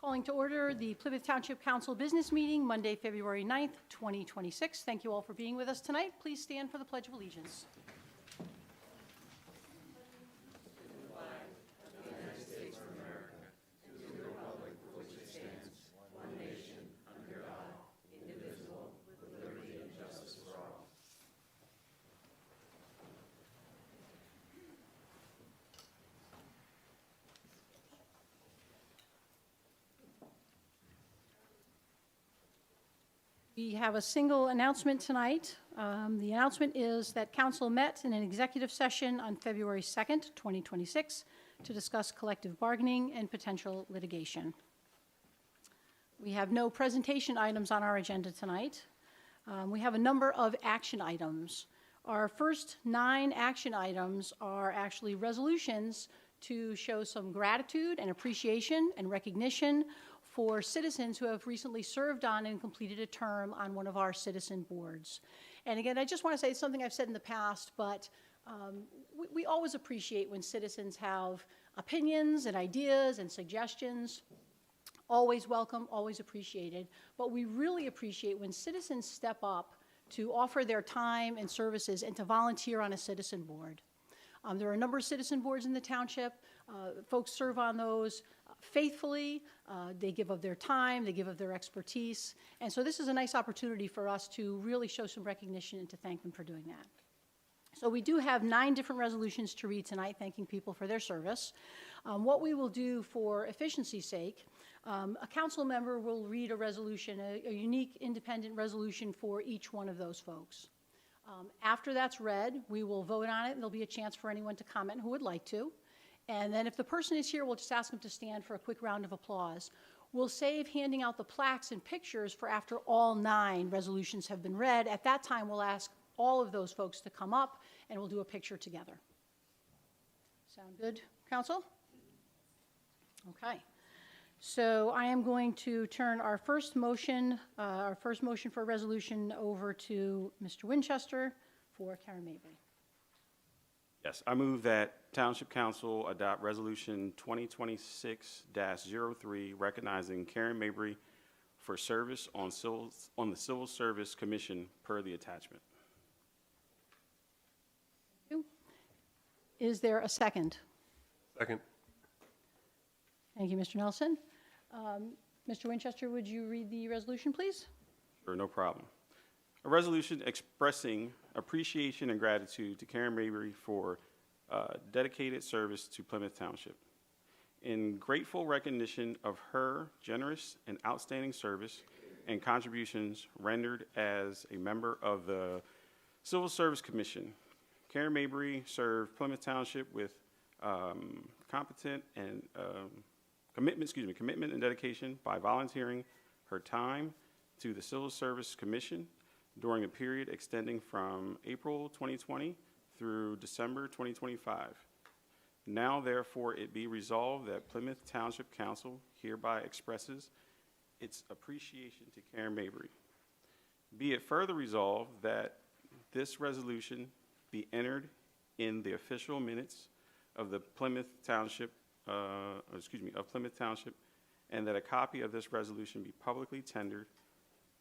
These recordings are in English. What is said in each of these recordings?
Calling to order the Plymouth Township Council Business Meeting, Monday, February 9th, 2026. Thank you all for being with us tonight. Please stand for the Pledge of Allegiance. We have a single announcement tonight. The announcement is that Council met in an executive session on February 2nd, 2026, to discuss collective bargaining and potential litigation. We have no presentation items on our agenda tonight. We have a number of action items. Our first 9 action items are actually resolutions to show some gratitude and appreciation and recognition for citizens who have recently served on and completed a term on one of our citizen boards. And again, I just want to say something I've said in the past, but we always appreciate when citizens have opinions and ideas and suggestions. Always welcome, always appreciated. But we really appreciate when citizens step up to offer their time and services and to volunteer on a citizen board. There are a number of citizen boards in the township. Folks serve on those faithfully. They give of their time, they give of their expertise. And so this is a nice opportunity for us to really show some recognition and to thank them for doing that. So we do have 9 different resolutions to read tonight, thanking people for their service. What we will do for efficiency's sake, a council member will read a resolution, a unique independent resolution for each one of those folks. After that's read, we will vote on it, and there'll be a chance for anyone to comment who would like to. And then if the person is here, we'll just ask them to stand for a quick round of applause. We'll save handing out the plaques and pictures for after all 9 resolutions have been read. At that time, we'll ask all of those folks to come up, and we'll do a picture together. Sound good, Council? Okay. So I am going to turn our first motion for a resolution over to Mr. Winchester for Karen Mabry. Yes, I move that Township Council adopt Resolution 2026-03 recognizing Karen Mabry for service on the Civil Service Commission per the attachment. Thank you. Is there a second? Second. Thank you, Mr. Nelson. Mr. Winchester, would you read the resolution, please? Sure, no problem. A resolution expressing appreciation and gratitude to Karen Mabry for dedicated service to Plymouth Township. In grateful recognition of her generous and outstanding service and contributions rendered as a member of the Civil Service Commission, Karen Mabry served Plymouth Township with commitment and dedication by volunteering her time to the Civil Service Commission during a period extending from April 2020 through December 2025. Now, therefore, it be resolved that Plymouth Township Council hereby expresses its appreciation to Karen Mabry. Be it further resolved that this resolution be entered in the official minutes of the Plymouth Township, and that a copy of this resolution be publicly tendered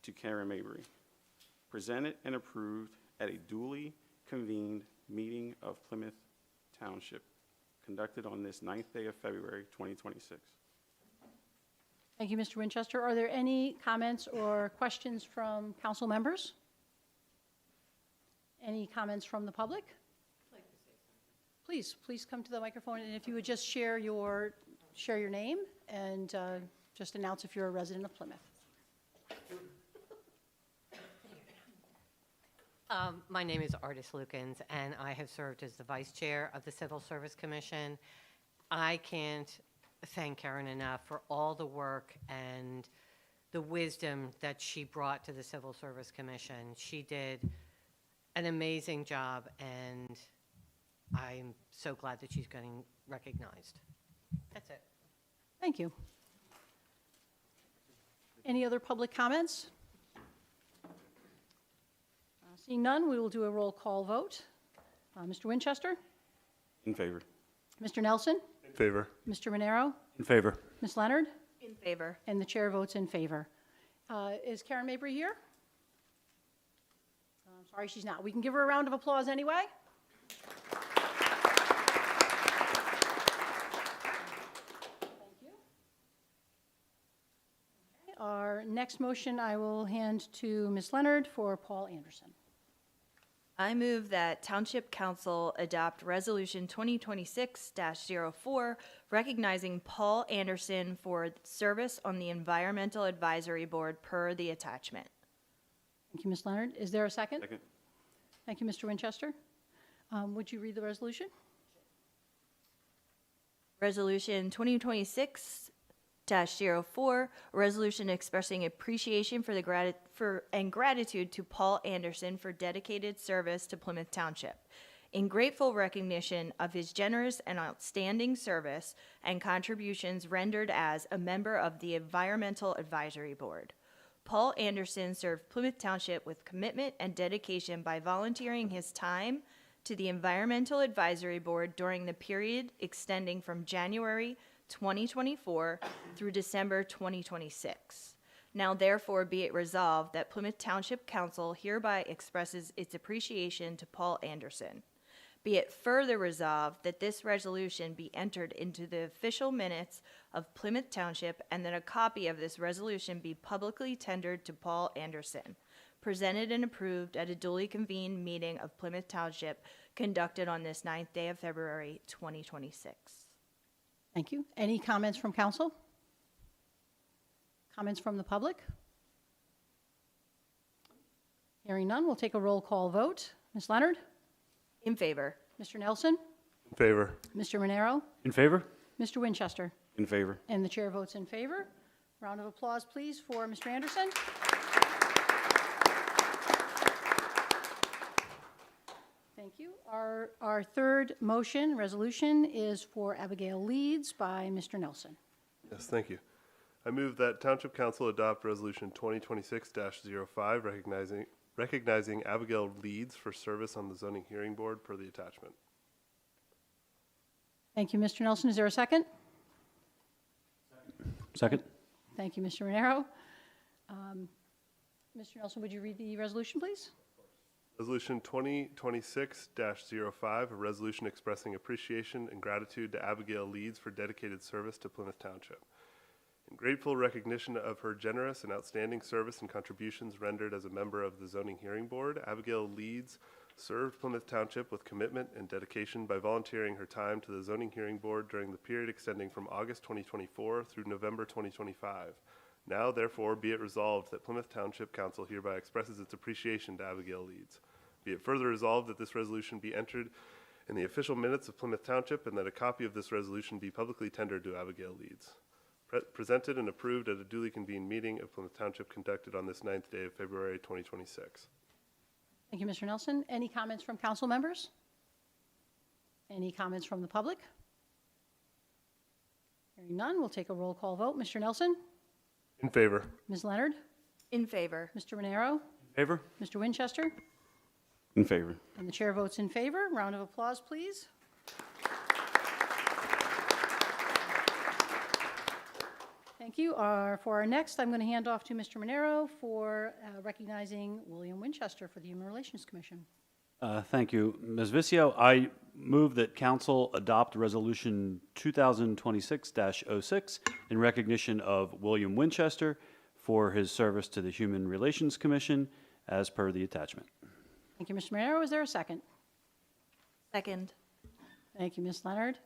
to Karen Mabry, presented and approved at a duly convened meeting of Plymouth Township conducted on this 9th day of February 2026. Thank you, Mr. Winchester. Are there any comments or questions from council members? Any comments from the public? I'd like to say something. Please come to the microphone, and if you would just share your name and just announce if you're a resident of Plymouth. My name is Artis Lukens, and I have served as the Vice Chair of the Civil Service Commission. I can't thank Karen enough for all the work and the wisdom that she brought to the Civil Service Commission. She did an amazing job, and I'm so glad that she's getting recognized. That's it. Thank you. Any other public comments? Seeing none, we will do a roll call vote. Mr. Winchester? In favor. Mr. Nelson? In favor. Mr. Monero? In favor. Ms. Leonard? In favor. favor. And the chair votes in favor. Is Karen Mabry here? I'm sorry, she's not. We can give her a round of applause anyway. Thank you. Okay, our next motion I will hand to Ms. Leonard for Paul Anderson. I move that Township Council adopt Resolution 2026-04, recognizing Paul Anderson for service on the Environmental Advisory Board per the attachment. Thank you, Ms. Leonard. Is there a second? Second. Thank you, Mr. Winchester. Would you read the resolution? Resolution 2026-04, a resolution expressing appreciation for the gratitude to Paul Anderson for dedicated service to Plymouth Township. In grateful recognition of his generous and outstanding service and contributions rendered as a member of the Environmental Advisory Board. Paul Anderson served Plymouth Township with commitment and dedication by volunteering his time to the Environmental Advisory Board during the period extending from January 2024 through December 2026. Now therefore be it resolved that Plymouth Township Council hereby expresses its appreciation to Paul Anderson. Be it further resolved that this resolution be entered into the official minutes of Plymouth Township and that a copy of this resolution be publicly tendered to Paul Anderson, presented and approved at a duly convened meeting of Plymouth Township conducted on this 9th day of February 2026. Thank you. Any comments from council? Comments from the public? Hearing none, we'll take a roll call vote. Ms. Leonard? In favor. Mr. Nelson? In favor. Mr. Monero? In favor? Mr. Winchester? In favor. And the chair votes in favor. Round of applause, please, for Mr. Anderson. Thank you. Our third motion, resolution, is for Abigail Leeds by Mr. Nelson. Yes, thank you. I move that Township Council adopt Resolution 2026-05, recognizing Abigail Leeds for service on the Zoning Hearing Board per the attachment. Thank you, Mr. Nelson. Is there a second? Second. Thank you, Mr. Monero. Mr. Nelson, would you read the resolution, please? Resolution 2026-05, a resolution expressing appreciation and gratitude to Abigail Leeds for dedicated service to Plymouth Township. In grateful recognition of her generous and outstanding service and contributions rendered as a member of the Zoning Hearing Board, Abigail Leeds served Plymouth Township with commitment and dedication by volunteering her time to the Zoning Hearing Board during the period extending from August 2024 through November 2025. Now, therefore, be it resolved that Plymouth Township Council hereby expresses its appreciation to Abigail Leeds. Be it further resolved that this resolution be entered in the official minutes of Plymouth Township and that a copy of this resolution be publicly tendered to Abigail Leeds. Presented and approved at a duly convened meeting of Plymouth Township conducted on this 9th day of February 2026. Thank you, Mr. Nelson. Any comments from council members? Any comments from the public? Hearing none, we'll take a roll call vote. Mr. Nelson? In favor. Ms. Leonard? In favor. Mr. Monero? In favor. Mr. Winchester? In favor. And the chair votes in favor. Round of applause, please. Thank you. For our next, I'm going to hand off to Mr. Monero for recognizing William Winchester for the Human Relations Commission. Thank you. Ms. Vicio, I move that council adopt Resolution 2026-06 in recognition of William Winchester for his service to the Human Relations Commission as per the attachment. Thank you, Mr. Monero. Is there a second? Second. Thank you, Ms. Leonard.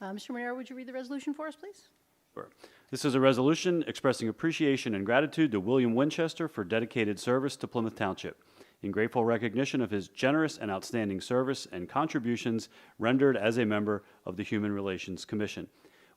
Mr. Monero, would you read the resolution for us, please? Sure. This is a resolution expressing appreciation and gratitude to William Winchester for dedicated service to Plymouth Township. In grateful recognition of his generous and outstanding service and contributions rendered as a member of the Human Relations Commission.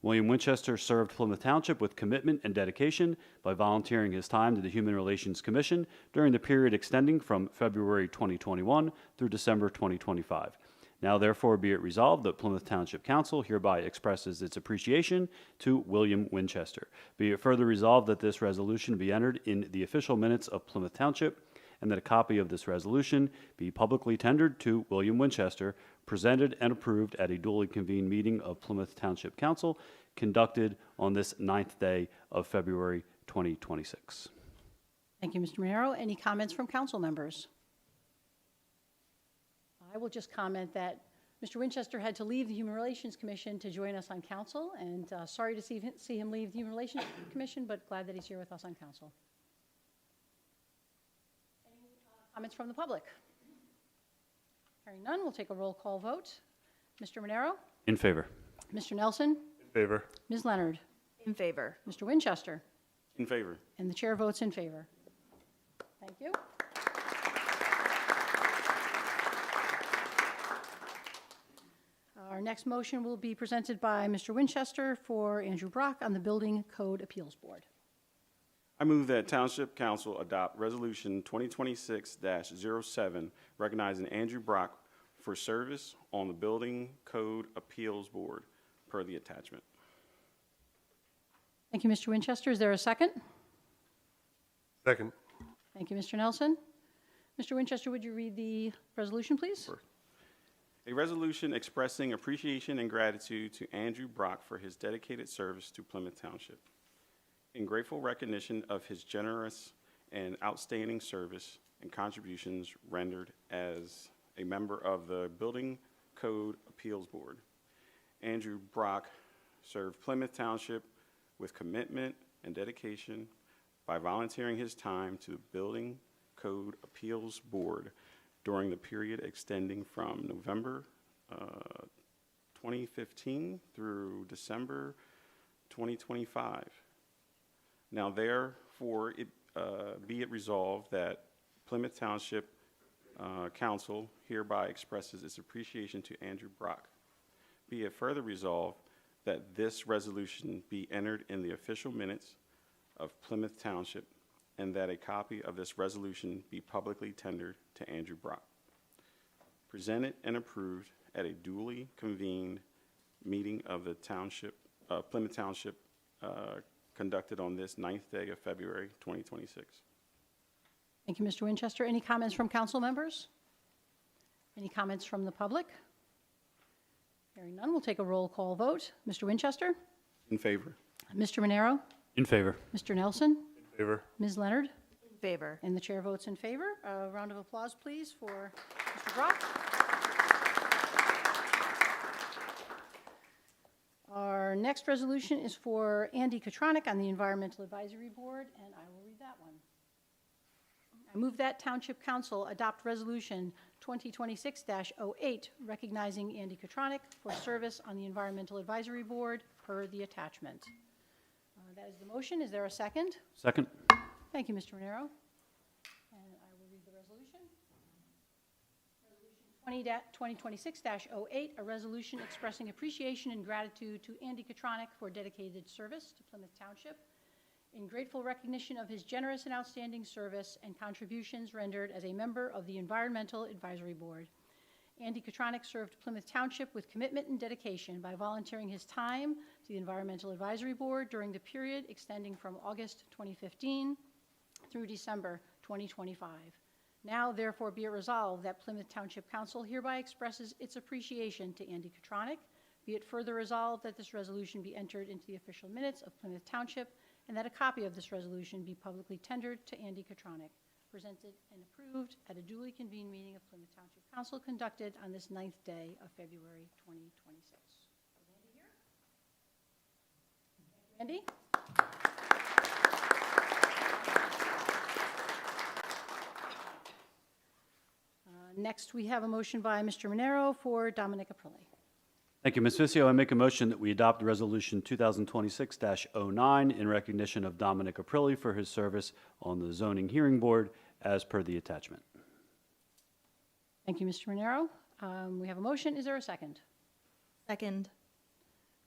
William Winchester served Plymouth Township with commitment and dedication by volunteering his time to the Human Relations Commission during the period extending from February 2021 through December 2025. Now, therefore, be it resolved that Plymouth Township Council hereby expresses its appreciation to William Winchester. Be it further resolved that this resolution be entered in the official minutes of Plymouth Township and that a copy of this resolution be publicly tendered to William Winchester, presented and approved at a duly convened meeting of Plymouth Township Council conducted on this 9th day of February 2026. Thank you, Mr. Monero. Any comments from council members? I will just comment that Mr. Winchester had to leave the Human Relations Commission to join us on council, and sorry to see him leave the Human Relations Commission, but glad that he's here with us on council. Any comments from the public? Hearing none, we'll take a roll call vote. Mr. Monero? In favor. Mr. Nelson? In favor. Ms. Leonard? In favor. Mr. Winchester? In favor. And the chair votes in favor. Thank you. Our next motion will be presented by Mr. Winchester for Andrew Brock on the Building Code Appeals Board. I move that Township Council adopt Resolution 2026-07, recognizing Andrew Brock for service on the Building Code Appeals Board, per the attachment. Thank you, Mr. Winchester. Is there a second? Second. Thank you, Mr. Nelson. Mr. Winchester, would you read the resolution, please? Sure. A resolution expressing appreciation and gratitude to Andrew Brock for his dedicated service to Plymouth Township. In grateful recognition of his generous and outstanding service and contributions rendered as a member of the Building Code Appeals Board, Andrew Brock served Plymouth Township with commitment and dedication by volunteering his time to the Building Code Appeals Board during the period extending from November 2015 through December 2025. Now therefore, be it resolved that Plymouth Township Council hereby expresses its appreciation to Andrew Brock. Be it further resolved that this resolution be entered in the official minutes of Plymouth Township, and that a copy of this resolution be publicly tendered to Andrew Brock. Presented and approved at a duly convened meeting of the Township, Plymouth Township, conducted on this 9th day of February 2026. Thank you, Mr. Winchester. Any comments from council members? Any comments from the public? Hearing none, we'll take a roll call vote. Mr. Winchester? In favor. Mr. Monero? In favor. Mr. Nelson? In favor. Ms. Leonard? In favor. And the chair votes in favor. A round of applause, please, for Mr. Brock. Our next resolution is for Andy Katronic on the Environmental Advisory Board, and I will read that one. I move that Township Council adopt Resolution 2026-08, recognizing Andy Katronic for service on the Environmental Advisory Board, per the attachment. That is the motion. Is there a second? Second. Thank you, Mr. Monero. And I will read the resolution. Resolution 2026-08, a resolution expressing appreciation and gratitude to Andy Katronic for dedicated service to Plymouth Township. In grateful recognition of his generous and outstanding service and contributions rendered as a member of the Environmental Advisory Board, Andy Katronic served Plymouth Township with commitment and dedication by volunteering his time to the Environmental Advisory Board during the period extending from August 2015 through December 2025. Now, therefore, be it resolved that Plymouth Township Council hereby expresses its appreciation to Andy Katronic. Be it further resolved that this resolution be entered into the official minutes of Plymouth Township, and that a copy of this resolution be publicly tendered to Andy Katronic, presented and approved at a duly convened meeting of Plymouth Township Council conducted on this 9th day of February 2026. Is Andy here? Andy? Next, we have a motion by Mr. Monero for Dominic Aprilli. Thank you, Ms. Vicio. I make a motion that we adopt Resolution 2026-09 in recognition of Dominic Aprilli for his service on the Zoning Hearing Board, as per the attachment. Thank you, Mr. Monero. We have a motion. Is there a second? Second.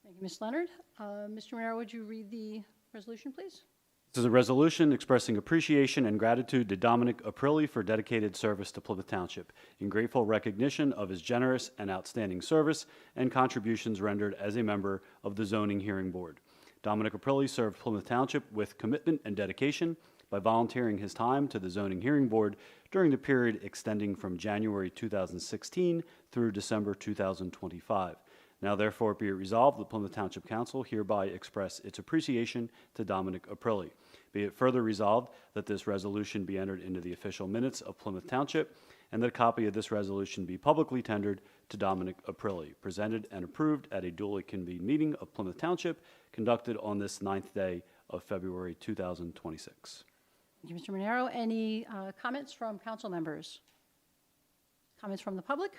Thank you, Ms. Leonard. Mr. Monero, would you read the resolution, please? This is a resolution expressing appreciation and gratitude to Dominic Aprilli for dedicated service to Plymouth Township, in grateful recognition of his generous and outstanding service and contributions rendered as a member of the Zoning Hearing Board. Dominic Aprilli served Plymouth Township with commitment and dedication by volunteering his time to the Zoning Hearing Board during the period extending from January 2016 through December 2025. Now therefore be it resolved, the Plymouth Township Council hereby express its appreciation to Dominic Aprilli. Be it further resolved that this resolution be entered into the official minutes of Plymouth Township, and that a copy of this resolution be publicly tendered to Dominic Aprilli, presented and approved at a duly convened meeting of Plymouth Township conducted on this 9th day of February 2026. Thank you, Mr. Monero. Any comments from council members? Comments from the public?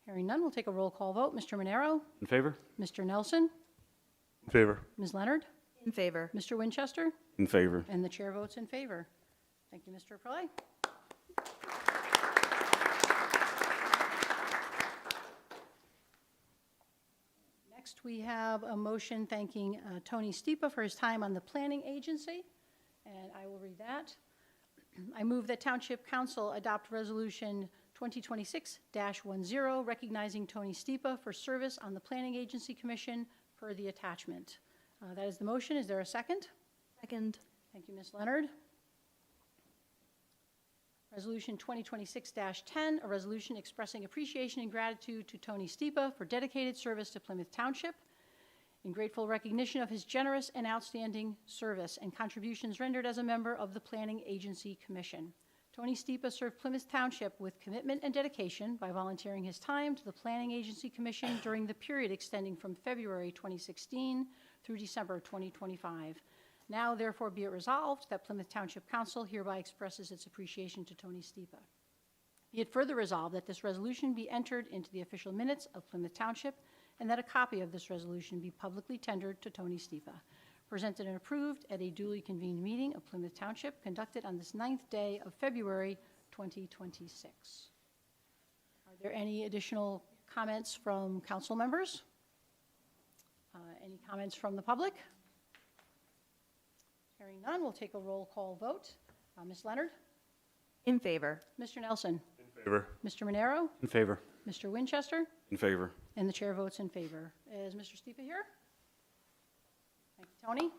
Hearing none, we'll take a roll call vote. Mr. Monero? In favor? Mr. Nelson? In favor. Ms. Leonard? In favor. Mr. Winchester? In favor. And the chair votes in favor. Thank you, Mr. Aprilli. Next, we have a motion thanking Tony Stipa for his time on the planning agency, and I will read that. I move that Township Council adopt Resolution 2026-10, recognizing Tony Stipa for service on the Planning Agency Commission per the attachment. That is the motion. Is there a second? Second. Thank you, Ms. Leonard. Resolution 2026-10, a resolution expressing appreciation and gratitude to Tony Stipa for dedicated service to Plymouth Township, in grateful recognition of his generous and outstanding service and contributions rendered as a member of the Planning Agency Commission. Tony Stipa served Plymouth Township with commitment and dedication by volunteering his time to the Planning Agency Commission during the period extending from February 2016 through December 2025. Now, therefore, be it resolved that Plymouth Township Council hereby expresses its appreciation to Tony Stipa. Be it further resolved that this resolution be entered into the official minutes of Plymouth Township, and that a copy of this resolution be publicly tendered to Tony Stipa, presented and approved at a duly convened meeting of Plymouth Township conducted on this 9th day of February 2026. Are there any additional comments from council members? Any comments from the public? Hearing none, we'll take a roll call vote. Ms. Leonard? In favor. Mr. Nelson? In favor. Mr. Monero? In favor? Mr. Winchester? In favor. And the chair votes in favor. Is Mr. Stipa here? Thank you, Tony.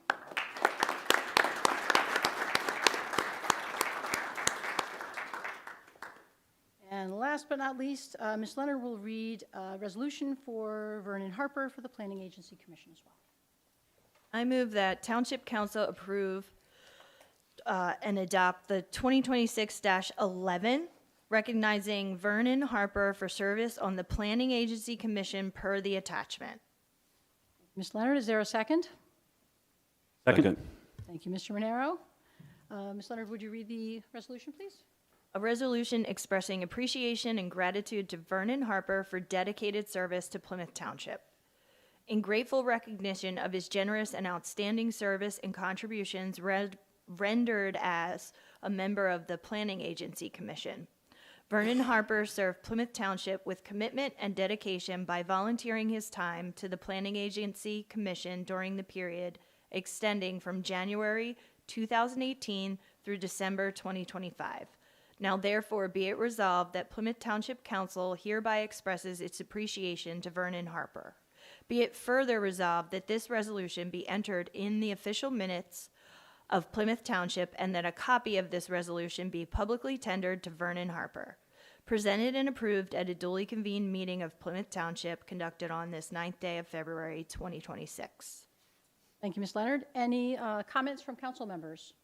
And last but not least, Ms. Leonard will read a resolution for Vernon Harper for the Planning Agency Commission as well. I move that Township Council approve and adopt the 2026-11, recognizing Vernon Harper for service on the Planning Agency Commission per the attachment. Ms. Leonard, is there a second? Second. Thank you, Mr. Monero. Ms. Leonard, would you read the resolution, please? A resolution expressing appreciation and gratitude to Vernon Harper for dedicated service to Plymouth Township. In grateful recognition of his generous and outstanding service and contributions rendered as a member of the Planning Agency Commission. Vernon Harper served Plymouth Township with commitment and dedication by volunteering his time to the Planning Agency Commission during the period extending from January 2018 through December 2025. Now therefore be it resolved that Plymouth Township Council hereby expresses its appreciation to Vernon Harper. Be it further resolved that this resolution be entered in the official minutes of Plymouth Township, and that a copy of this resolution be publicly tendered to Vernon Harper, presented and approved at a duly convened meeting of Plymouth Township conducted on this 9th day of February 2026. Thank you, Ms. Leonard. Any comments from council members?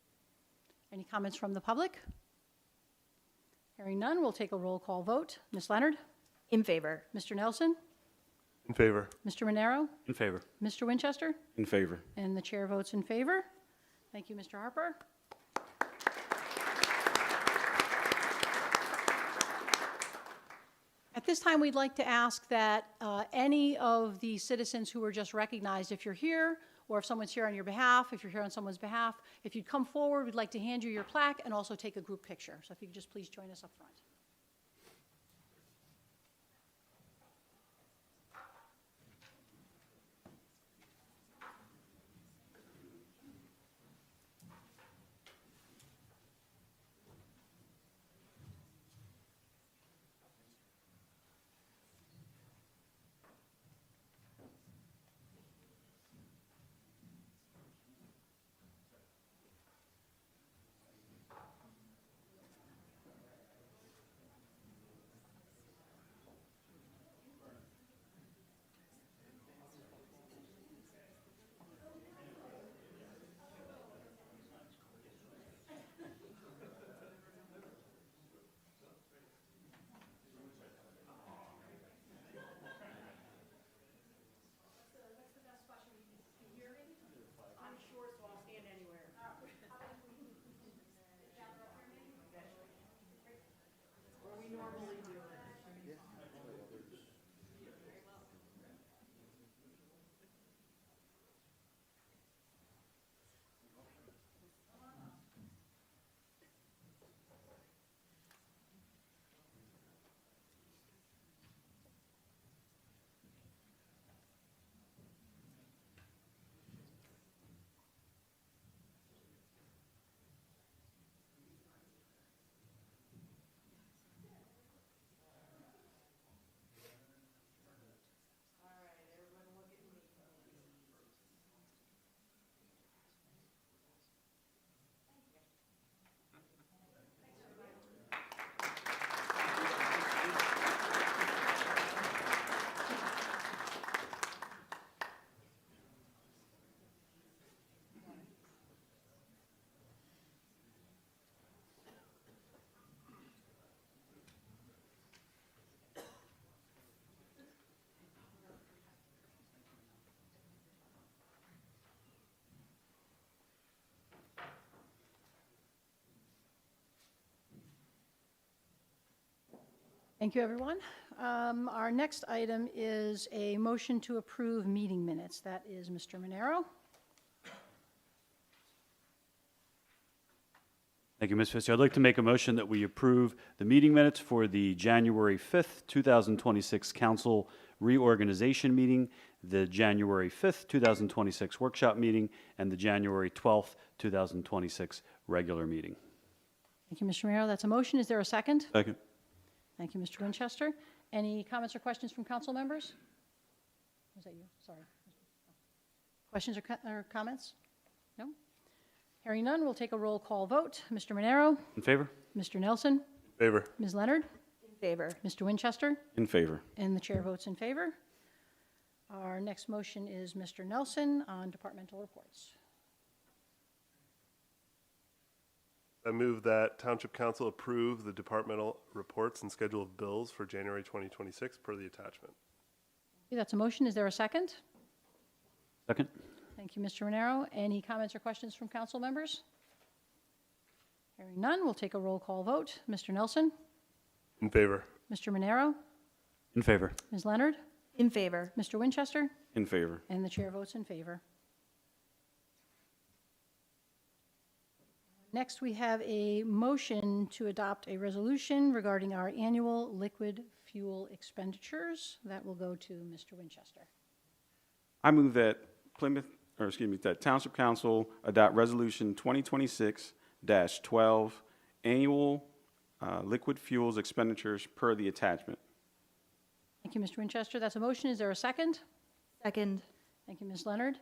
Any comments from the public? Hearing none, we'll take a roll call vote. Ms. Leonard? In favor. Mr. Nelson? In favor. Mr. Monero? In favor? Mr. Winchester? In favor. And the chair votes in favor. Thank you, Mr. Harper. At this time, we'd like to ask that any of the citizens who were just recognized, if you're here, or if someone's here on your behalf, if you're here on someone's behalf, if you'd come forward, we'd like to hand you your plaque and also take a group picture. So if you could just please join us up front. Thank you, everyone. Our next item is a motion to approve meeting minutes. That is Mr. Monero. Thank you, Ms. Fisher. I'd like to make a motion that we approve the meeting minutes for the January 5th, 2026 council reorganization meeting, the January 5th, 2026 workshop meeting, and the January 12th, 2026 regular meeting. Thank you, Mr. Monero. That's a motion. Is there a second? Second. Thank you, Mr. Winchester. Any comments or questions from council members? Was that you? Sorry. Questions or comments? No? Hearing none, we'll take a roll call vote. Mr. Monero? In favor? Mr. Nelson? Favor. Ms. Leonard? In favor. Mr. Winchester? In favor. And the chair votes in favor. Our next motion is Mr. Nelson on departmental reports. I move that Township Council approve the departmental reports and schedule of bills for January 2026 per the attachment. That's a motion. Is there a second? Second. Thank you, Mr. Monero. Any comments or questions from council members? Hearing none, we'll take a roll call vote. Mr. Nelson? In favor. Mr. Monero? In favor. Ms. Leonard? In favor. Mr. Winchester? In favor. And the chair votes in favor. Next, we have a motion to adopt a resolution regarding our annual liquid fuel expenditures. That will go to Mr. Winchester. I move that that Township Council adopt Resolution 2026-12, annual liquid fuels expenditures per the attachment. Thank you, Mr. Winchester. That's a motion. Is there a second? Second. Thank you, Ms. Leonard.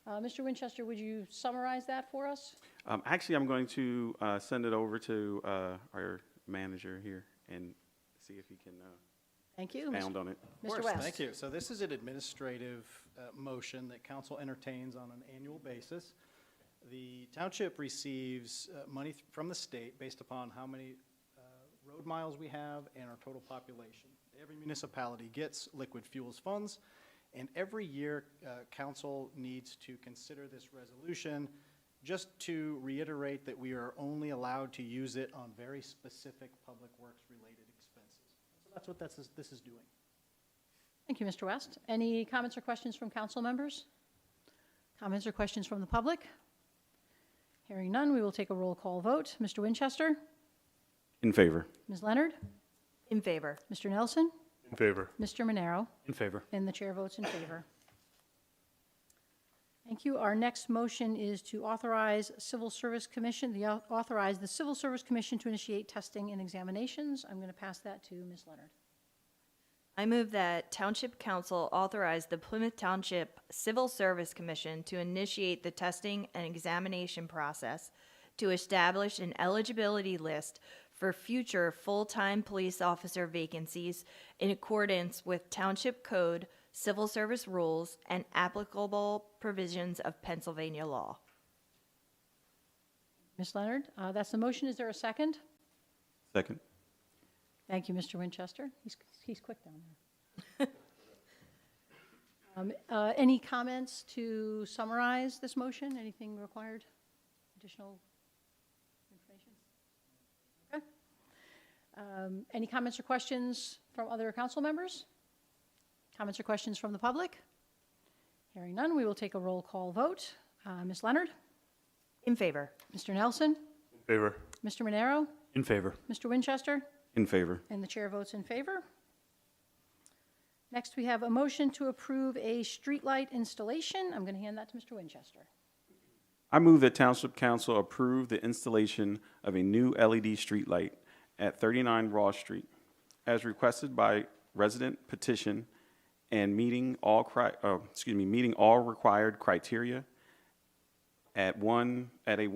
Mr. Winchester, would you summarize that for us? Actually, I'm going to send it over to our manager here and see if he can Thank you. expound on it. Mr. Of course, West. thank you. So this is an administrative motion that council entertains on an annual basis. The township receives money from the state based upon how many road miles we have and our total population. Every municipality gets liquid fuels funds, and every year council needs to consider this resolution just to reiterate that we are only allowed to use it on very specific public works related expenses. So that's what this is doing. Thank you, Mr. West. Any comments or questions from council members? Comments or questions from the public? Hearing none, we will take a roll call vote. Mr. Winchester? In favor. Ms. Leonard? In favor. Mr. Nelson? In favor. Mr. Monero? In favor. And the chair votes in favor. Thank you. Our next motion is to authorize Civil Service Commission, authorize the Civil Service Commission to initiate testing and examinations. I'm going to pass that to Ms. Leonard. I move that Township Council authorize the Plymouth Township Civil Service Commission to initiate the testing and examination process to establish an eligibility list for future full-time police officer vacancies in accordance with Township Code, Civil Service rules, and applicable provisions of Pennsylvania law. Ms. Leonard, that's the motion. Is there a second? Second. Thank you, Mr. Winchester. He's quick down there. Any comments to summarize this motion? Anything required? Additional information? Okay. Any comments or questions from other council members? Comments or questions from the public? Hearing none, we will take a roll call vote. Ms. Leonard? In favor. Mr. Nelson? In favor. Mr. Monero? In favor. Mr. Winchester? In favor. And the chair votes in favor. Next, we have a motion to approve a streetlight installation. I'm going to hand that to Mr. Winchester. I move that Township Council approve the installation of a new LED streetlight at 39 Ross Street, as requested by resident petition and meeting all required criteria at a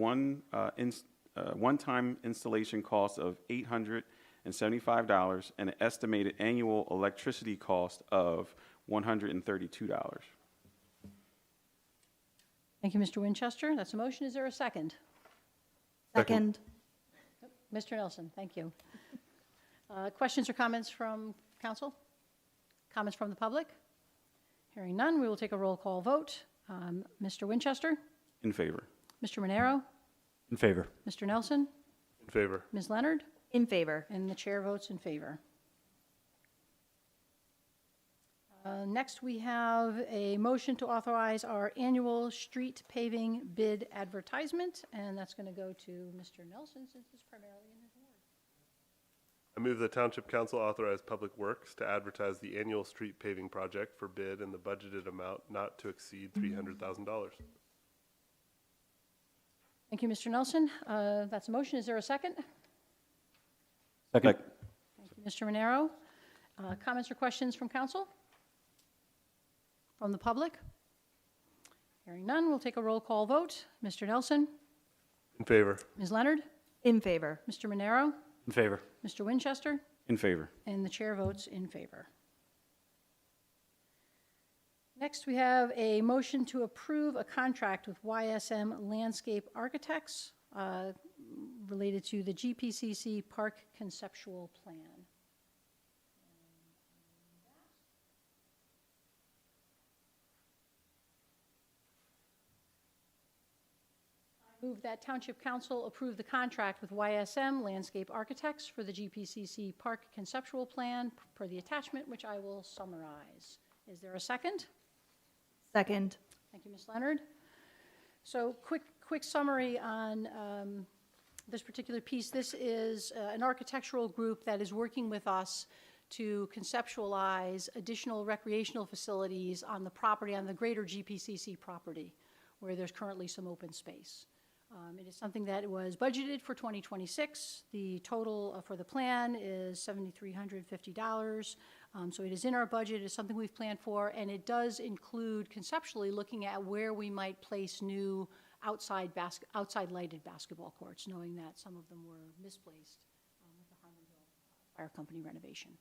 one-time installation cost of $875 and an estimated annual electricity cost of $132. Thank you, Mr. Winchester. That's a motion. Is there a second? Second. Mr. Nelson, thank you. Questions or comments from council? Comments from the public? Hearing none, we will take a roll call vote. Mr. Winchester? In favor. Mr. Monero? In favor. Mr. Nelson? In favor. Ms. Leonard? In favor. And the chair votes in favor. Next, we have a motion to authorize our annual street paving bid advertisement, and that's going to go to Mr. Nelson since it's primarily in his ward. I move that Township Council authorize Public Works to advertise the annual street paving project for bid in the budgeted amount not to exceed $300,000. Thank you, Mr. Nelson. That's a motion. Is there a second? Second. Thank you, Mr. Monero. Comments or questions from council? From the public? Hearing none, we'll take a roll call vote. Mr. Nelson? In favor. Ms. Leonard? In favor. Mr. Monero? In favor. Mr. Winchester? In favor. And the chair votes in favor. Next, we have a motion to approve a contract with YSM Landscape Architects related to the GPCC Park Conceptual Plan. Move that Township Council approve the contract with YSM Landscape Architects for the GPCC Park Conceptual Plan per the attachment, which I will summarize. Is there a second? Second. Thank you, Ms. Leonard. So quick summary on this particular piece. This is an architectural group that is working with us to conceptualize additional recreational facilities on the property, on the greater GPCC property, where there's currently some open space. It is something that was budgeted for 2026. The total for the plan is $7,350. So it is in our budget. It's something we've planned for, and it does include conceptually looking at where we might place new outside lighted basketball courts, knowing that some of them were misplaced with the Harmonville Fire Company renovation.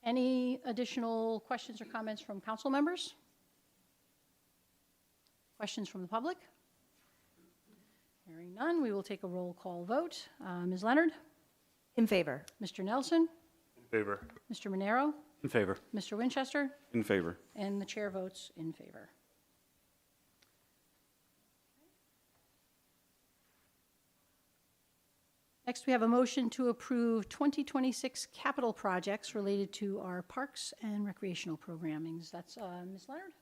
Any additional questions or comments from council members? Questions from the public? Hearing none, we will take a roll call vote. Ms. Leonard? In favor. Mr. Nelson? In favor. Mr. Monero? In favor. Mr. Winchester? In favor. And the chair votes in favor. Next, we have a motion to approve 2026 capital projects related to our parks and recreational programmings. That's Ms. Leonard?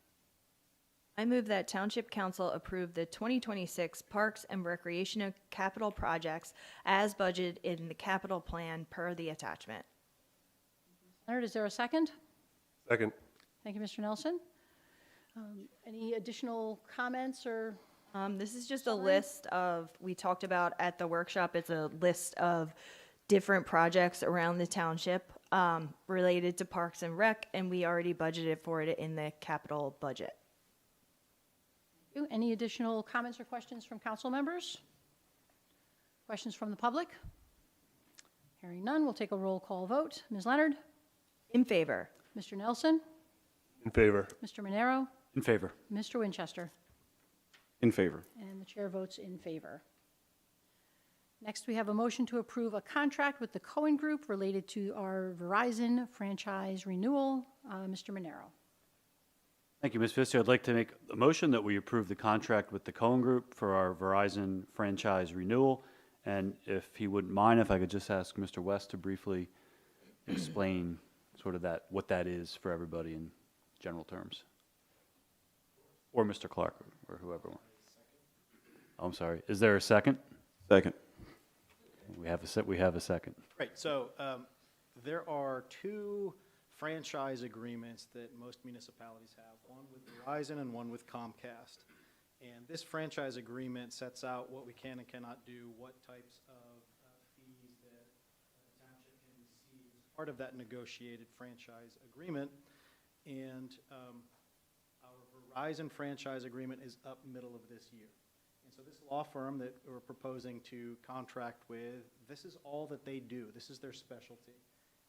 I move that Township Council approve the 2026 Parks and Recreational Capital Projects as budgeted in the capital plan per the attachment. Leonard, is there a second? Second. Thank you, Mr. Nelson. Any additional comments or? This is just a list of, we talked about at the workshop, it's a list of different projects around the township related to Parks and Rec, and we already budgeted for it in the capital budget. Any additional comments or questions from council members? Questions from the public? Hearing none, we'll take a roll call vote. Ms. Leonard? In favor. Mr. Nelson? In favor. Mr. Monero? In favor. Mr. Winchester? In favor. And the chair votes in favor. Next, we have a motion to approve a contract with the Cohen Group related to our Verizon franchise renewal. Mr. Monero. Thank you, Ms. Fisty. I'd like to make a motion that we approve the contract with the Cohen Group for our Verizon franchise renewal And if he wouldn't mind, if I could just ask Mr. West to briefly explain sort of that, what that is for everybody in general terms. Or Mr. Clark, or whoever. Oh, I'm sorry. Is there a second? Second. We have a second. Right, so there are two franchise agreements that most municipalities have, one with Verizon and one with Comcast. And this franchise agreement sets out what we can and cannot do, what types of fees that the township can receive as part of that negotiated franchise agreement. And our Verizon franchise agreement is up middle of this year. And so this law firm that we're proposing to contract with, this is all that they do. This is their specialty.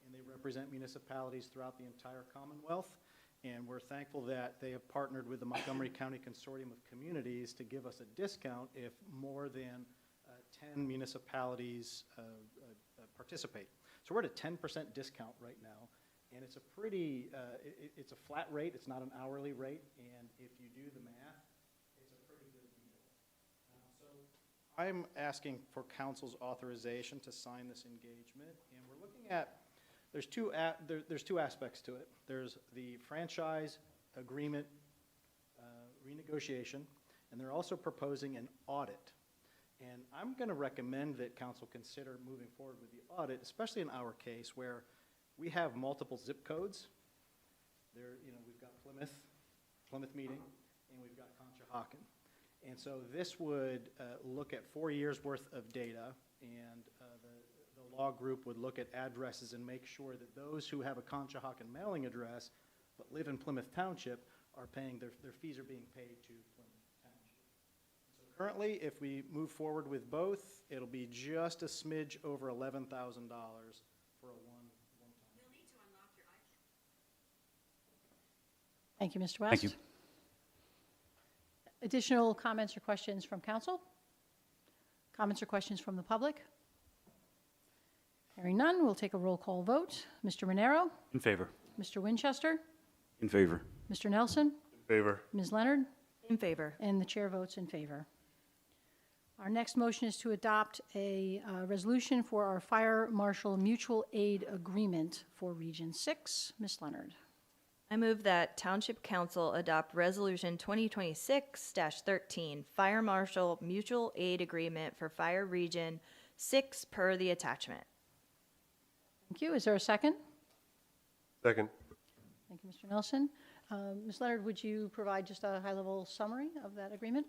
And they represent municipalities throughout the entire Commonwealth. And we're thankful that they have partnered with the Montgomery County Consortium of Communities to give us a discount if more than 10 municipalities participate. So we're at a 10% discount right now. And it's a pretty, it's a flat rate. It's not an hourly rate. And if you do the math, it's a pretty good deal. So I'm asking for council's authorization to sign this engagement. And we're looking at, there's two aspects to it. There's the franchise agreement renegotiation, and they're also proposing an audit. And I'm going to recommend that council consider moving forward with the audit, especially in our case where we have multiple zip codes. There, we've got Plymouth meeting, and we've got Conshohocken. And so this would look at 4 years worth of data, and the law group would look at addresses and make sure that those who have a Conshohocken mailing address but live in Plymouth Township are paying, their fees are being paid to Plymouth Township. So currently, if we move forward with both, it'll be just a smidge over $11,000 for a one-time. Thank you, Mr. West. Thank you. Additional comments or questions from council? Comments or questions from the public? Hearing none, we'll take a roll call vote. Mr. Monero? In favor. Mr. Winchester? In favor. Mr. Nelson? In favor. Ms. Leonard? In favor. And the chair votes in favor. Our next motion is to adopt a resolution for our fire marshal mutual aid agreement for Region 6. Ms. Leonard? I move that Township Council adopt Resolution 2026-13, Fire Marshal Mutual Aid Agreement for Fire Region 6 per the attachment. Thank you. Is there a second? Second. Thank you, Mr. Nelson. Ms. Leonard, would you provide just a high-level summary of that agreement?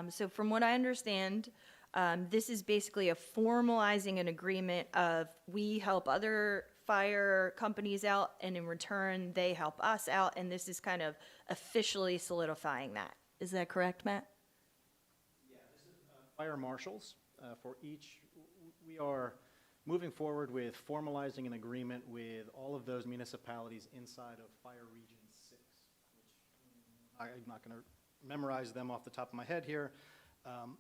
So from what I understand, this is basically a formalizing an agreement of we help other fire companies out, and in return, they help us out, and this is kind of officially solidifying that. Is that correct, Matt? Yeah, this is fire marshals for each. We are moving forward with formalizing an agreement with all of those municipalities inside of Fire Region 6, which I'm not going to memorize them off the top of my head here.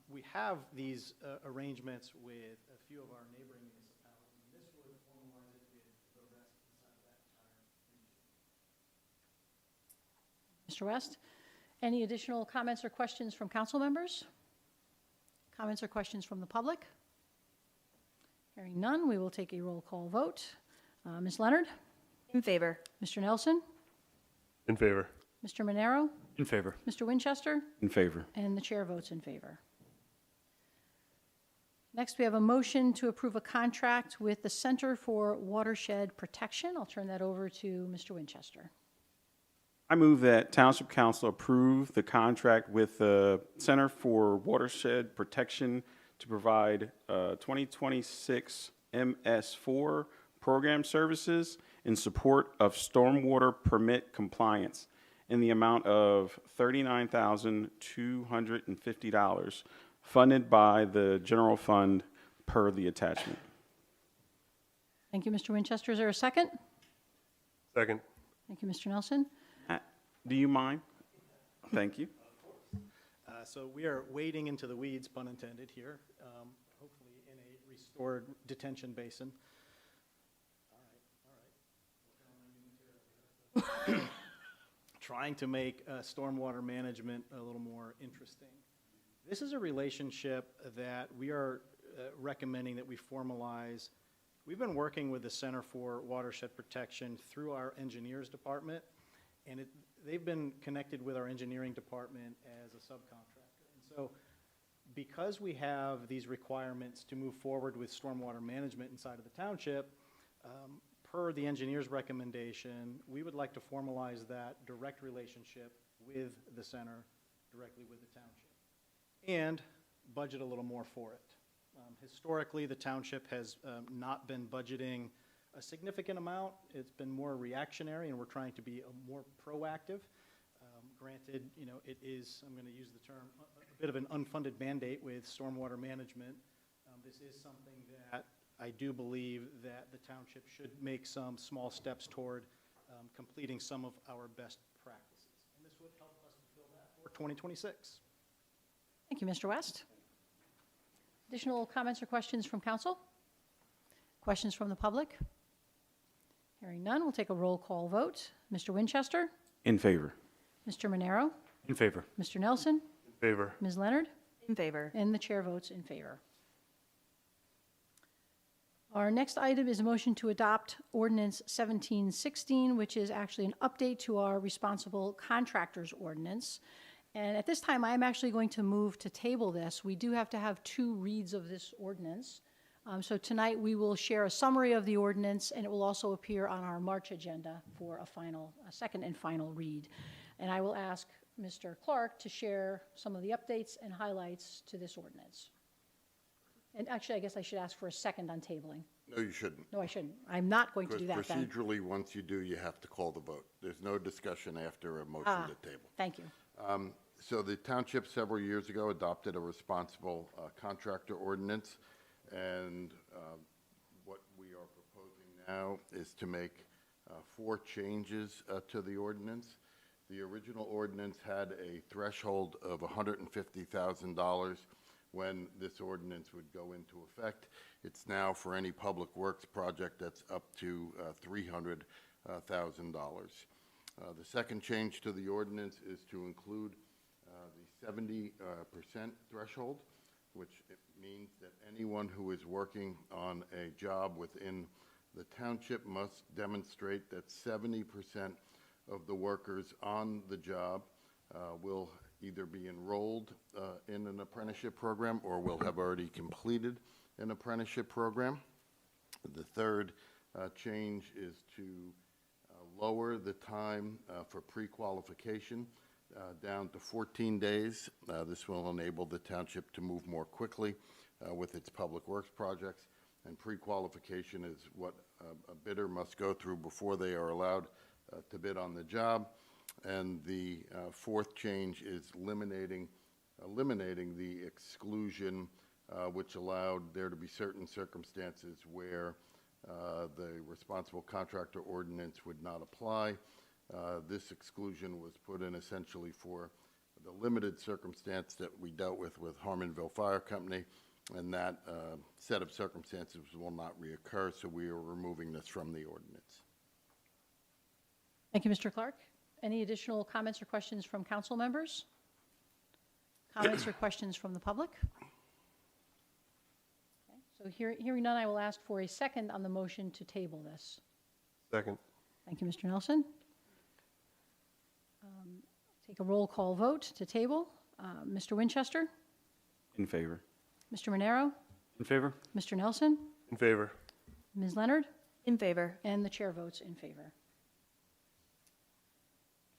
We have these arrangements with a few of our neighboring municipalities, and this would formalize it with the rest inside of that entire region. Mr. West, any additional comments or questions from council members? Comments or questions from the public? Hearing none, we will take a roll call vote. Ms. Leonard? In favor. Mr. Nelson? In favor. Mr. Monero? In favor. Mr. Winchester? In favor. And the chair votes in favor. Next, we have a motion to approve a contract with the Center for Watershed Protection. I'll turn that over to Mr. Winchester. I move that Township Council approve the contract with the Center for Watershed Protection to provide 2026 MS4 program services in support of stormwater permit compliance in the amount of $39,250, funded by the general fund per the attachment. Thank you, Mr. Winchester. Is there a second? Second. Thank you, Mr. Nelson. Do you mind? Thank you. So we are wading into the weeds, pun intended here, hopefully in a restored detention basin. All right. Trying to make stormwater management a little more interesting. This is a relationship that we are recommending that we formalize. We've been working with the Center for Watershed Protection through our engineers department, and they've been connected with our engineering department as a subcontractor. And so because we have these requirements to move forward with stormwater management inside of the township, per the engineer's recommendation, we would like to formalize that direct relationship with the center, directly with the township, and budget a little more for it. Historically, the township has not been budgeting a significant amount. It's been more reactionary, and we're trying to be more proactive. Granted, you know, it is, I'm going to use the term, a bit of an unfunded mandate with stormwater management. This is something that I do believe that the township should make some small steps toward completing some of our best practices. And this would help us fulfill that for 2026. Thank you, Mr. West. Additional comments or questions from council? Questions from the public? Hearing none, we'll take a roll call vote. Mr. Winchester? In favor. Mr. Monero? In favor. Mr. Nelson? In favor. Ms. Leonard? In favor. And the chair votes in favor. Our next item is a motion to adopt Ordinance 1716, which is actually an update to our responsible contractors ordinance. And at this time, I'm actually going to move to table this. We do have to have 2 reads of this ordinance. So tonight, we will share a summary of the ordinance, and it will also appear on our March agenda for a second and final read. And I will ask Mr. Clark to share some of the updates and highlights to this ordinance. And actually, I guess I should ask for a second on tabling. No, you shouldn't. No, I shouldn't. I'm not going to do that Because then. procedurally, once you do, you have to call the vote. There's no discussion after a motion to table. Thank you. So the township several years ago adopted a responsible contractor ordinance, and what we are proposing now is to make 4 changes to the ordinance. The original ordinance had a threshold of $150,000 when this ordinance would go into effect. It's now for any public works project that's up to $300,000. The second change to the ordinance is to include the 70% threshold, which it means that anyone who is working on a job within the township must demonstrate that 70% of the workers on the job will either be enrolled in an apprenticeship program or will have already completed an apprenticeship program. The third change is to lower the time for pre-qualification down to 14 days. This will enable the township to move more quickly with its public works projects, and pre-qualification is what a bidder must go through before they are allowed to bid on the job. And the fourth change is eliminating the exclusion which allowed there to be certain circumstances where the responsible contractor ordinance would not apply. This exclusion was put in essentially for the limited circumstance that we dealt with Harmonville Fire Company, and that set of circumstances will not reoccur, so we are removing this from the ordinance. Thank you, Mr. Clark. Any additional comments or questions from council members? Comments or questions from the public? Okay, so hearing none, I will ask for a second on the motion to table this. Second. Thank you, Mr. Nelson. Take a roll call vote to table. Mr. Winchester? In favor. Mr. Monero? In favor? Mr. Nelson? In favor. Ms. Leonard? In favor. And the chair votes in favor.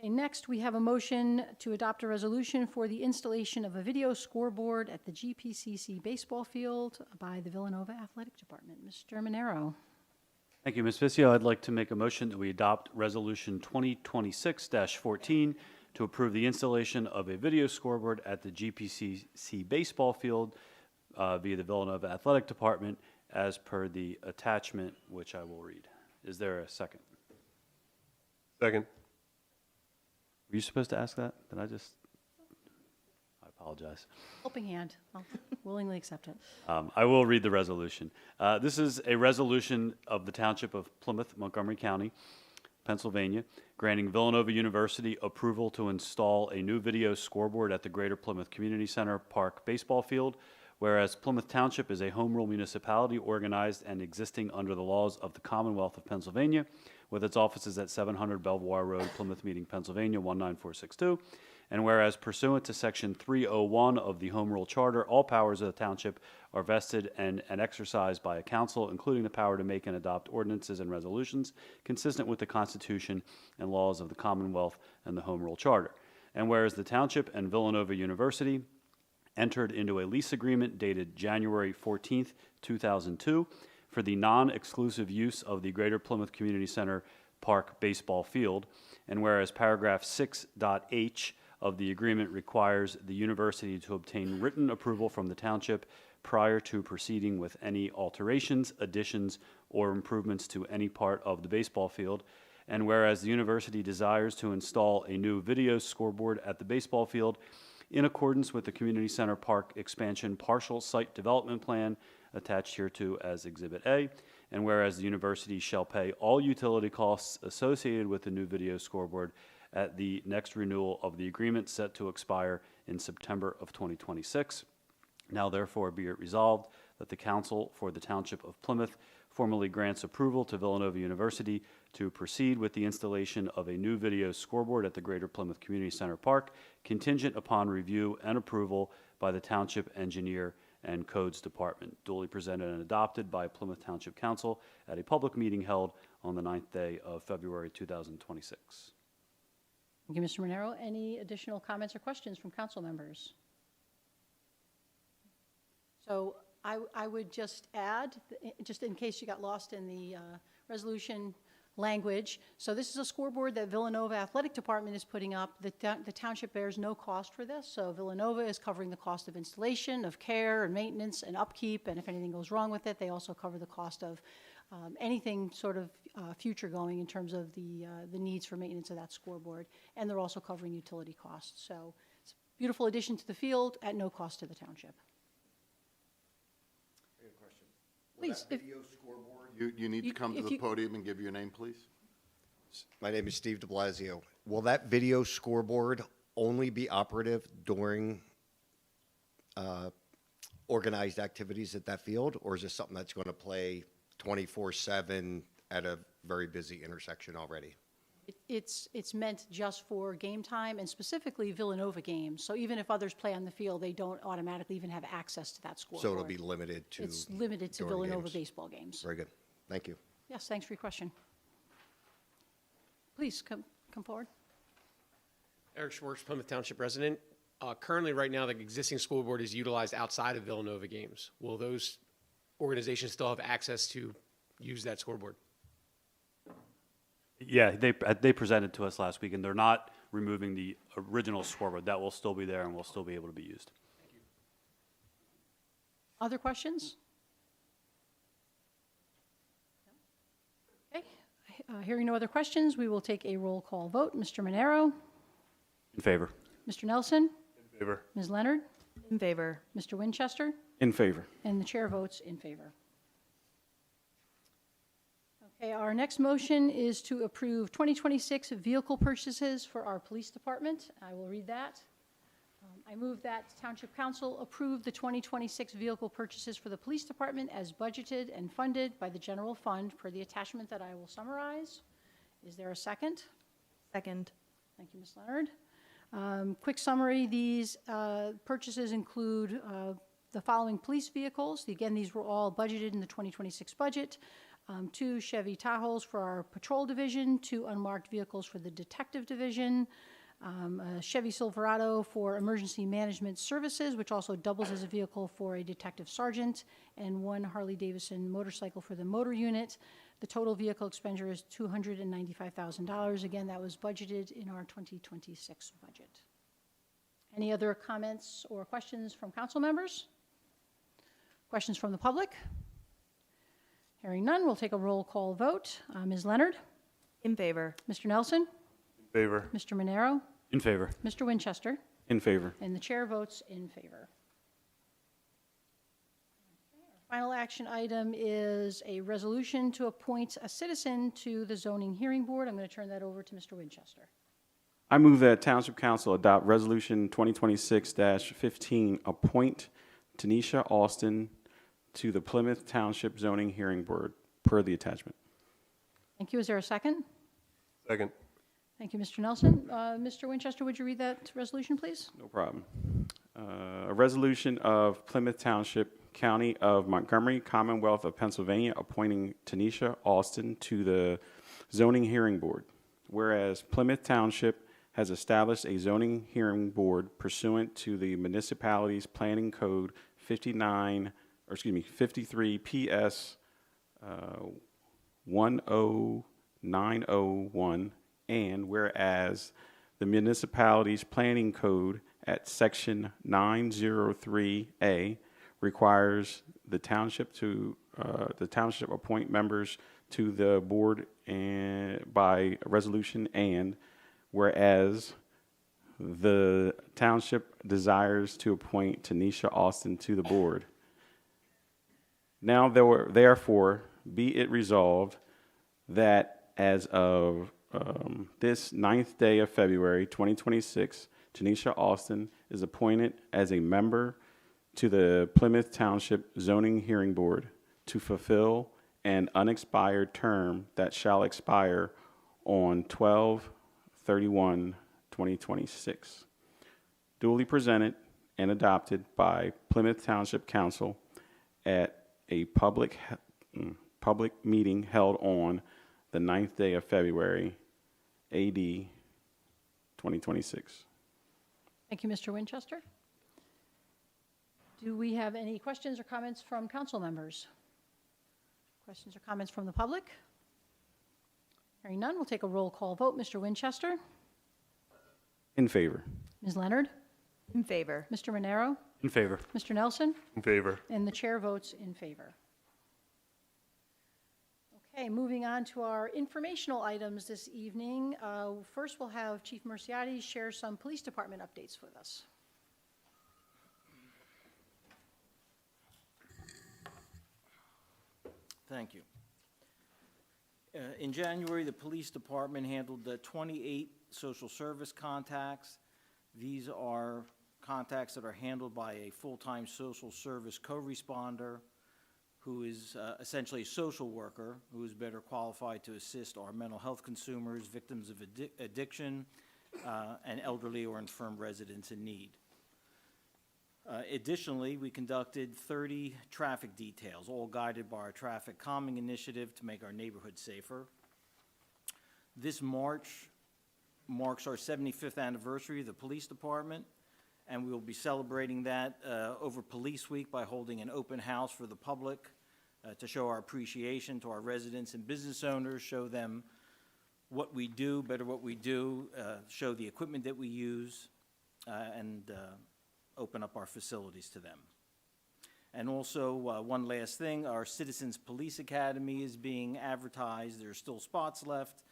Okay, next, we have a motion to adopt a resolution for the installation of a video scoreboard at the GPCC baseball field by the Villanova Athletic Department. Mr. Monero. Thank you, Ms. Ficio. I'd like to make a motion that we adopt Resolution 2026-14 to approve the installation of a video scoreboard at the GPCC baseball field via the Villanova Athletic Department as per the attachment, which I will read. Is there a second? Second. Were you supposed to ask that? Did I just? I apologize. Helping hand. I'll willingly accept it. I will read the resolution. This is a resolution of the Township of Plymouth, Montgomery County, Pennsylvania, granting Villanova University approval to install a new video scoreboard at the Greater Plymouth Community Center Park baseball field, whereas Plymouth Township is a home rule municipality organized and existing under the laws of the Commonwealth of Pennsylvania, with its offices at 700 Belvoir Road, Plymouth Meeting, Pennsylvania, 19462. And whereas pursuant to Section 301 of the Home Rule Charter, all powers of the township are vested and exercised by a council, including the power to make and adopt ordinances and resolutions consistent with the Constitution and laws of the Commonwealth and the Home Rule Charter. And whereas the township and Villanova University entered into a lease agreement dated January 14th, 2002, for the non-exclusive use of the Greater Plymouth Community Center Park baseball field, and whereas paragraph 6.h of the agreement requires the university to obtain written approval from the township prior to proceeding with any alterations, additions, or improvements to any part of the baseball field, and whereas the university desires to install a new video scoreboard at the baseball field in accordance with the Community Center Park Expansion Partial Site Development Plan attached hereto as Exhibit A, and whereas the university shall pay all utility costs associated with the new video scoreboard at the next renewal of the agreement set to expire in September of 2026. Now therefore be it resolved that the Council for the Township of Plymouth formally grants approval to Villanova University to proceed with the installation of a new video scoreboard at the Greater Plymouth Community Center Park, contingent upon review and approval by the Township Engineer and Codes Department, duly presented and adopted by Plymouth Township Council at a public meeting held on the 9th day of February 2026. Thank you, Mr. Monero. Any additional comments or questions from council members? So I would just add, just in case you got lost in the resolution language, so this is a scoreboard that Villanova Athletic Department is putting up. The township bears no cost for this, so Villanova is covering the cost of installation, of care and maintenance and upkeep, and if anything goes wrong with it, they also cover the cost of anything sort of future going in terms of the needs for maintenance of that scoreboard, and they're also covering utility costs. So it's a beautiful addition to the field at no cost to the township. Please, if, Video scoreboard, you need to come to if the you- podium and give your name, please. My name is Steve de Blasio. Will that video scoreboard only be operative during organized activities at that field, or is this something that's going to play 24/7 at a very busy intersection already? it's meant just for game time and specifically Villanova games. So even if others play on the field, they don't automatically even have access to that scoreboard. So it'll be limited to. It's limited to during Villanova games. baseball games. Very good. Thank you. Yes, thanks for your question. Please come forward. Eric Schwartz, Plymouth Township resident. Currently, right now, the existing scoreboard is utilized outside of Villanova games. Will those organizations still have access to use that scoreboard? Yeah, they presented to us last week, and they're not removing the original scoreboard. That will still be there and will still be able to be used. Other questions? Okay, hearing no other questions, we will take a roll call vote. Mr. Monero, In favor. Mr. Nelson, In favor. Ms. Leonard, In favor. Mr. Winchester, In favor. and the chair votes in favor. Okay, our next motion is to approve 2026 vehicle purchases for our police department. I will read that. I move that Township Council approve the 2026 vehicle purchases for the police department as budgeted and funded by the general fund per the attachment that I will summarize. Is there a second? Second. Thank you, Ms. Leonard. Quick summary, these purchases include the following police vehicles. Again, these were all budgeted in the 2026 budget. 2 Chevy Tahoes for our patrol division, 2 unmarked vehicles for the detective division, a Chevy Silverado for emergency management services, which also doubles as a vehicle for a detective sergeant, and 1 Harley-Davidson motorcycle for the motor unit. The total vehicle expenditure is $295,000. Again, that was budgeted in our 2026 budget. Any other comments or questions from council members? Questions from the public? Hearing none, we'll take a roll call vote. Ms. Leonard, In favor. Mr. Nelson, In favor. Mr. Monero, In favor. Mr. Winchester, In favor. and the chair votes in favor. Our final action item is a resolution to appoint a citizen to the zoning hearing board. I'm going to turn that over to Mr. Winchester. I move that Township Council adopt Resolution 2026-15, appoint Tanisha Alston to the Plymouth Township Zoning Hearing Board, per the attachment. Thank you. Is there a second? Second. Thank you, Mr. Nelson. Mr. Winchester, would you read that resolution, please? No problem. A resolution of Plymouth Township, County of Montgomery, Commonwealth of Pennsylvania, appointing Tanisha Alston to the Zoning Hearing Board. Whereas Plymouth Township has established a zoning hearing board pursuant to the municipality's planning code 53 PS 10901, and whereas the municipality's planning code at section 903A requires the township appoint members to the board and by resolution, and whereas the township desires to appoint Tanisha Alston to the board. Now therefore be it resolved that as of this 9th day of February 2026, Tanisha Alston is appointed as a member to the Plymouth Township Zoning Hearing Board to fulfill an unexpired term that shall expire on 12/31/2026. Duly presented and adopted by Plymouth Township Council at a public meeting held on the 9th day of February, AD 2026. Thank you, Mr. Winchester. Do we have any questions or comments from council members? Questions or comments from the public? Hearing none, we'll take a roll call vote. Mr. Winchester? In favor. Ms. Leonard? In favor. Mr. Monero? In favor. Mr. Nelson? In favor. And the chair votes in favor. Okay, moving on to our informational items this evening. First, we'll have Chief Merciati share some police department updates with us. Thank you. In January, the police department handled 28 social service contacts. These are contacts that are handled by a full-time social service co-responder who is essentially a social worker who is better qualified to assist our mental health consumers, victims of addiction, and elderly or infirm residents in need. Additionally, we conducted 30 traffic details, all guided by our traffic calming initiative to make our neighborhood safer. This March marks our 75th anniversary of the police department, and we will be celebrating that over Police Week by holding an open house for the public to show our appreciation to our residents and business owners, show them what we do, better what we do, show the equipment that we use, and open up our facilities to them. And also, one last thing, our Citizens Police Academy is being advertised. There are still spots left.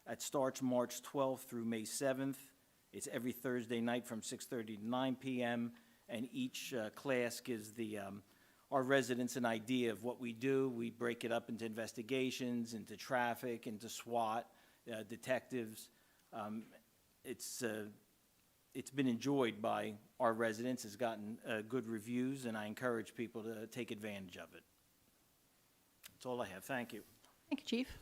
It starts March 12th through May 7th. It's every Thursday night from 6:30 to 9 p.m., and each class gives our residents an idea of what we do. We break it up into investigations, into traffic, into SWAT, detectives. It's been enjoyed by our residents. It's gotten good reviews, and I encourage people to take advantage of it. That's all I have. Thank you. Thank you, Chief.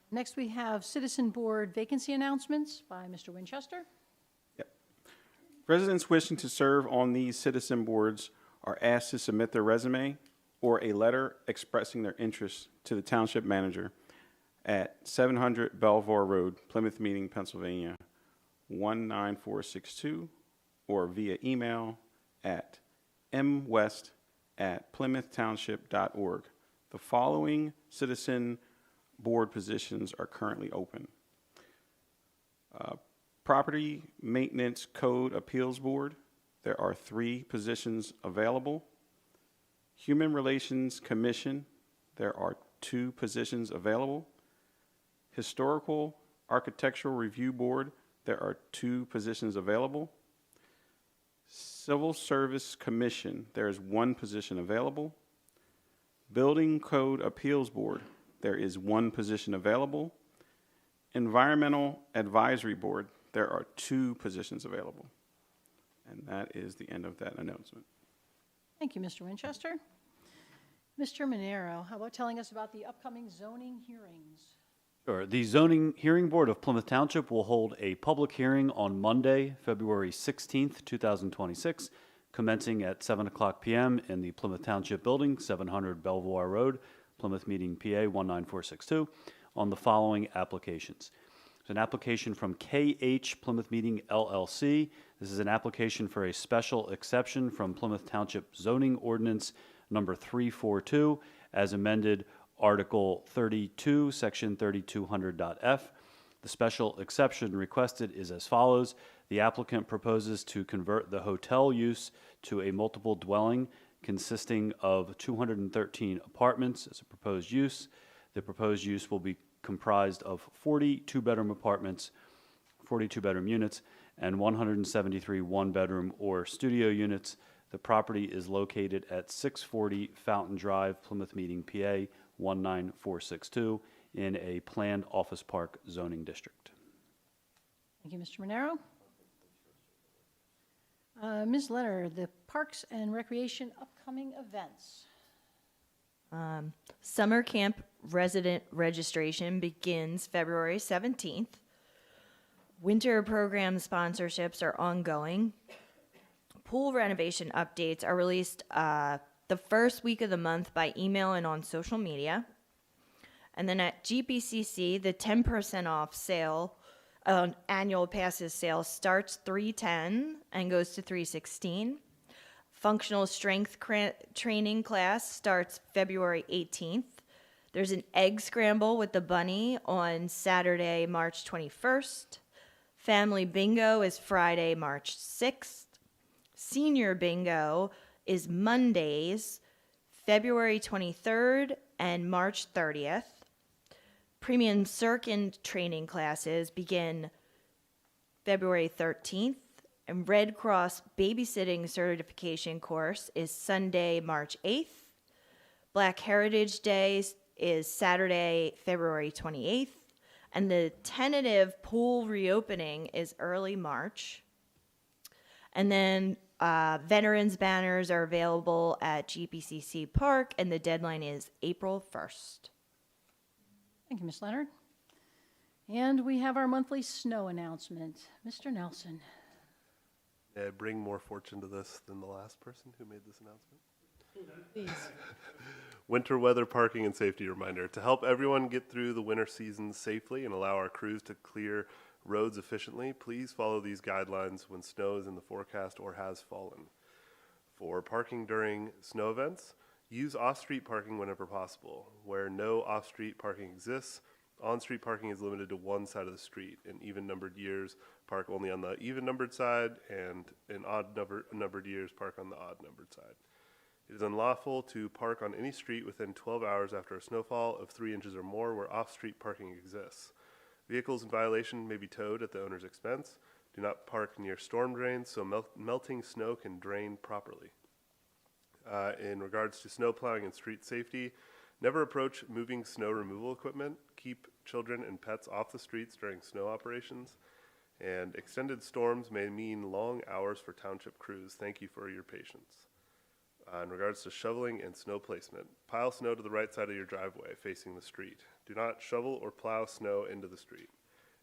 Next, we have Citizen Board vacancy announcements by Mr. Winchester. Yep. Residents wishing to serve on these citizen boards are asked to submit their resume or a letter expressing their interest to the township manager at 700 Belvoir Road, Plymouth Meeting, Pennsylvania, 19462, or via email at mwest@plymouthtownship.org. The following citizen board positions are currently open. Property Maintenance Code Appeals Board, there are 3 positions available. Human Relations Commission, there are 2 positions available. Historical Architectural Review Board, there are 2 positions available. Civil Service Commission, there is 1 position available. Building Code Appeals Board, there is 1 position available. Environmental Advisory Board, there are 2 positions available. And that is the end of that announcement. Thank you, Mr. Winchester. Mr. Monero, how about telling us about the upcoming zoning hearings? Sure. The Zoning Hearing Board of Plymouth Township will hold a public hearing on Monday, February 16th, 2026, commencing at 7 o'clock p.m. in the Plymouth Township Building, 700 Belvoir Road, Plymouth Meeting, PA 19462, on the following applications. There's an application from KH Plymouth Meeting LLC. This is an application for a special exception from Plymouth Township Zoning Ordinance number 342, as amended Article 32, Section 3200.f. The special exception requested is as follows. The applicant proposes to convert the hotel use to a multiple dwelling consisting of 213 apartments as a proposed use. The proposed use will be comprised of 40 two-bedroom apartments, 40 two-bedroom units, and 173 one-bedroom or studio units. The property is located at 640 Fountain Drive, Plymouth Meeting, PA 19462, in a planned office park zoning district. Thank you, Mr. Monero. Ms. Leonard, the Parks and Recreation upcoming events. Summer camp resident registration begins February 17th. Winter program sponsorships are ongoing. Pool renovation updates are released the first week of the month by email and on social media. And then at GPCC, the 10% off sale, annual passes sale starts 3/10 and goes to 3/16. Functional strength training class starts February 18th. There's an egg scramble with the bunny on Saturday, March 21st. Family bingo is Friday, March 6th. Senior bingo is Mondays, February 23rd and March 30th. Premium Circuit training classes begin February 13th. And Red Cross babysitting certification course is Sunday, March 8th. Black Heritage Day is Saturday, February 28th. And the tentative pool reopening is early March. And then veterans banners are available at GPCC Park, and the deadline is April 1st. Thank you, Ms. Leonard. And we have our monthly snow announcement. Mr. Nelson. May I bring more fortune to this than the last person who made this announcement? Please. Winter weather parking and safety reminder. To help everyone get through the winter season safely and allow our crews to clear roads efficiently, please follow these guidelines when snow is in the forecast or has fallen. For parking during snow events, use off-street parking whenever possible. Where no off-street parking exists, on-street parking is limited to one side of the street. In even-numbered years, park only on the even-numbered side, and in odd-numbered years, park on the odd-numbered side. It is unlawful to park on any street within 12 hours after a snowfall of 3 inches or more where off-street parking exists. Vehicles in violation may be towed at the owner's expense. Do not park near storm drains so melting snow can drain properly. In regards to snow plowing and street safety, never approach moving snow removal equipment. Keep children and pets off the streets during snow operations. And extended storms may mean long hours for township crews. Thank you for your patience. In regards to shoveling and snow placement, pile snow to the right side of your driveway facing the street. Do not shovel or plow snow into the street.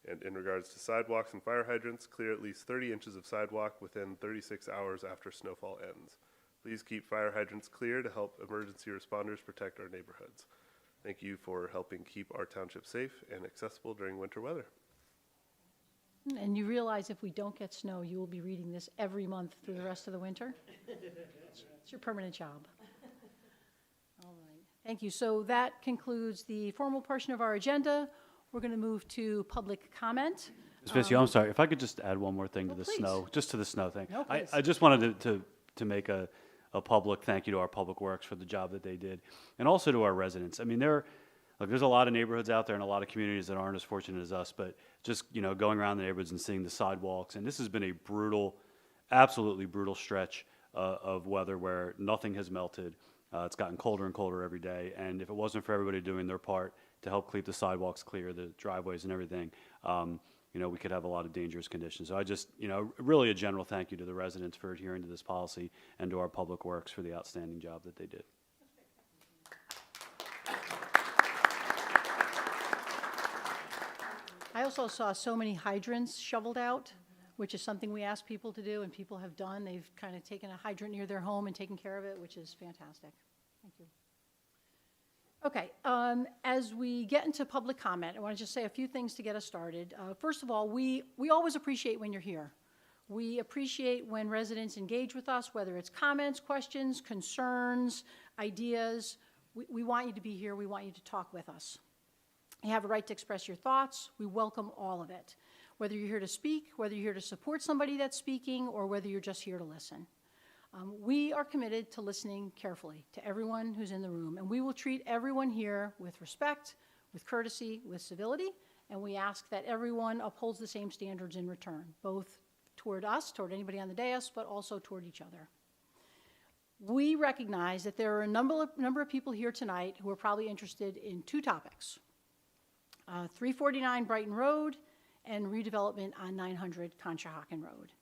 And in regards to sidewalks and fire hydrants, clear at least 30 inches of sidewalk within 36 hours after snowfall ends. Please keep fire hydrants clear to help emergency responders protect our neighborhoods. Thank you for helping keep our township safe and accessible during winter weather. And you realize if we don't get snow, you will be reading this every month through the rest of the winter? It's your permanent job. All right. Thank you. So that concludes the formal portion of our agenda. We're going to move to public comment. Ms. Vizio, I'm sorry, if I could just add one more thing to the please. snow, just to the snow thing. No, please. I just wanted to make a public thank you to our Public Works for the job that they did, and also to our residents. I mean, there's a lot of neighborhoods out there and a lot of communities that aren't as fortunate as us, but just, going around the neighborhoods and seeing the sidewalks, and this has been a brutal, absolutely brutal stretch of weather where nothing has melted. It's gotten colder and colder every day, and if it wasn't for everybody doing their part to help keep the sidewalks clear, the driveways and everything, we could have a lot of dangerous conditions. So I just, really a general thank you to the residents for adhering to this policy and to our Public Works for the outstanding job that they did. I also saw so many hydrants shoveled out, which is something we ask people to do, and people have done. They've kind of taken a hydrant near their home and taken care of it, which is fantastic. Thank you. Okay, as we get into public comment, I want to just say a few things to get us started. First of all, we always appreciate when you're here. We appreciate when residents engage with us, whether it's comments, questions, concerns, ideas. We want you to be here. We want you to talk with us. You have a right to express your thoughts. We welcome all of it. Whether you're here to speak, whether you're here to support somebody that's speaking, or whether you're just here to listen. We are committed to listening carefully to everyone who's in the room, and we will treat everyone here with respect, with courtesy, with civility, and we ask that everyone upholds the same standards in return, both toward us, toward anybody on the dais, but also toward each other. We recognize that there are a number of people here tonight who are probably interested in two topics. 349 Brighton Road and redevelopment on 900 Conshohocken Road.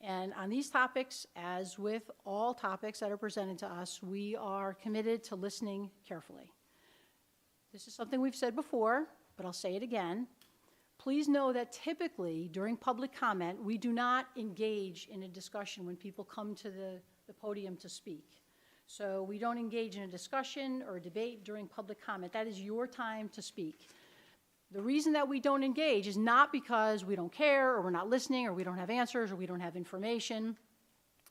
And on these topics, as with all topics that are presented to us, we are committed to listening carefully. This is something we've said before, but I'll say it again. Please know that typically during public comment, we do not engage in a discussion when people come to the podium to speak. So we don't engage in a discussion or a debate during public comment. That is your time to speak. The reason that we don't engage is not because we don't care or we're not listening or we don't have answers or we don't have information.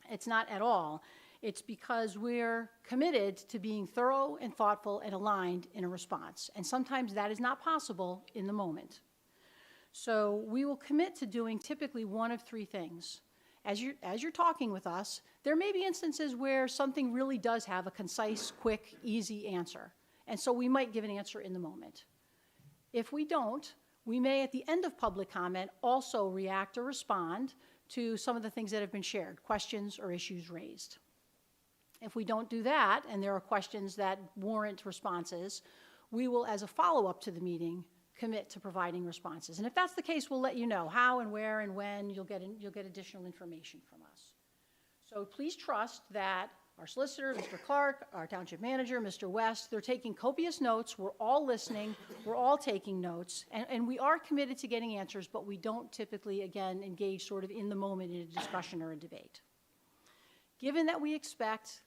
It's not at all. It's because we're committed to being thorough and thoughtful and aligned in a response. And sometimes that is not possible in the moment. So we will commit to doing typically one of three things. As you're talking with us, there may be instances where something really does have a concise, quick, easy answer. And so we might give an answer in the moment. If we don't, we may at the end of public comment also react or respond to some of the things that have been shared, questions or issues raised. If we don't do that, and there are questions that warrant responses, we will, as a follow-up to the meeting, commit to providing responses. And if that's the case, we'll let you know how and where and when you'll get additional information from us. So please trust that our solicitor, Mr. Clark, our township manager, Mr. West, they're taking copious notes. We're all listening. We're all taking notes. And we are committed to getting answers, but we don't typically, again, engage sort of in the moment in a discussion or a debate. Given that we expect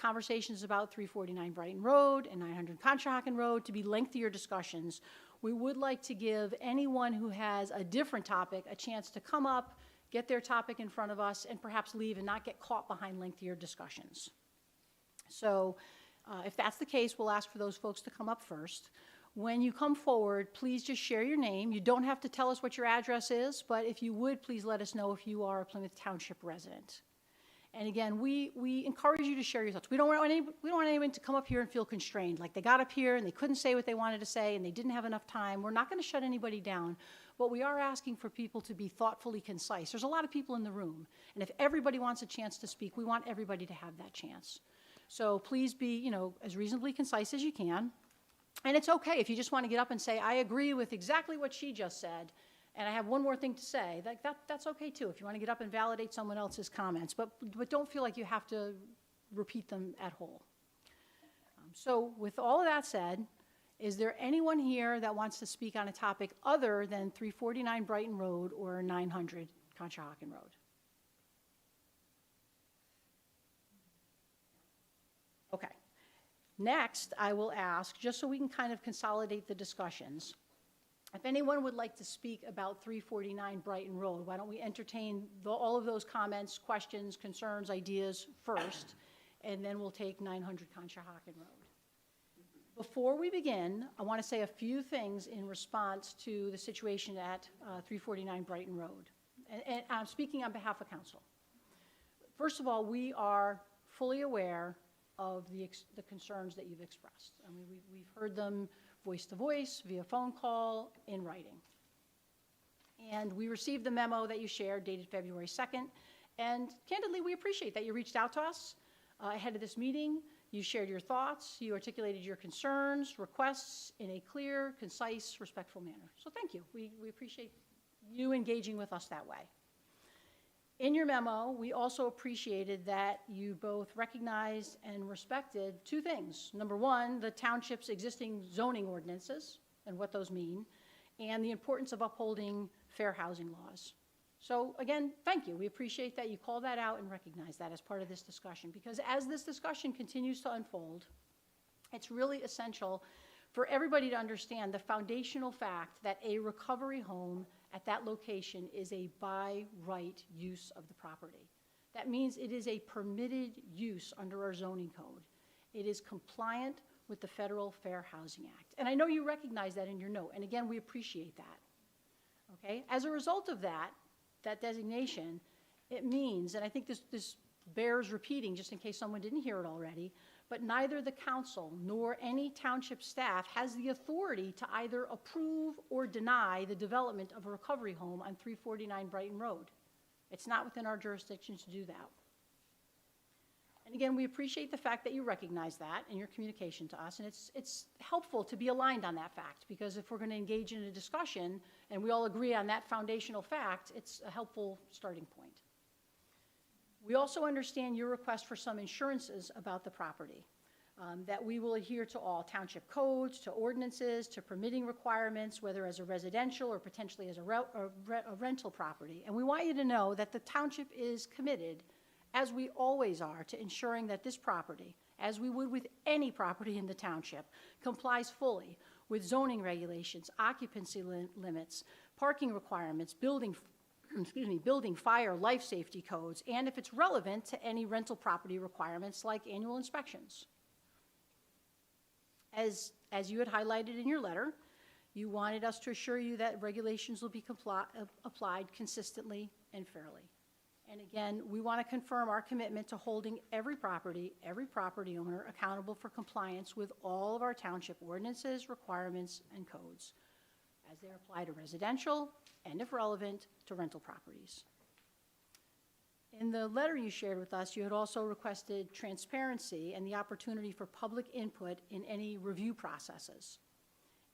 conversations about 349 Brighton Road and 900 Conshohocken Road to be lengthier discussions, we would like to give anyone who has a different topic a chance to come up, get their topic in front of us, and perhaps leave and not get caught behind lengthier discussions. So if that's the case, we'll ask for those folks to come up first. When you come forward, please just share your name. You don't have to tell us what your address is, but if you would, please let us know if you are a Plymouth Township resident. And again, we encourage you to share your thoughts. We don't want anyone to come up here and feel constrained, like they got up here and they couldn't say what they wanted to say and they didn't have enough time. We're not going to shut anybody down, but we are asking for people to be thoughtfully concise. There's a lot of people in the room, and if everybody wants a chance to speak, we want everybody to have that chance. So please be, as reasonably concise as you can. And it's okay if you just want to get up and say, I agree with exactly what she just said, and I have one more thing to say. That's okay too, if you want to get up and validate someone else's comments, but don't feel like you have to repeat them at whole. So with all of that said, is there anyone here that wants to speak on a topic other than 349 Brighton Road or 900 Conshohocken Road? Okay. Next, I will ask, just so we can kind of consolidate the discussions, if anyone would like to speak about 349 Brighton Road, why don't we entertain all of those comments, questions, concerns, ideas first, and then we'll take 900 Conshohocken Road. Before we begin, I want to say a few things in response to the situation at 349 Brighton Road. And I'm speaking on behalf of council. First of all, we are fully aware of the concerns that you've expressed. I mean, we've heard them voice to voice, via phone call, in writing. And we received the memo that you shared dated February 2nd. And candidly, we appreciate that you reached out to us ahead of this meeting. You shared your thoughts, you articulated your concerns, requests in a clear, concise, respectful manner. So thank you. We appreciate you engaging with us that way. In your memo, we also appreciated that you both recognized and respected two things. Number one, the township's existing zoning ordinances and what those mean, and the importance of upholding fair housing laws. So again, thank you. We appreciate that you call that out and recognize that as part of this discussion, because as this discussion continues to unfold, it's really essential for everybody to understand the foundational fact that a recovery home at that location is a by right use of the property. That means it is a permitted use under our zoning code. It is compliant with the Federal Fair Housing Act. And I know you recognize that in your note, and again, we appreciate that. Okay? As a result of that designation, it means, and I think this bears repeating just in case someone didn't hear it already, but neither the council nor any township staff has the authority to either approve or deny the development of a recovery home on 349 Brighton Road. It's not within our jurisdiction to do that. And again, we appreciate the fact that you recognize that in your communication to us, and it's helpful to be aligned on that fact, because if we're going to engage in a discussion and we all agree on that foundational fact, it's a helpful starting point. We also understand your request for some assurances about the property, that we will adhere to all township codes, to ordinances, to permitting requirements, whether as a residential or potentially as a rental property. And we want you to know that the township is committed, as we always are, to ensuring that this property, as we would with any property in the township, complies fully with zoning regulations, occupancy limits, parking requirements, building fire, life safety codes, and if it's relevant, to any rental property requirements like annual inspections. As you had highlighted in your letter, you wanted us to assure you that regulations will be applied consistently and fairly. And again, we want to confirm our commitment to holding every property owner accountable for compliance with all of our township ordinances, requirements, and codes as they apply to residential and, if relevant, to rental properties. In the letter you shared with us, you had also requested transparency and the opportunity for public input in any review processes.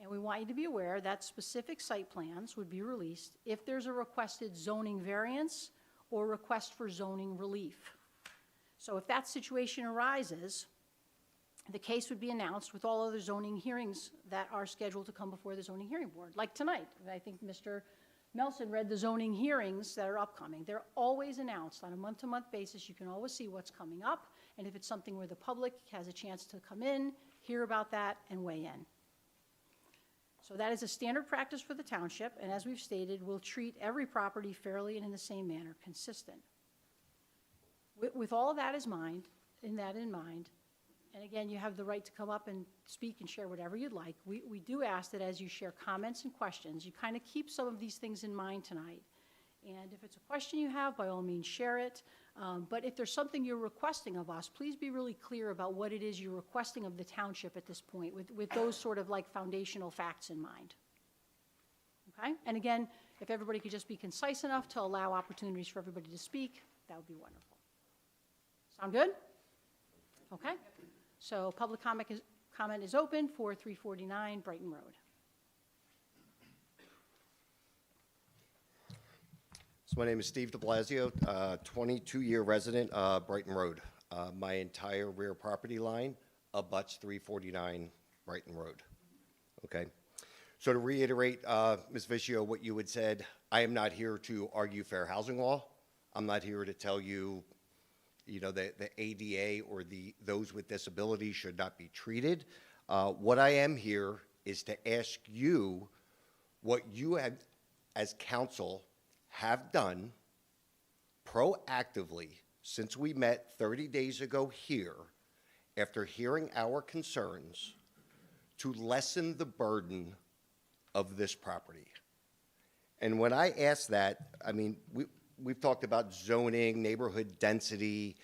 And we want you to be aware that specific site plans would be released if there's a requested zoning variance or request for zoning relief. So if that situation arises, the case would be announced with all other zoning hearings that are scheduled to come before the zoning hearing board, like tonight. I think Mr. Melson read the zoning hearings that are upcoming. They're always announced on a month-to-month basis. You can always see what's coming up, and if it's something where the public has a chance to come in, hear about that, and weigh in. So that is a standard practice for the township, and as we've stated, we'll treat every property fairly and in the same manner, consistent. With all of that in mind, and again, you have the right to come up and speak and share whatever you'd like. We do ask that as you share comments and questions, you kind of keep some of these things in mind tonight. And if it's a question you have, by all means, share it. But if there's something you're requesting of us, please be really clear about what it is you're requesting of the township at this point, with those sort of like foundational facts in mind. Okay? And again, if everybody could just be concise enough to allow opportunities for everybody to speak, that would be wonderful. Sound good? Okay. So public comment is open for 349 Brighton Road. So my name is Steve de Blasio, 22-year resident, Brighton Road. My entire rear property line abuts 349 Brighton Road. Okay. So to reiterate, Ms. Vicio, what you had said, I am not here to argue fair housing law. I'm not here to tell you, the ADA or those with disabilities should not be treated. What I am here is to ask you what you have, as council, have done proactively since we met 30 days ago here, after hearing our concerns, to lessen the burden of this property. And when I ask that, I mean, we've talked about zoning, neighborhood density.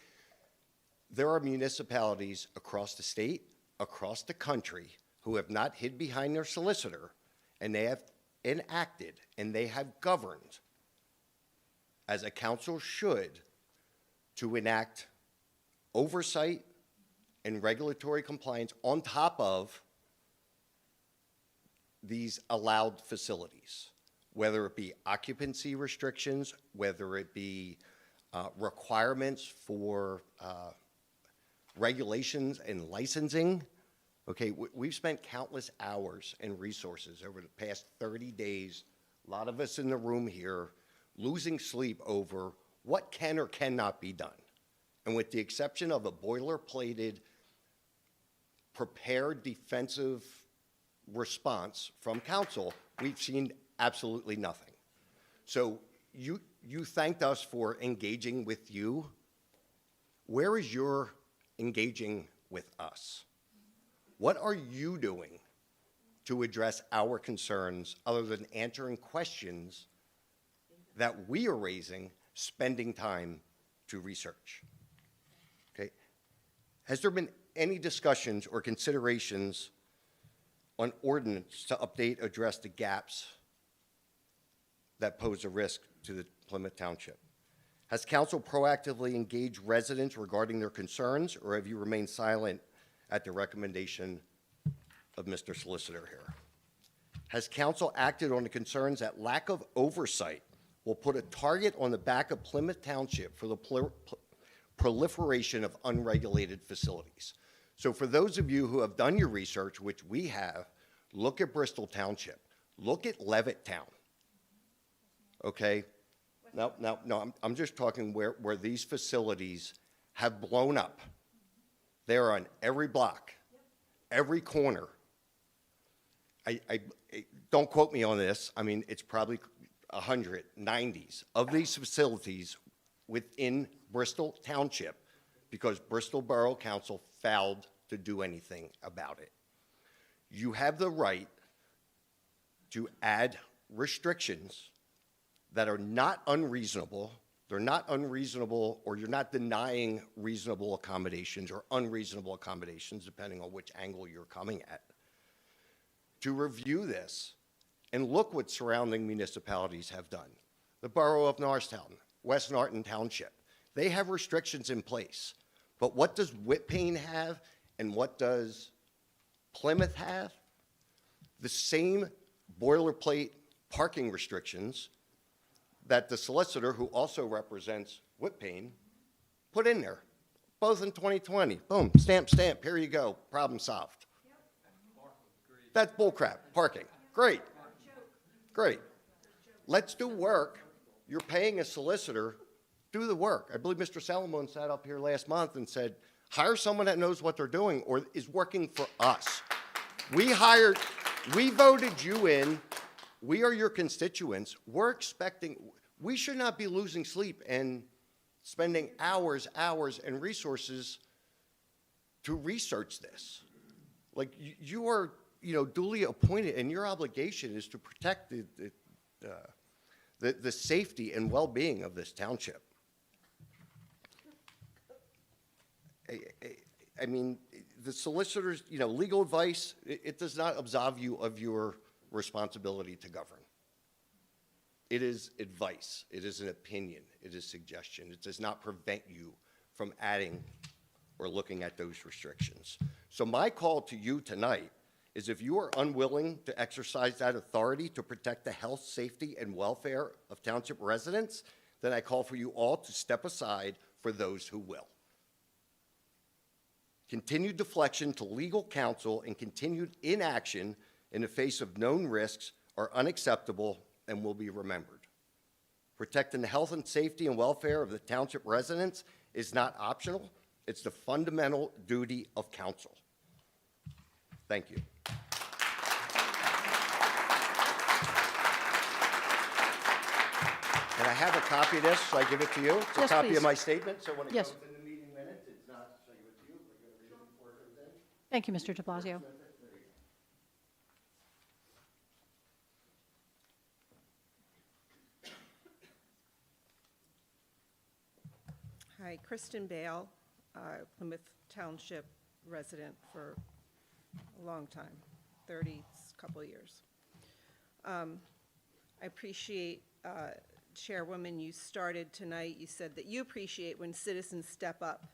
There are municipalities across the state, across the country, who have not hid behind their solicitor, and they have enacted and they have governed, as a council should, to enact oversight and regulatory compliance on top of these allowed facilities. whether it be occupancy restrictions, whether it be requirements for regulations and licensing. Okay, we've spent countless hours and resources over the past 30 days, a lot of us in the room here, losing sleep over what can or cannot be done. And with the exception of a boilerplated, prepared defensive response from council, we've seen absolutely nothing. So you thanked us for engaging with you. Where is your engaging with us? What are you doing to address our concerns other than answering questions that we are raising, spending time to research? Okay. Has there been any discussions or considerations on ordinance to update, address the gaps that pose a risk to the Plymouth Township? Has council proactively engaged residents regarding their concerns, or have you remained silent at the recommendation of Mr. Solicitor here? Has council acted on the concerns that lack of oversight will put a target on the back of Plymouth Township for the proliferation of unregulated facilities? So for those of you who have done your research, which we have, look at Bristol Township, look at Levittown, okay? No, I'm just talking where these facilities have blown up. They're on every block, every corner. I don't quote me on this. I mean, it's probably 190s of these facilities within Bristol Township because Bristol Borough Council failed to do anything about it. You have the right to add restrictions that are not unreasonable. They're not unreasonable, or you're not denying reasonable accommodations or unreasonable accommodations, depending on which angle you're coming at, to review this and look what surrounding municipalities have done. The Borough of Norristown, West Norton Township, they have restrictions in place. But what does Whitpain have and what does Plymouth have? The same boilerplate parking restrictions that the solicitor, who also represents Whitpain, put in there, both in 2020. Boom, stamp, stamp, here you go, problem solved. That's bullcrap, parking. Great, great. Let's do work. You're paying a solicitor, do the work. I believe Mr. Salamone sat up here last month and said, hire someone that knows what they're doing or is working for us. We voted you in. We are your constituents. We're expecting, we should not be losing sleep and spending hours and resources to research this. Like, you are, duly appointed, and your obligation is to protect the safety and well-being of this township. I mean, the solicitors, legal advice, it does not absolve you of your responsibility to govern. It is advice. It is an opinion. It is suggestion. It does not prevent you from adding or looking at those restrictions. So my call to you tonight is, if you are unwilling to exercise that authority to protect the health, safety, and welfare of township residents, then I call for you all to step aside for those who will. Continued deflection to legal counsel and continued inaction in the face of known risks are unacceptable and will be remembered. Protecting the health and safety and welfare of the township residents is not optional. It's the fundamental duty of council. Thank you. And I have a copy of this, so I give it to you. It's a Yes, copy please. of my statement, so when it Yes. comes in the meeting minutes, it's not, so I give it to you. We're going to read it before it goes in. Thank you, Mr. de Blasio. Hi, Kristen Bale, Plymouth Township resident for a long time, 30, couple of years. I appreciate, Chairwoman, you started tonight, you said that you appreciate when citizens step up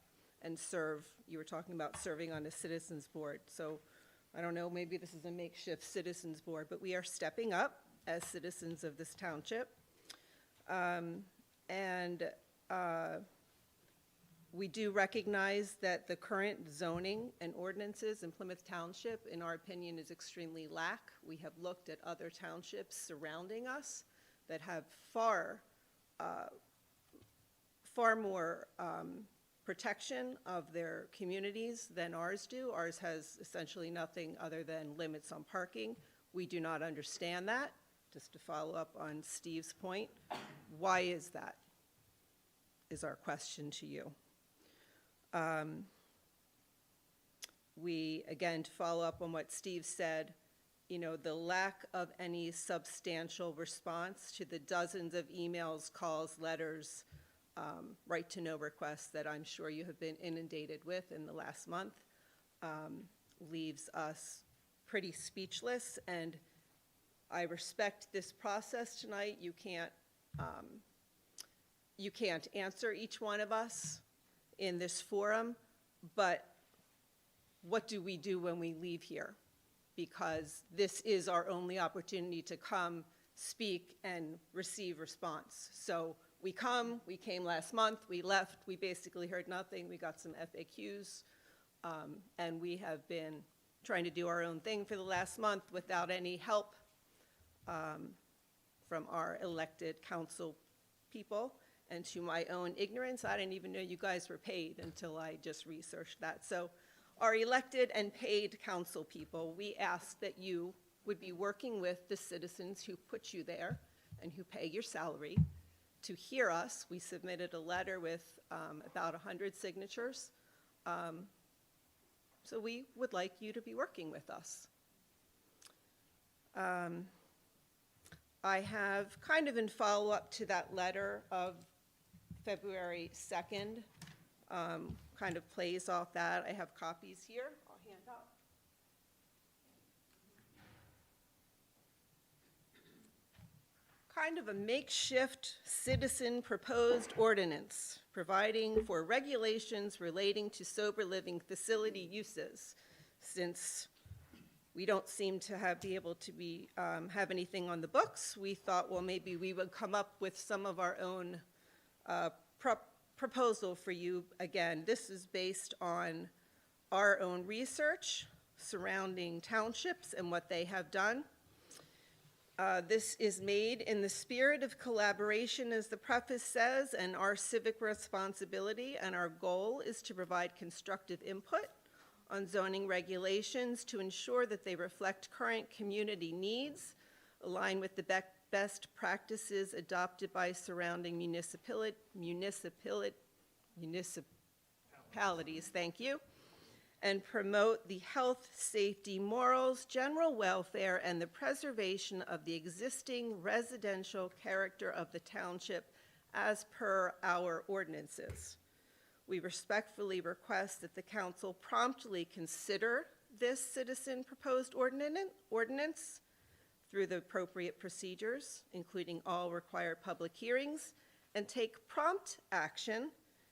and serve. You were talking about serving on a citizens board. So I don't know, maybe this is a makeshift citizens board, but we are stepping up as citizens of this township. We do recognize that the current zoning and ordinances in Plymouth Township, in our opinion, is extremely lax. We have looked at other townships surrounding us that have far more protection of their communities than ours do. Ours has essentially nothing other than limits on parking. We do not understand that. Just to follow up on Steve's point, why is that? Is our question to you. Again, to follow up on what Steve said, the lack of any substantial response to the dozens of emails, calls, letters, right-to-know requests that I'm sure you have been inundated with in the last month leaves us pretty speechless. And I respect this process tonight. You can't answer each one of us in this forum, but what do we do when we leave here? Because this is our only opportunity to come, speak, and receive response. So we came last month, we left, we basically heard nothing, we got some FAQs, and we have been trying to do our own thing for the last month without any help from our elected council people. And to my own ignorance, I didn't even know you guys were paid until I just researched that. So our elected and paid council people, we ask that you would be working with the citizens who put you there and who pay your salary to hear us. We submitted a letter with about 100 signatures. So we would like you to be working with us. I have, kind of in follow-up to that letter of February 2nd, kind of plays off that. I have copies here. I'll hand out. Kind of a makeshift citizen proposed ordinance providing for regulations relating to sober living facility uses. Since we don't seem to be able to have anything on the books, we thought, well, maybe we would come up with some of our own proposal for you. Again, this is based on our own research surrounding townships and what they have done. This is made in the spirit of collaboration, as the preface says, and our civic responsibility, and our goal is to provide constructive input on zoning regulations to ensure that they reflect current community needs, align with the best practices adopted by surrounding municipalities, thank you, and promote the health, safety, morals, general welfare, and the preservation of the existing residential character of the township as per our ordinances. We respectfully request that the council promptly consider this citizen proposed ordinance through the appropriate procedures, including all required public hearings, and take prompt action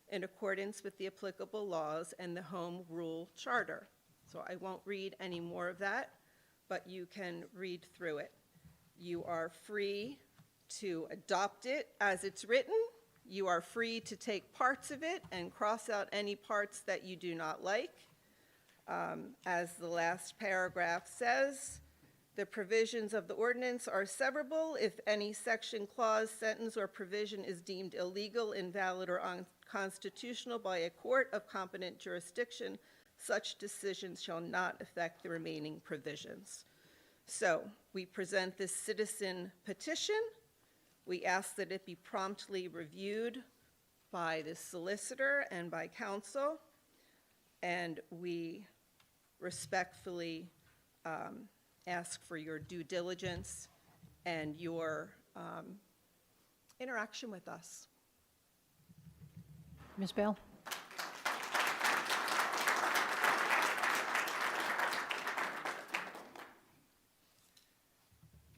in accordance with the applicable laws and the Home Rule Charter. So I won't read any more of that, but you can read through it. You are free to adopt it as it's written. You are free to take parts of it and cross out any parts that you do not like. As the last paragraph says, the provisions of the ordinance are severable if any section, clause, sentence, or provision is deemed illegal, invalid, or unconstitutional by a court of competent jurisdiction. Such decisions shall not affect the remaining provisions. So we present this citizen petition. We ask that it be promptly reviewed by the solicitor and by council, and we respectfully ask for your due diligence and your interaction with us. Ms. Bell?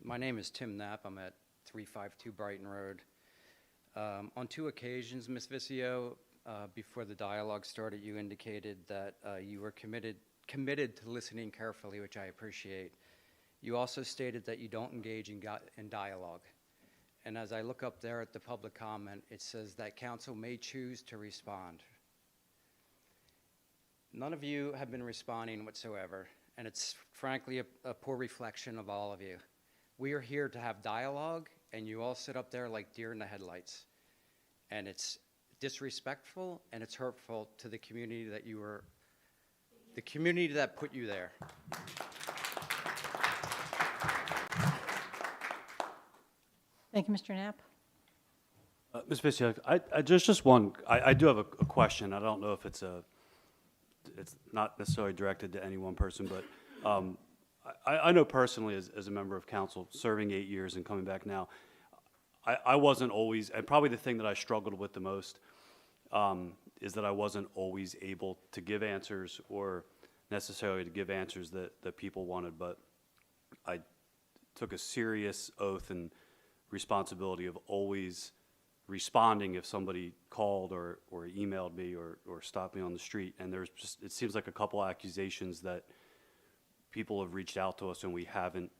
My name is Tim Knapp. I'm at 352 Brighton Road. On 2 occasions, Ms. Visio, before the dialogue started, you indicated that you were committed to listening carefully, which I appreciate. You also stated that you don't engage in dialogue. And as I look up there at the public comment, it says that council may choose to respond. None of you have been responding whatsoever, and it's frankly a poor reflection of all of you. We are here to have dialogue, and you all sit up there like deer in the headlights. And it's disrespectful and it's hurtful to the community that the community that put you there. Thank you, Mr. Knapp. Ms. Visia, just one, I do have a question. I don't know if it's not necessarily directed to any one person, but I know personally as a member of council, serving 8 years and coming back now, I wasn't always, and probably the thing that I struggled with the most is that I wasn't always able to give answers or necessarily to give answers that people wanted, but I took a serious oath and responsibility of always responding if somebody called or emailed me or stopped me on the street. And there's just, it seems like a couple accusations that people have reached out to us and we haven't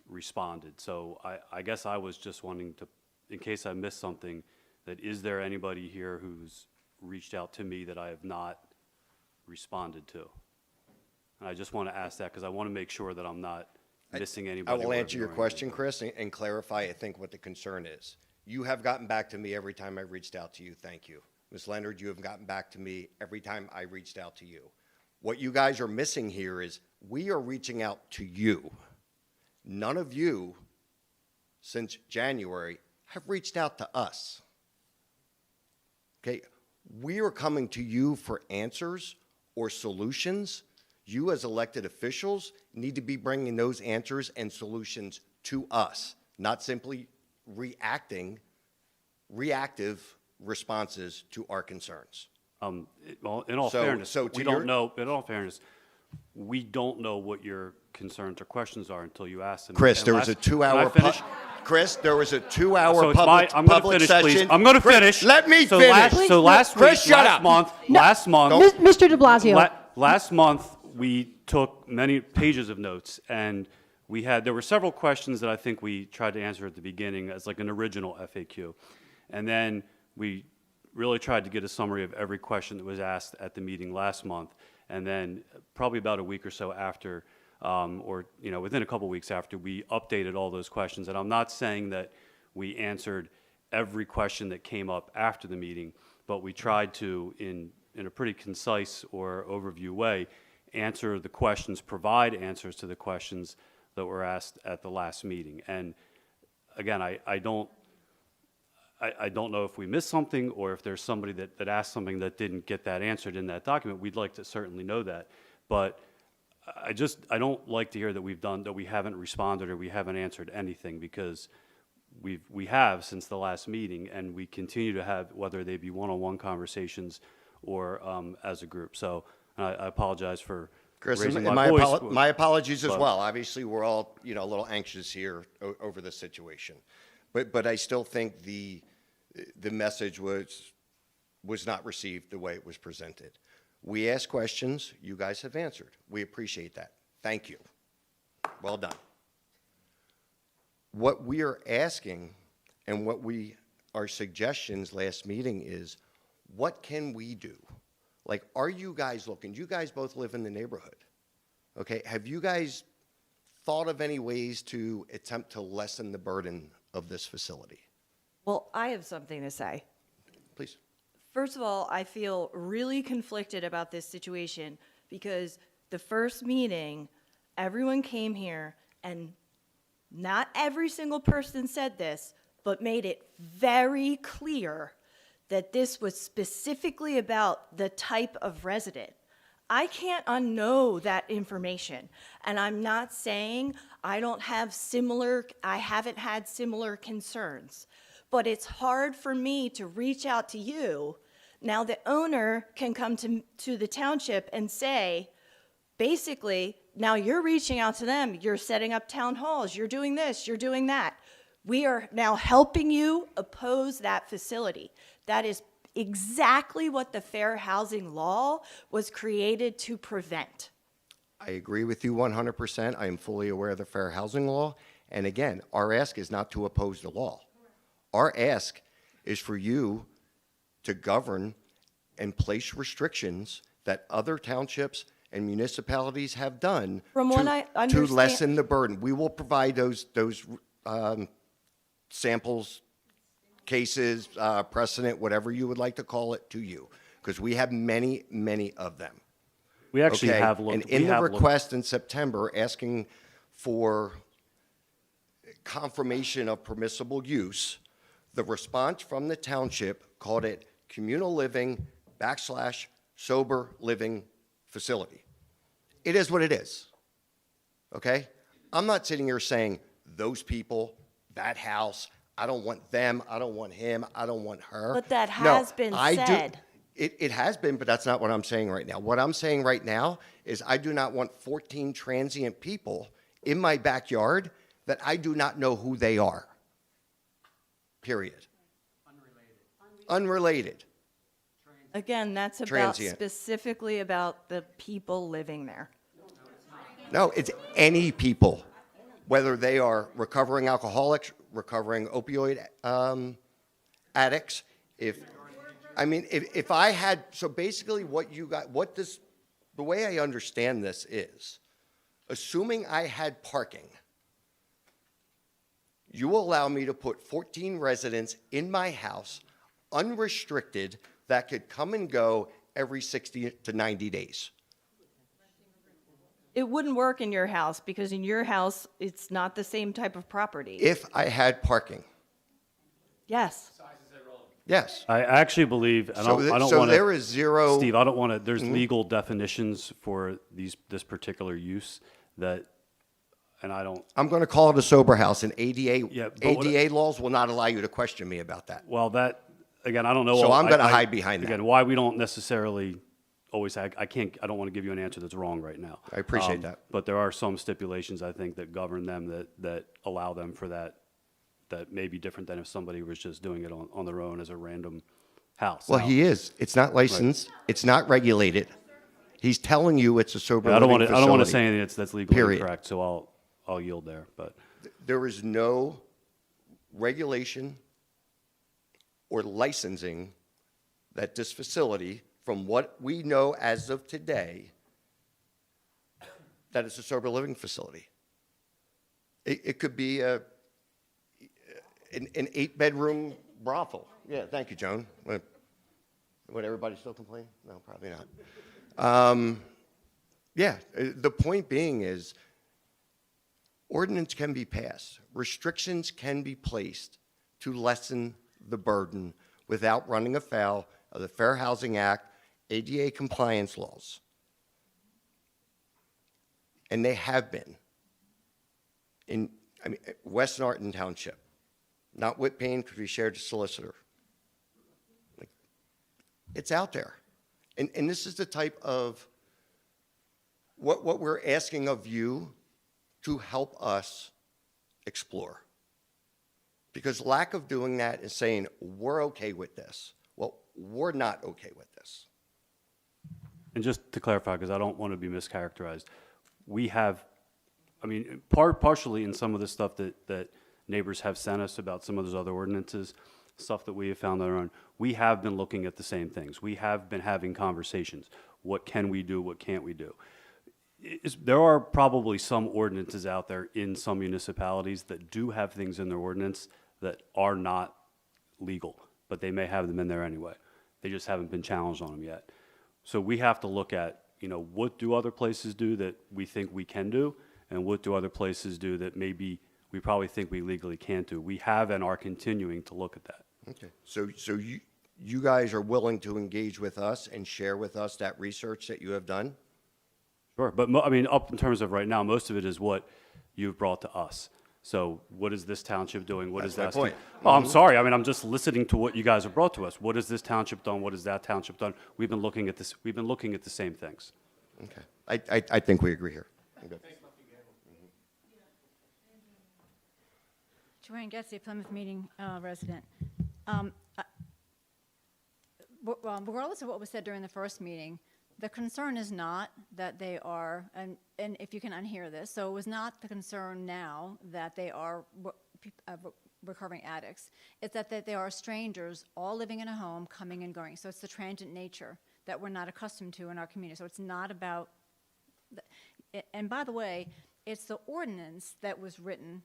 responded. So I guess I was just wanting to, in case I missed something, that is there anybody here who's reached out to me that I have not responded to? And I just want to ask that because I want to make sure that I'm not missing anybody. I will or answer your ignoring question, anybody. Chris, and clarify, I think, what the concern is. You have gotten back to me every time I reached out to you. Thank you. Ms. Leonard, you have gotten back to me every time I reached out to you. What you guys are missing here is we are reaching out to you. None of you, since January, have reached out to us. Okay? We are coming to you for answers or solutions. You as elected officials need to be bringing those answers and solutions to us, not simply reactive responses to our concerns. Well, in all So- fairness, so to we your- don't know, in all fairness, we don't know what your concerns or questions are until you ask them. Chris, And there was a last- can I two-hour finish? Chris, there was a 2-hour So it's public, I'm gonna public finish, session. please. I'm gonna Chris, finish. Let me So finish. So last Chris, week, shut last up. month, Mr. de Blasio. last month, we took many pages of notes, and there were several questions that I think we tried to answer at the beginning as like an original FAQ. And then we really tried to get a summary of every question that was asked at the meeting last month. And then probably about a week or so after, or within a couple weeks after, we updated all those questions. And I'm not saying that we answered every question that came up after the meeting, but we tried to, in a pretty concise or overview way, answer the questions, provide answers to the questions that were asked at the last meeting. And again, I don't know if we missed something or if there's somebody that asked something that didn't get that answered in that document. We'd like to certainly know that. But I don't like to hear that we haven't responded or we haven't answered anything, because we have since the last meeting, and we continue to have, whether they be one-on-one conversations or as a group. So I apologize for Chris, raising and my voice. my apologies as but- well. Obviously, we're all, a little anxious here over this situation. But I still think the message was not received the way it was presented. We asked questions, you guys have answered. We appreciate that. Thank you. Well done. What we are asking and our suggestions last meeting is, what can we do? Like, are you guys looking? You guys both live in the neighborhood. Okay, have you guys thought of any ways to attempt to lessen the burden of this facility? Well, I have something to say. Please. First of all, I feel really conflicted about this situation because the first meeting, everyone came here and not every single person said this, but made it very clear that this was specifically about the type of resident. I can't unknow that information. And I'm not saying I haven't had similar concerns. But it's hard for me to reach out to you. Now the owner can come to the township and say, basically, now you're reaching out to them, you're setting up town halls, you're doing this, you're doing that. We are now helping you oppose that facility. That is exactly what the fair housing law was created to prevent. I agree with you 100%. I am fully aware of the fair housing law. And again, our ask is not to oppose the law. Our ask is for you to govern and place restrictions that other townships and municipalities have done From what to, I to understand- lessen the burden. We will provide those samples, cases, precedent, whatever you would like to call it, to you, because we have many, many of them. We actually Okay? have looked. And we in the have looked- request in September, asking for confirmation of permissible use, the response from the township called it communal living / sober living facility. It is what it is, okay? I'm not sitting here saying, those people, that house, I don't want them, I don't want him, I don't want her. But that No, has been I do- said. It has been, but that's not what I'm saying right now. What I'm saying right now is I do not want 14 transient people in my backyard that I do not know who they are. Period. Unrelated. Again, that's about Transient. specifically about the people living there. No, it's any people, whether they are recovering alcoholics, recovering opioid addicts. If I had, so basically what you got, the way I understand this is, assuming I had parking, you will allow me to put 14 residents in my house, unrestricted, that could come and go every 60 to 90 days. It wouldn't work in your house because in your house, it's not the same type of property. If I had parking, Yes. yes. I actually believe, and I don't want to. So there is zero. Steve, I don't want to, there's legal definitions for this particular use that, and I don't, I'm going to call it a sober house, and ADA, Yeah, but what- ADA laws will not allow you to question me about that. well, that, again, I don't know. So I'm gonna I- hide behind that. Again, why we don't necessarily always, I don't want to give you an answer that's wrong right now. I appreciate that. But there are some stipulations, I think, that govern them, that allow them for that may be different than if somebody was just doing it on their own as a random house. Well, Now, he is. It's not licensed. It's not regulated. He's telling you it's a sober I don't living want to facility. say anything that's legally Period. incorrect, so I'll yield there, but. There is no regulation or licensing that this facility, from what we know as of today, that it's a sober living facility. It could be an 8-bedroom brothel. Yeah, thank you, Joan. Would everybody still complain? No, probably not. Yeah, the point being is, ordinance can be passed, restrictions can be placed to lessen the burden without running afoul of the Fair Housing Act, ADA compliance laws. And they have been in, West Norton Township, not Whit Payne because we shared a solicitor. It's out there. And this is the type of, what we're asking of you to help us explore. Because lack of doing that is saying, we're okay with this. Well, we're not okay with this. And just to clarify, because I don't want to be mischaracterized, we have, partially in some of the stuff that neighbors have sent us about some of those other ordinances, stuff that we have found on our own, we have been looking at the same things. We have been having conversations. What can we do? What can't we do? There are probably some ordinances out there in some municipalities that do have things in their ordinance that are not legal, but they may have them in there anyway. They just haven't been challenged on them yet. So we have to look at, what do other places do that we think we can do, and what do other places do that maybe we probably think we legally can't do. We have and are continuing to look at that. Okay. So you guys are willing to engage with us and share with us that research that you have done? Sure, but up in terms of right now, most of it is what you've brought to us. So what is this township doing? What is that? That's my point. Oh, I'm sorry. I'm just listening to what you guys have brought to us. What has this township done? What has that township done? We've been looking at this. We've been looking at the same things. Okay. I think we agree here. I'm good. Joanne Getzey, Plymouth Meeting resident. Regardless of what was said during the first meeting, the concern is not that they are, and if you can unhear this, so it was not the concern now that they are recovering addicts. It's that they are strangers all living in a home, coming and going. So it's the transient nature that we're not accustomed to in our community. So it's not about, and by the way, it's the ordinance that was written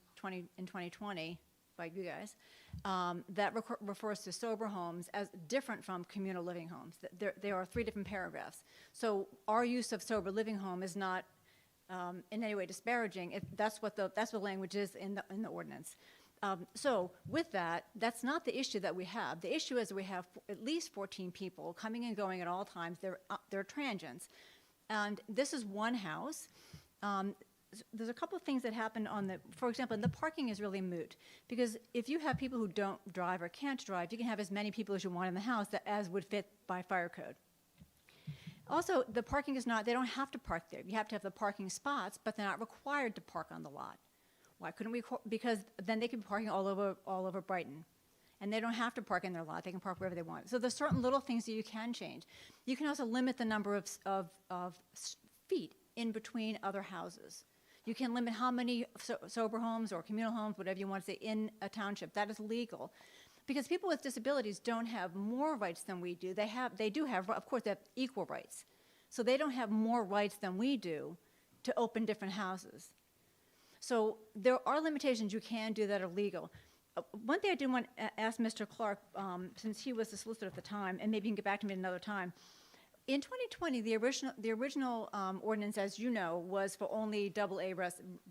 in 2020 by you guys that refers to sober homes as different from communal living homes. There are 3 different paragraphs. So our use of sober living home is not in any way disparaging. That's what the language is in the ordinance. So with that, that's not the issue that we have. The issue is we have at least 14 people coming and going at all times. They're transients. And this is one house. There's a couple of things that happen for example, the parking is really moot. Because if you have people who don't drive or can't drive, you can have as many people as you want in the house as would fit by fire code. Also, the parking is not, they don't have to park there. You have to have the parking spots, but they're not required to park on the lot. Why couldn't we? Because then they could be parking all over Brighton. And they don't have to park in their lot. They can park wherever they want. So there's certain little things that you can change. You can also limit the number of feet in between other houses. You can limit how many sober homes or communal homes, whatever you want to say, in a township. That is legal. Because people with disabilities don't have more rights than we do. They do have, of course, they have equal rights. So they don't have more rights than we do to open different houses. So there are limitations you can do that are legal. One thing I did want to ask Mr. Clark, since he was the solicitor at the time, and maybe you can get back to me another time. In 2020, the original ordinance, as you know, was for only AA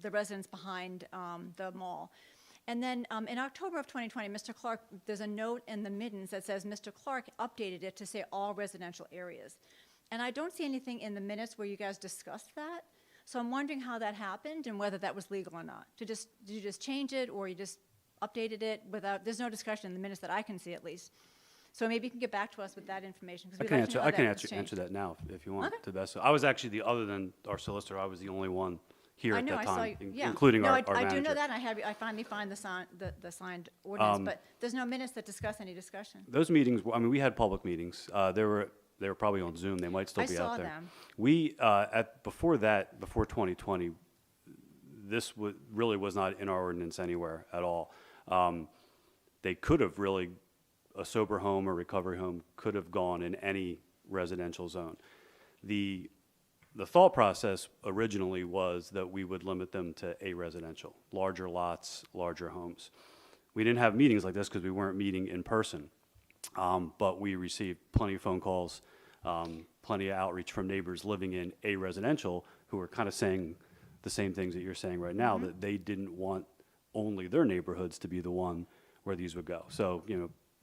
the residents behind the mall. And then in October of 2020, Mr. Clark, there's a note in the middens that says Mr. Clark updated it to say all residential areas. And I don't see anything in the minutes where you guys discussed that. So I'm wondering how that happened and whether that was legal or not. Did you just change it, or you just updated it without, there's no discussion in the minutes that I can see at least. So maybe you can get back to us with that information. I can answer that now if you want. Okay. To best. I was actually other than our solicitor, I was the only one here at that time, yeah. including our I manager. do know that, and I finally find the signed ordinance, but there's no minutes that discuss any discussion. Those meetings, I mean, we had public meetings. They were probably on Zoom. They might still be out there. I saw them. We before 2020, this really was not in our ordinance anywhere at all. They could have really, a sober home or recovery home could have gone in any residential zone. The thought process originally was that we would limit them to a residential, larger lots, larger homes. We didn't have meetings like this because we weren't meeting in person, but we received plenty of phone calls, plenty of outreach from neighbors living in a residential who were kind of saying the same things that you're saying right now, that they didn't want only their neighborhoods to be the one where these would go. So,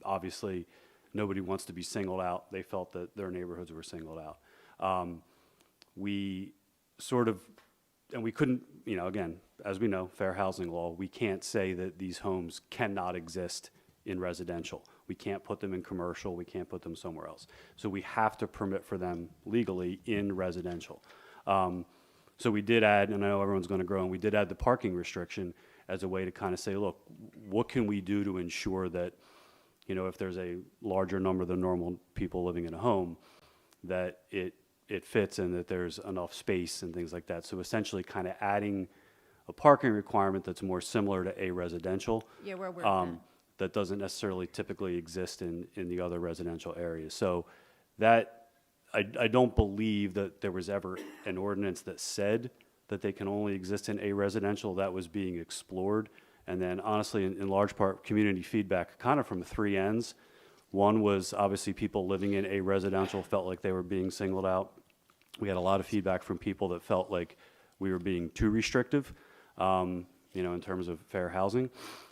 obviously, nobody wants to be singled out. They felt that their neighborhoods were singled out. We sort of, and we couldn't, again, as we know, fair housing law, we can't say that these homes cannot exist in residential. We can't put them in commercial. We can't put them somewhere else. So we have to permit for them legally in residential. So we did add, and I know everyone's going to grow, and we did add the parking restriction as a way to kind of say, look, what can we do to ensure that, if there's a larger number than normal people living in a home, that it fits and that there's enough space and things like that. So essentially kind of adding a parking requirement that's more similar to a residential. Yeah, where we're at. That doesn't necessarily typically exist in the other residential areas. So that, I don't believe that there was ever an ordinance that said that they can only exist in a residential. That was being explored. And then honestly, in large part, community feedback kind of from 3 ends. One was obviously people living in a residential felt like they were being singled out. We had a lot of feedback from people that felt like we were being too restrictive, in terms of fair housing.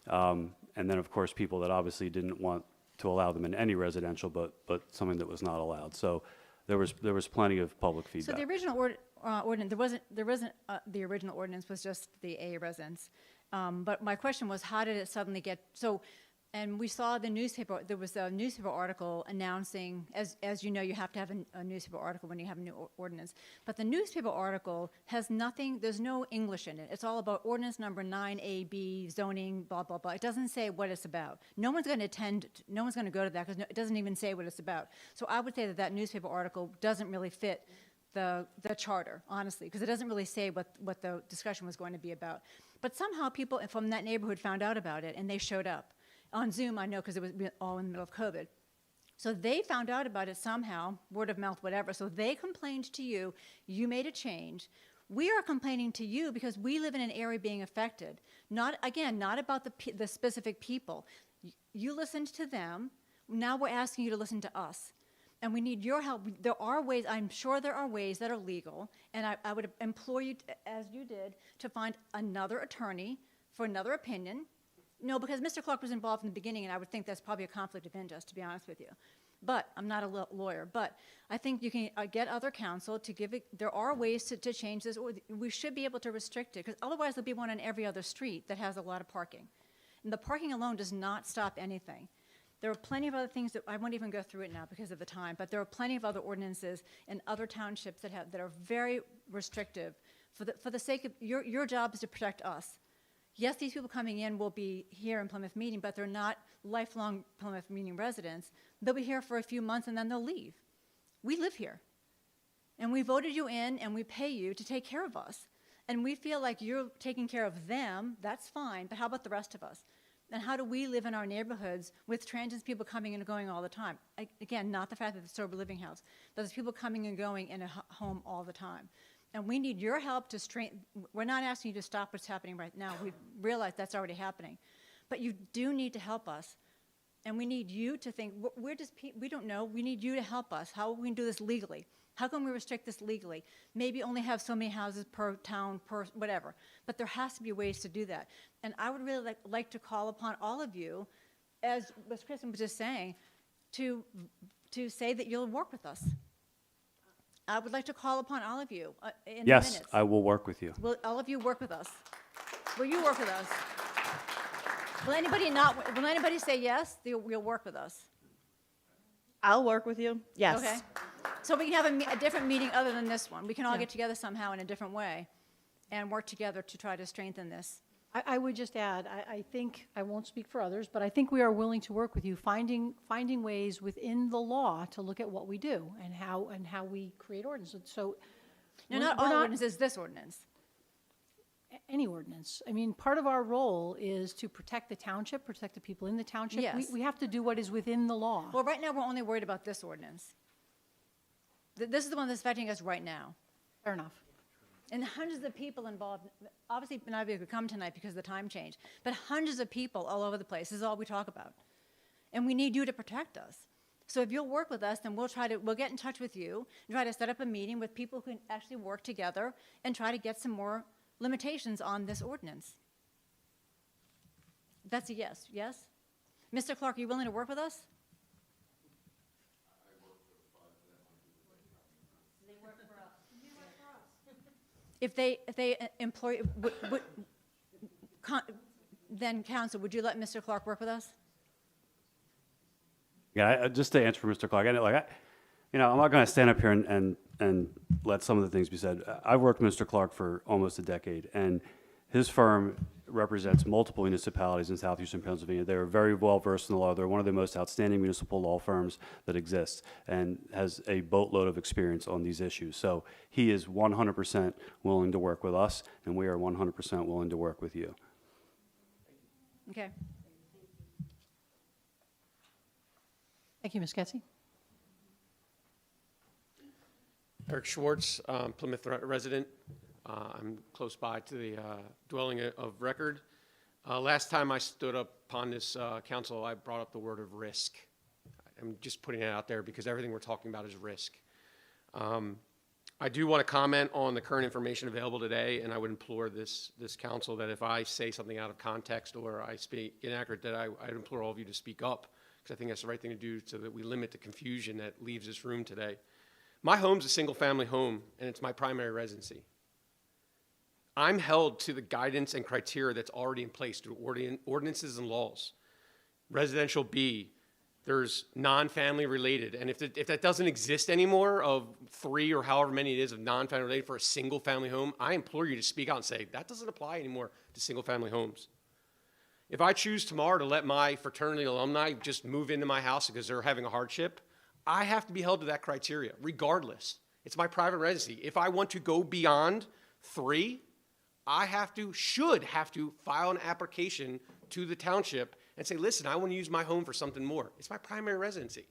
And then, of course, people that obviously didn't want to allow them in any residential, but something that was not allowed. So there was plenty of public feedback. So the original ordinance, the original ordinance was just the A residence. But my question was, how did it suddenly get, And we saw the newspaper, there was a newspaper article announcing, as you know, you have to have a newspaper article when you have a new ordinance. But the newspaper article has nothing, there's no English in it. It's all about ordinance number 9AB, zoning, blah, blah, blah. It doesn't say what it's about. No one's going to attend, no one's going to go to that because it doesn't even say what it's about. So I would say that that newspaper article doesn't really fit the charter, honestly, because it doesn't really say what the discussion was going to be about. But somehow people from that neighborhood found out about it and they showed up. On Zoom, I know, because it was all in the middle of COVID. So they found out about it somehow, word of mouth, whatever. So they complained to you. You made a change. We are complaining to you because we live in an area being affected. Not about the specific people. You listened to them. Now we're asking you to listen to us. And we need your help. There are ways, I'm sure there are ways that are legal, and I would implore you, as you did, to find another attorney for another opinion. No, because Mr. Clark was involved in the beginning, and I would think that's probably a conflict of interest, to be honest with you. But I'm not a lawyer. But I think you can get other counsel to give it. There are ways to change this. Or we should be able to restrict it, because otherwise there'll be one on every other street that has a lot of parking. And the parking alone does not stop anything. There are plenty of other things that I won't even go through it now because of the time. But there are plenty of other ordinances in other townships that are very restrictive. For the sake of your job is to protect us. Yes, these people coming in will be here in Plymouth Meeting, but they're not lifelong Plymouth Meeting residents. They'll be here for a few months and then they'll leave. We live here. And we voted you in and we pay you to take care of us. And we feel like you're taking care of them, that's fine, but how about the rest of us? And how do we live in our neighborhoods with transient people coming and going all the time? Again, not the fact that it's a sober living house. There's people coming and going in a home all the time. And we need your help to straighten. We're not asking you to stop what's happening right now. We realize that's already happening. But you do need to help us. And we need you to think, we don't know. We need you to help us. How we can do this legally? How can we restrict this legally? Maybe only have so many houses per town, per whatever. But there has to be ways to do that. And I would really like to call upon all of you, as Kristen was just saying, to say that you'll work with us. I would like to call upon all of you in the Yes, minutes. I will work with you. Will all of you work with us? Will you work with us? Will anybody say yes? You'll work with us? I'll work with you. Yes. Okay. So we can have a different meeting other than this one. We can all get together somehow in a different way and work together to try to strengthen this. I would just add, I think, I won't speak for others, but I think we are willing to work with you, finding ways within the law to look at what we do and how we create ordinances. So, No, not all ordinances, this ordinance. any ordinance. I mean, part of our role is to protect the township, protect the people in the township. Yes. We have to do what is within the law. Well, right now, we're only worried about this ordinance. This is the one that's affecting us right now. Fair enough. And hundreds of people involved, obviously not able to come tonight because of the time change, but hundreds of people all over the place. This is all we talk about. And we need you to protect us. So if you'll work with us, then we'll get in touch with you and try to set up a meeting with people who can actually work together and try to get some more limitations on this ordinance. That's a yes, yes? Mr. Clark, are you willing to work with us? If they employ, then council, would you let Mr. Clark work with us? Yeah, just to answer for Mr. Clark, I'm not going to stand up here and let some of the things be said. I've worked with Mr. Clark for almost a decade, and his firm represents multiple municipalities in southeastern Pennsylvania. They are very well versed in the law. They're one of the most outstanding municipal law firms that exists and has a boatload of experience on these issues. So he is 100% willing to work with us, and we are 100% willing to work with you. Okay. Thank you, Ms. Getzey. Eric Schwartz, Plymouth resident. I'm close by to the dwelling of record. Last time I stood up upon this council, I brought up the word of risk. I'm just putting it out there because everything we're talking about is risk. I do want to comment on the current information available today, and I would implore this council that if I say something out of context or I speak inaccurate, that I'd implore all of you to speak up, because I think that's the right thing to do so that we limit the confusion that leaves this room today. My home's a single-family home, and it's my primary residency. I'm held to the guidance and criteria that's already in place through ordinances and laws. residential B, there's non-family related. And if that doesn't exist anymore of 3 or however many it is of non-family related for a single family home, I implore you to speak out and say, that doesn't apply anymore to single family homes. If I choose tomorrow to let my fraternity alumni just move into my house because they're having a hardship, I have to be held to that criteria, regardless. It's my private residency. If I want to go beyond 3, I should have to file an application to the township and say, listen, I want to use my home for something more. It's my primary residency.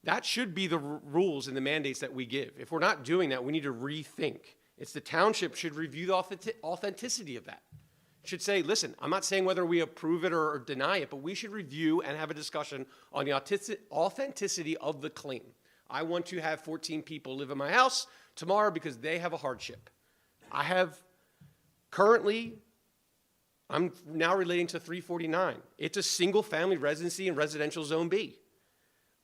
That should be the rules and the mandates that we give. If we're not doing that, we need to rethink. It's the township should review the authenticity of that. Should say, listen, I'm not saying whether we approve it or deny it, but we should review and have a discussion on the authenticity of the claim. I want to have 14 people live in my house tomorrow because they have a hardship. I'm now relating to 349. It's a single family residency in residential zone B.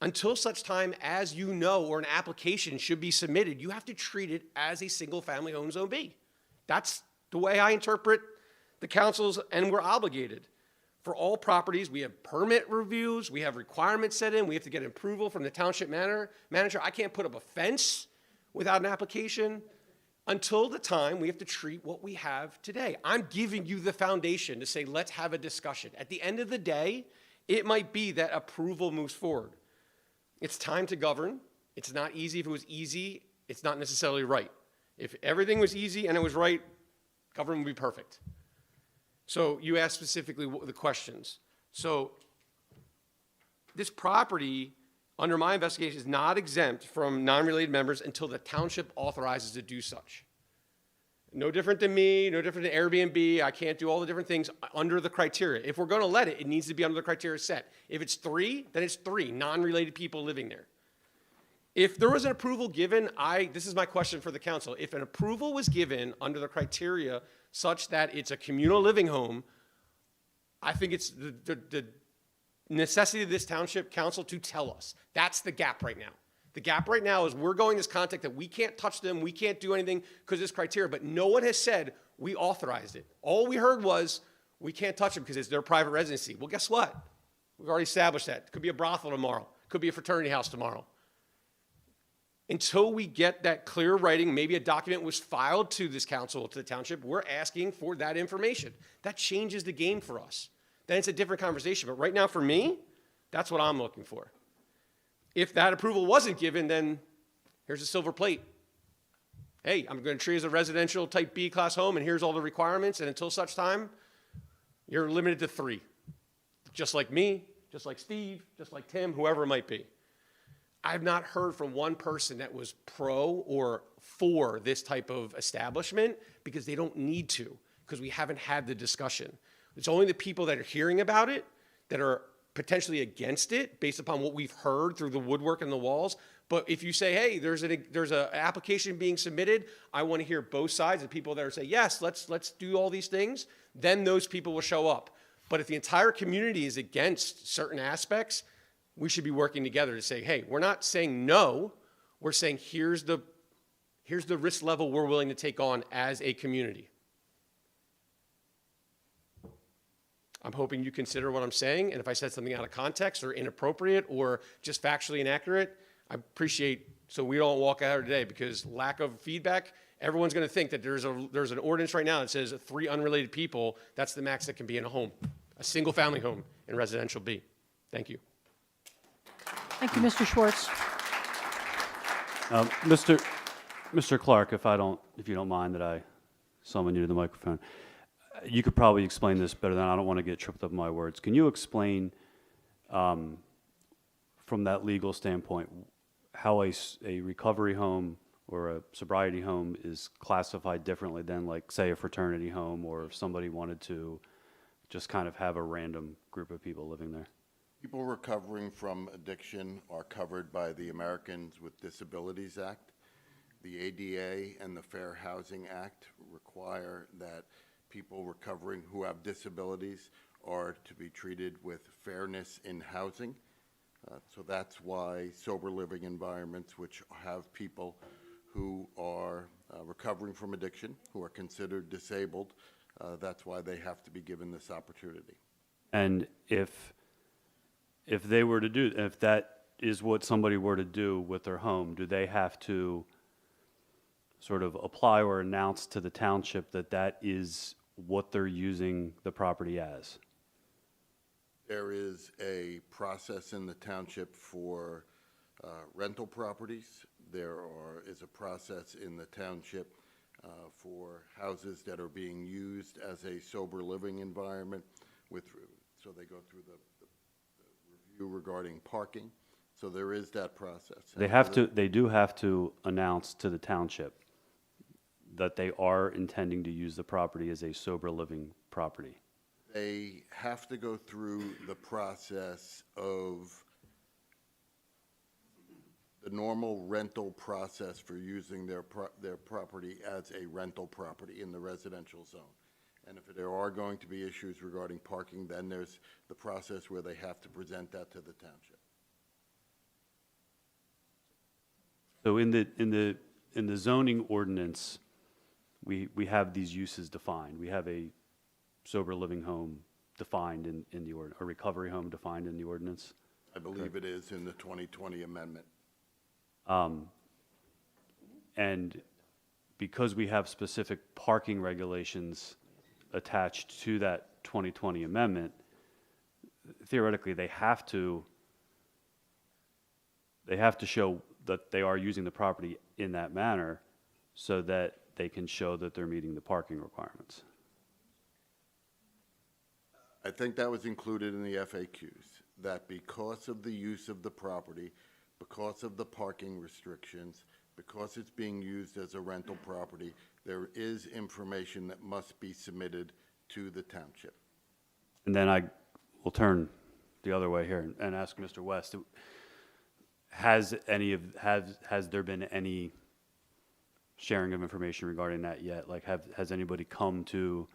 Until such time as you know or an application should be submitted, you have to treat it as a single family home zone B. That's the way I interpret the councils, and we're obligated. For all properties, we have permit reviews, we have requirements set in, we have to get approval from the township manager. I can't put up a fence without an application. Until the time, we have to treat what we have today. I'm giving you the foundation to say, let's have a discussion. At the end of the day, it might be that approval moves forward. It's time to govern. It's not easy. If it was easy, it's not necessarily right. If everything was easy and it was right, government would be perfect. So you asked specifically the questions. So this property, under my investigation, is not exempt from non-related members until the township authorizes to do such. No different than me, no different than Airbnb. I can't do all the different things under the criteria. If we're going to let it, it needs to be under the criteria set. If it's 3, then it's 3 non-related people living there. If there was an approval given, this is my question for the council. If an approval was given under the criteria such that it's a communal living home, I think it's the necessity of this township council to tell us. That's the gap right now. The gap right now is we're going this contact that we can't touch them, we can't do anything because of this criteria, but no one has said we authorized it. All we heard was we can't touch them because it's their private residency. Well, guess what? We've already established that. It could be a brothel tomorrow. It could be a fraternity house tomorrow. Until we get that clear writing, maybe a document was filed to this council, to the township, we're asking for that information. That changes the game for us. Then it's a different conversation. But right now, for me, that's what I'm looking for. If that approval wasn't given, then here's a silver plate. Hey, I'm going to treat it as a residential type B class home, and here's all the requirements, and until such time, you're limited to 3. Just like me, just like Steve, just like Tim, whoever it might be. I've not heard from one person that was pro or for this type of establishment because they don't need to, because we haven't had the discussion. It's only the people that are hearing about it that are potentially against it based upon what we've heard through the woodwork and the walls. But if you say, hey, there's an application being submitted, I want to hear both sides, the people that are saying, yes, let's do all these things, then those people will show up. But if the entire community is against certain aspects, we should be working together to say, hey, we're not saying no, we're saying here's the risk level we're willing to take on as a community. I'm hoping you consider what I'm saying, and if I said something out of context or inappropriate or just factually inaccurate, I appreciate, so we don't walk out here today, because lack of feedback, everyone's going to think that there's an ordinance right now that says 3 unrelated people, that's the max that can be in a home, a single family home in residential B. Thank you. Thank you, Mr. Schwartz. Mr. Clark, if you don't mind that I summon you to the microphone, you could probably explain this better than I don't want to get tripped up in my words. Can you explain, from that legal standpoint, how a recovery home or a sobriety home is classified differently than, like, say, a fraternity home, or if somebody wanted to just kind of have a random group of people living there? People recovering from addiction are covered by the Americans with Disabilities Act. The ADA and the Fair Housing Act require that people recovering who have disabilities are to be treated with fairness in housing. So that's why sober living environments, which have people who are recovering from addiction, who are considered disabled, that's why they have to be given this opportunity. And if they were to do, if that is what somebody were to do with their home, do they have to sort of apply or announce to the township that that is what they're using the property as? There is a process in the township for rental properties. There is a process in the township for houses that are being used as a sober living environment so they go through the review regarding parking. So there is that process. They do have to announce to the township that they are intending to use the property as a sober living property. They have to go through the process of the normal rental process for using their property as a rental property in the residential zone. And if there are going to be issues regarding parking, then there's the process where they have to present that to the township. So in the zoning ordinance, we have these uses defined. We have a sober living home defined in the a recovery home defined in the ordinance. I believe it is in the 2020 amendment. And because we have specific parking regulations attached to that 2020 amendment, theoretically, they have to show that they are using the property in that manner so that they can show that they're meeting the parking requirements. I think that was included in the FAQs, that because of the use of the property, because of the parking restrictions, because it's being used as a rental property, there is information that must be submitted to the township. And then I will turn the other way here and ask Mr. West, has there been any sharing of information regarding that yet? Like, has anybody come to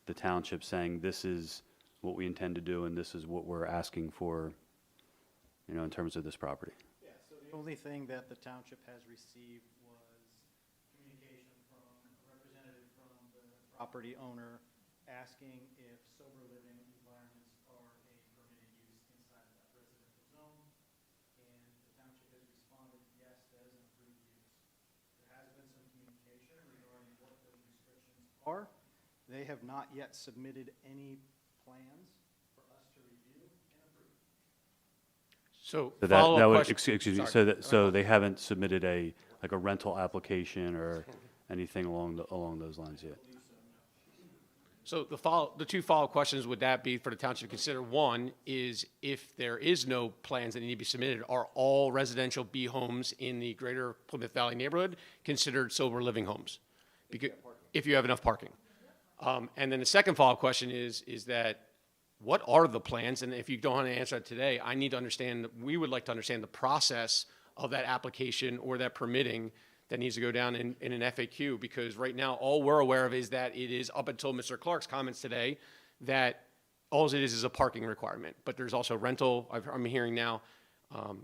the township saying this is what we intend to do and this is what we're asking for, in terms of this property? Yeah, so the only thing that the township has received was communication from a representative from the property owner asking if sober living environments are a permitted use inside of that residential zone. And the township has responded, yes, that is an approved use. There has been some communication regarding what those restrictions are. They have not yet submitted any plans for us to review and approve. So So follow-up question. excuse me, Sorry. so they haven't submitted a rental application or anything along those lines yet? So the two follow-up questions would that be for the township to consider? One is if there is no plans that need to be submitted, are all residential B homes in the greater Plymouth Valley neighborhood considered sober living homes? Because if you have enough parking. And then the second follow-up question is that what are the plans? And if you don't want to answer that today, we would like to understand the process of that application or that permitting that needs to go down in an FAQ, because right now, all we're aware of is that it is, up until Mr. Clark's comments today, that all it is a parking requirement. But there's also rental, I'm hearing now,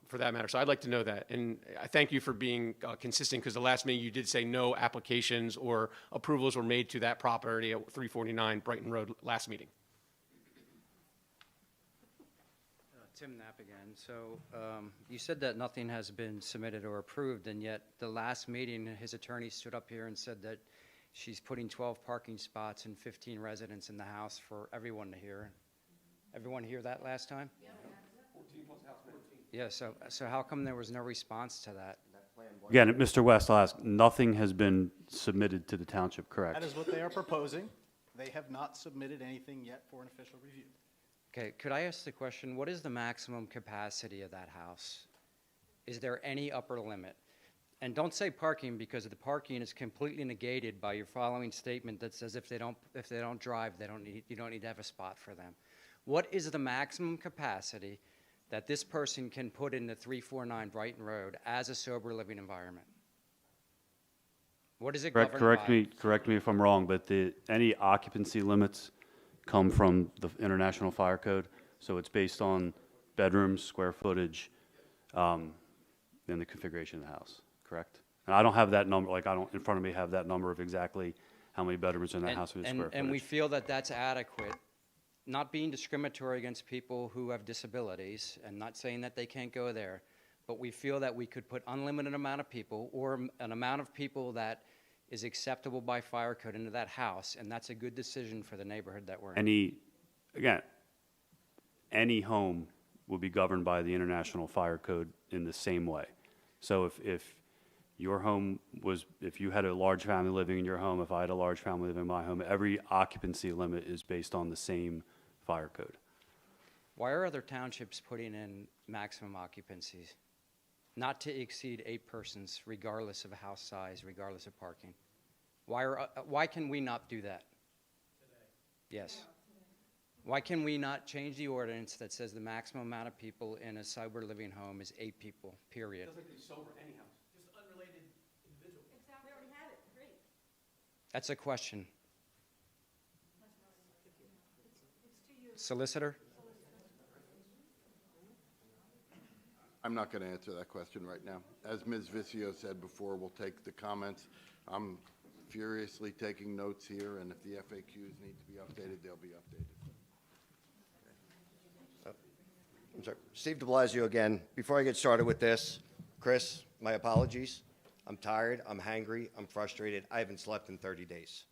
for that matter. So I'd like to know that. And I thank you for being consistent, because the last meeting you did say no applications or approvals were made to that property at 349 Brighton Road last meeting. Tim Knapp again. So you said that nothing has been submitted or approved, and yet the last meeting, his attorney stood up here and said that she's putting 12 parking spots and 15 residents in the house for everyone to hear. Everyone hear that last time? Yeah. 14 plus house 14. Yeah, so how come there was no response to that? Again, Mr. West, I'll ask, nothing has been submitted to the township, correct? That is what they are proposing. They have not submitted anything yet for an official review. Okay, could I ask the question, what is the maximum capacity of that house? Is there any upper limit? And don't say parking, because the parking is completely negated by your following statement that says if they don't drive, you don't need to have a spot for them. What is the maximum capacity that this person can put in the 349 Brighton Road as a sober living environment? What is it governed by? Correct me if I'm wrong, but any occupancy limits come from the International Fire Code, so it's based on bedrooms, square footage, and the configuration of the house, correct? And I don't have that number, I don't in front of me have that number of exactly how many bedrooms in that house with square footage. And we feel that that's adequate not being discriminatory against people who have disabilities and not saying that they can't go there, but we feel that we could put unlimited amount of people or an amount of people that is acceptable by fire code into that house, and that's a good decision for the neighborhood that we're in. Any home would be governed by the International Fire Code in the same way. So if your home was, if you had a large family living in your home, if I had a large family living in my home, every occupancy limit is based on the same fire code. Why are other townships putting in maximum occupancies? Not to exceed 8 persons, regardless of house size, regardless of parking. Why can we not do that? Yes. Why can we not change the ordinance that says the maximum amount of people in a sober living home is 8 people, period? Doesn't have to be sober anyhow, just unrelated individual. Exactly, we already have it, great. That's a question. Solicitor? I'm not going to answer that question right now. As Ms. Vicio said before, we'll take the comments. I'm furiously taking notes here, and if the FAQs need to be updated, they'll be updated. I'm sorry. Steve de Blasio again. Before I get started with this, Chris, my apologies. I'm tired, I'm hangry, I'm frustrated. I haven't slept in 30 days.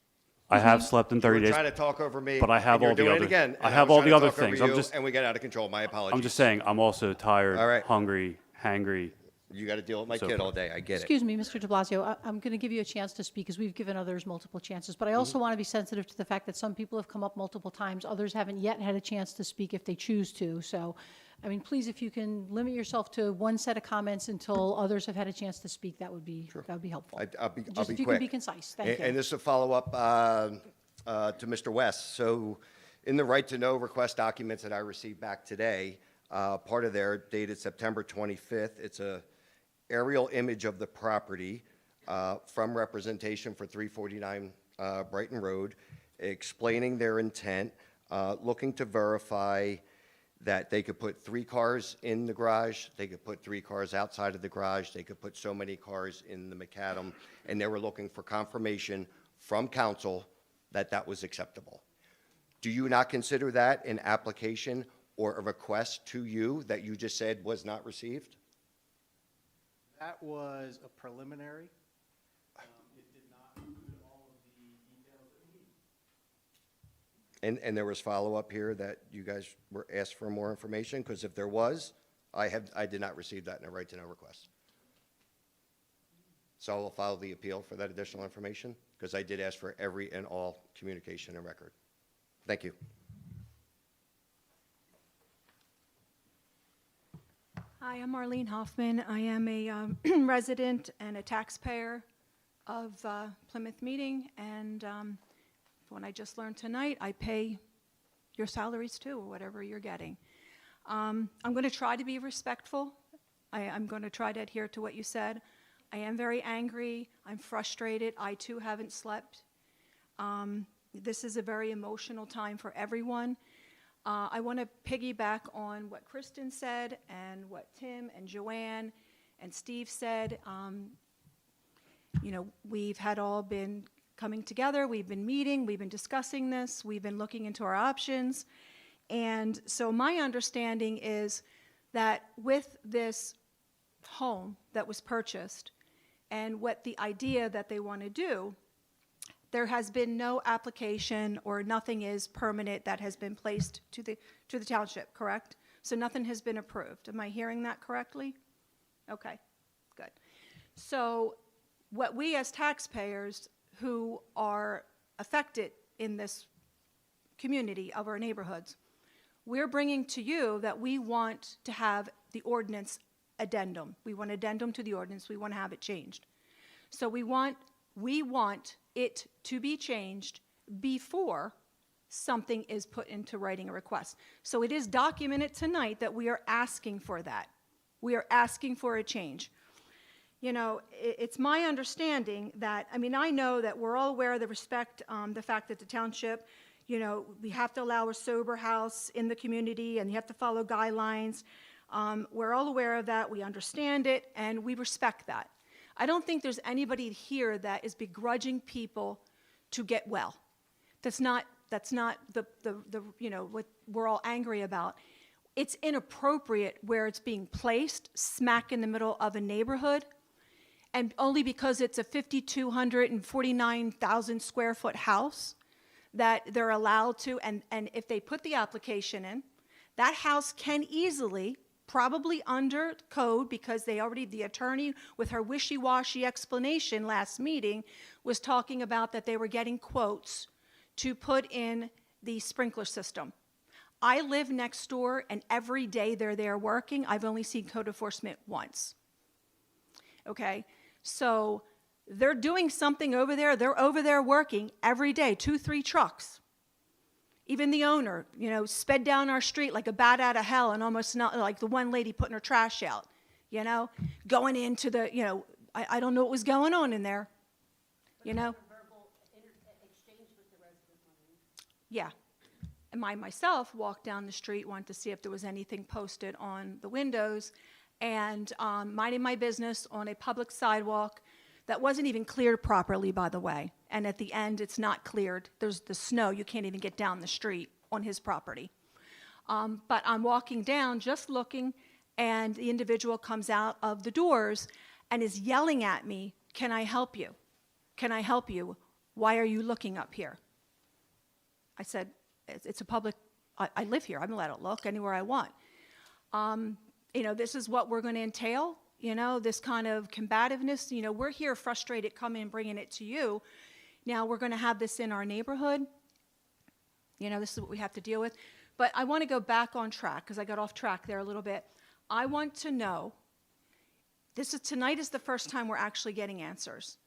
I have slept in 30 You were days. trying to talk over me, but I have and you're all the doing other. it again. I and have was all the trying to other talk over things. you, and we got out of control. My apologies. I'm just saying, I'm also tired, All right. hungry, hangry. You got to deal with my So kid forth. all day. I get it. Excuse me, Mr. de Blasio, I'm going to give you a chance to speak, because we've given others multiple chances, but I also want to be sensitive to the fact that some people have come up multiple times, others haven't yet had a chance to speak if they choose to. So, I mean, please, if you can limit yourself to one set of comments until others have had a chance to speak, that would be helpful. I'll be Just quick. if you can be concise, thank you. And this is a follow-up to Mr. West. So in the right-to-know request documents that I received back today, part of there dated September 25th, it's a aerial image of the property from representation for 349 Brighton Road, explaining their intent, looking to verify that they could put 3 cars in the garage, they could put 3 cars outside of the garage, they could put so many cars in the macadam, and they were looking for confirmation from council that that was acceptable. Do you not consider that an application or a request to you that you just said was not received? That was a preliminary. It did not include all of the details that we need. And there was follow-up here that you guys were asked for more information? Because if there was, I did not receive that in a right-to-know request. So I'll file the appeal for that additional information, because I did ask for every and all communication and record. Thank you. Hi, I'm Marlene Hoffman. I am a resident and a taxpayer of Plymouth Meeting, and when I just learned tonight, I pay your salaries too, or whatever you're getting. I'm going to try to be respectful. I'm going to try to adhere to what you said. I am very angry. I'm frustrated. I too haven't slept. This is a very emotional time for everyone. I want to piggyback on what Kristen said and what Tim and Joanne and Steve said. You know, we've had all been coming together, we've been meeting, we've been discussing this, we've been looking into our options. And so my understanding is that with this home that was purchased and what the idea that they want to do, there has been no application or nothing is permanent that has been placed to the township, correct? So nothing has been approved. Am I hearing that correctly? Okay, good. So what we as taxpayers who are affected in this community of our neighborhoods, we're bringing to you that we want to have the ordinance addendum. We want addendum to the ordinance. We want to have it changed. So we want it to be changed before something is put into writing a request. So it is documented tonight that we are asking for that. We are asking for a change. You know, it's my understanding that, I mean, I know that we're all aware of the fact that the township, you know, we have to allow a sober house in the community and you have to follow guidelines. We're all aware of that, we understand it, and we respect that. I don't think there's anybody here that is begrudging people to get well. That's not That's not what we're all angry about. It's inappropriate where it's being placed smack in the middle of a neighborhood, and only because it's a 5,249,000 square foot house that they're allowed to, and if they put the application in, that house can easily, probably under code, because the attorney with her wishy-washy explanation last meeting was talking about that they were getting quotes to put in the sprinkler system. I live next door, and every day they're there working. I've only seen code enforcement once. Okay, so they're doing something over there. They're over there working every day, 2-3 trucks. Even the owner, sped down our street like a bat out of hell, and almost not like the one lady putting her trash out, going into the, I don't know what was going on in there, Yeah. And myself walked down the street, wanted to see if there was anything posted on the windows, and minding my business on a public sidewalk that wasn't even cleared properly, by the way. And at the end, it's not cleared. There's the snow. You can't even get down the street on his property. But I'm walking down, just looking, and the individual comes out of the doors and is yelling at me, "Can I help you? Can I help you? Why are you looking up here?" I said, it's a public, I live here. I'm allowed to look anywhere I want. This is what we're going to entail, this kind of combativeness. We're here frustrated coming and bringing it to you. Now we're going to have this in our neighborhood. This is what we have to deal with. But I want to go back on track because I got off track there a little bit. I want to know, tonight is the first time we're actually getting answers,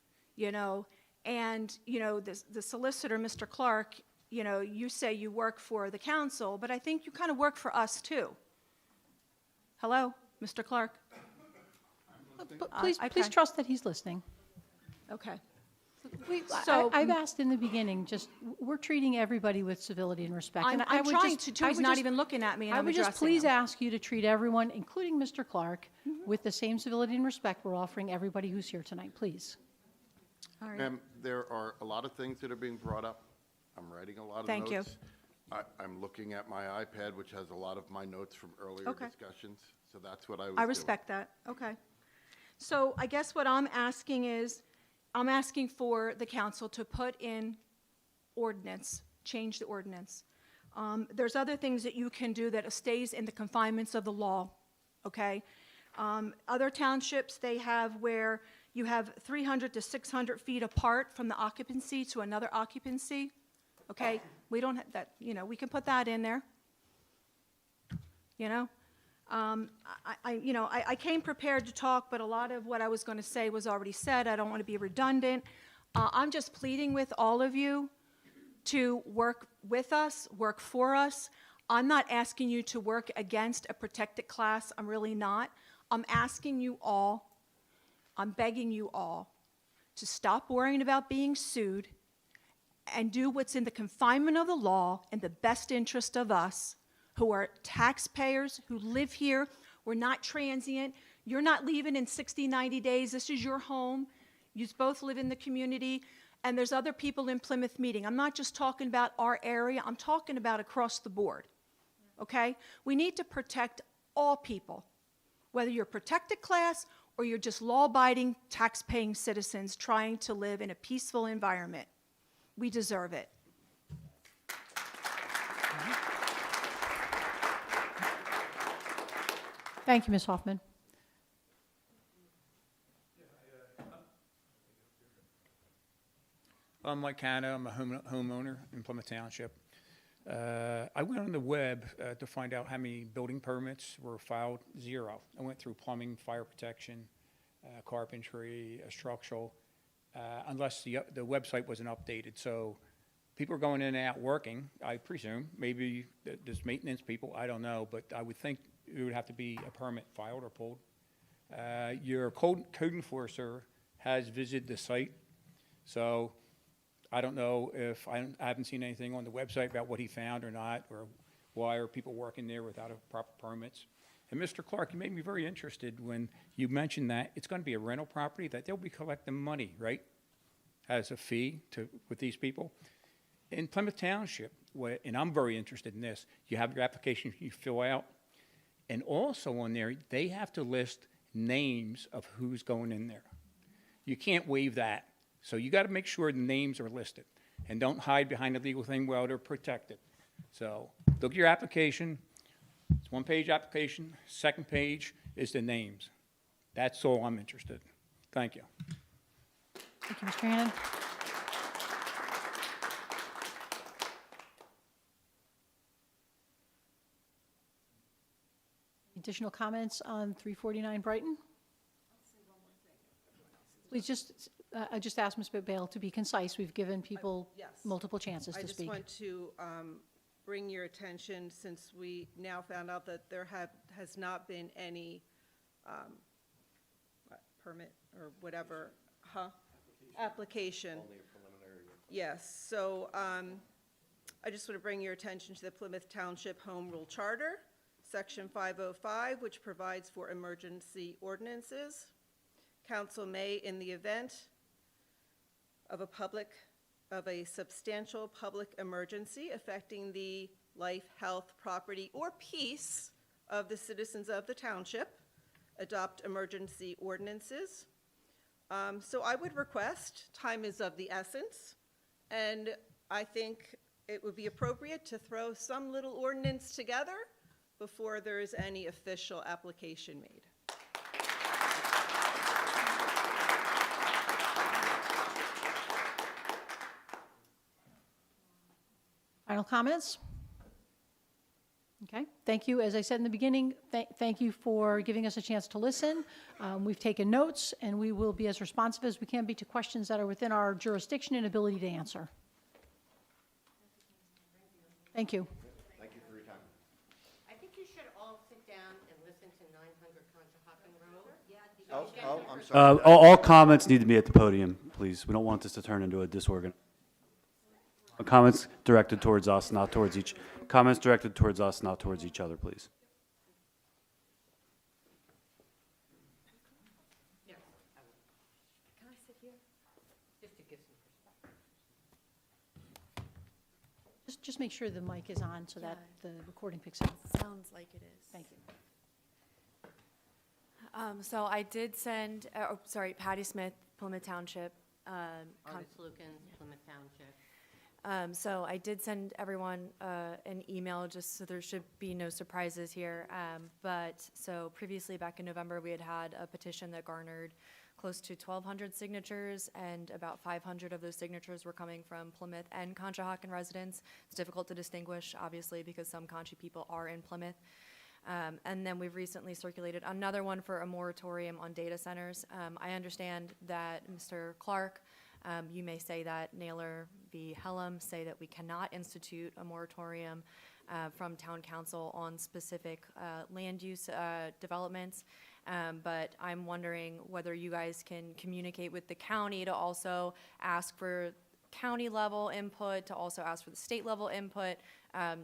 and, the solicitor, Mr. Clark, you say you work for the council, but I think you kind of work for us too. Hello, Mr. Clark? Please trust that he's listening. Okay. I've asked in the beginning, we're treating everybody with civility and respect. I'm trying to. He's not even looking at me, and I I'm would just addressing please him. ask you to treat everyone, including Mr. Clark, with the same civility and respect we're offering everybody who's here tonight, please. All right. Ma'am, there are a lot of things that are being brought up. I'm writing a lot of Thank notes. you. I'm looking at my iPad, which has a lot of my notes from earlier Okay. discussions, so that's what I was I doing. respect that. Okay. So I guess what I'm asking is, I'm asking for the council to put in ordinance, change the ordinance. There's other things that you can do that stays in the confinements of the law, okay? Other townships, they have where you have 300 to 600 feet apart from the occupancy to another occupancy, okay? We don't have that, we can put that in there, I came prepared to talk, but a lot of what I was going to say was already said. I don't want to be redundant. I'm just pleading with all of you to work with us, work for us. I'm not asking you to work against a protected class. I'm really not. I'm asking you all, I'm begging you all to stop worrying about being sued and do what's in the confinement of the law in the best interest of us, who are taxpayers, who live here. We're not transient. You're not leaving in 60, 90 days. This is your home. You both live in the community, and there's other people in Plymouth meeting. I'm not just talking about our area. I'm talking about across the board, okay? We need to protect all people, whether you're a protected class or you're just law-abiding, tax-paying citizens trying to live in a peaceful environment. We deserve it. Thank you, Ms. Hoffman. I'm Mike Hanna. I'm a homeowner in Plymouth Township. I went on the web to find out how many building permits were filed. 0. I went through plumbing, fire protection, carpentry, structural, unless the website wasn't updated. So people are going in and out working, I presume. Maybe there's maintenance people, I don't know. But I would think it would have to be a permit filed or pulled. Your code enforcer has visited the site. So I don't know if I haven't seen anything on the website about what he found or not, or why are people working there without a proper permits. And Mr. Clark, you made me very interested when you mentioned that it's going to be a rental property, that they'll be collecting money, right, as a fee with these people. in Plymouth Township, and I'm very interested in this, you have your application you fill out, and also on there, they have to list names of who's going in there. You can't waive that. So you got to make sure the names are listed, and don't hide behind the legal thing while they're protected. So look at your application. It's one-page application. Second page is the names. That's all I'm interested in. Thank you. Thank you, Mr. Hannon. Additional comments on 349 Brighton? Please I just asked Ms. Bale to be concise. We've given people Yes. multiple chances to speak. I just want to bring your attention, since we now found out that there has not been any permit or whatever, application. Only a preliminary. Yes, so I just want to bring your attention to the Plymouth Township Home Rule Charter, Section 505, which provides for emergency ordinances. Council may, in the event of a substantial public emergency affecting the life, health, property, or peace of the citizens of the township, adopt emergency ordinances. So I would request, time is of the essence, and I think it would be appropriate to throw some little ordinance together before there is any official application made. Final comments? Okay, thank you. As I said in the beginning, thank you for giving us a chance to listen. We've taken notes, and we will be as responsive as we can be to questions that are within our jurisdiction and ability to answer. Thank you. Thank you for your time. I think you should all sit down and listen to 900 Conshohocken Road. Oh, I'm sorry. All comments need to be at the podium, please. We don't want this to turn into a disorgan. Comments directed towards us, not towards each. Comments directed towards us, not towards each other, please. Yes, I will. Can I sit here? Just to give some perspective. Just make sure the mic is on so that the recording picks up. Sounds like it is. Thank you. So I did send, Patty Smith, Plymouth Township. Artis Lukens, Plymouth Township. So I did send everyone an email just so there should be no surprises here. So previously back in November, we had a petition that garnered close to 1,200 signatures, and about 500 of those signatures were coming from Plymouth and Conshohocken residents. It's difficult to distinguish, obviously, because some Conchie people are in Plymouth. And then we've recently circulated another one for a moratorium on data centers. I understand that Mr. Clark, you may say that Naylor v. Hellam say that we cannot institute a moratorium from town council on specific land use developments. But I'm wondering whether you guys can communicate with the county to also ask for county level input, to also ask for the state level input,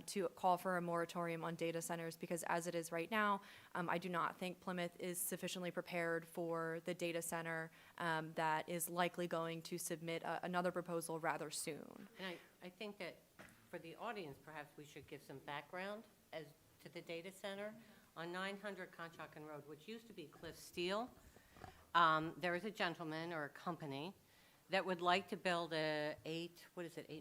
to call for a moratorium on data centers, because as it is right now, I do not think Plymouth is sufficiently prepared for the data center that is likely going to submit another proposal rather soon. And I think that for the audience, perhaps we should give some background as to the data center. On 900 Conshohocken Road, which used to be Cliff Steel, there is a gentleman or a company that would like to build a 8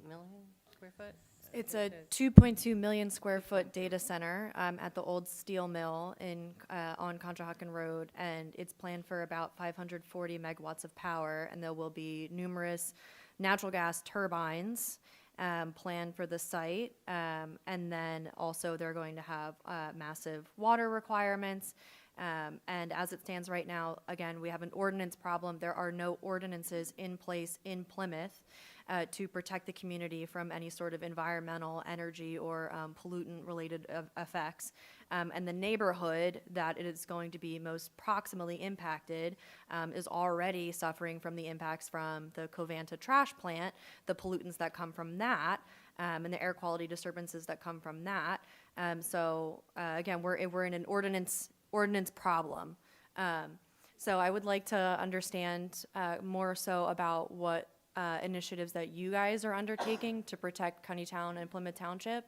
million square foot? It's a 2.2 million square foot data center at the old steel mill on Conshohocken Road, and it's planned for about 540 megawatts of power, and there will be numerous natural gas turbines planned for the site, and then also they're going to have massive water requirements. And as it stands right now, again, we have an ordinance problem. There are no ordinances in place in Plymouth to protect the community from any sort of environmental, energy, or pollutant-related effects. And the neighborhood that it is going to be most proximally impacted is already suffering from the impacts from the Covanta trash plant, the pollutants that come from that, and the air quality disturbances that come from that. Again, we're in an ordinance problem. So I would like to understand more so about what initiatives that you guys are undertaking to protect Countytown and Plymouth Township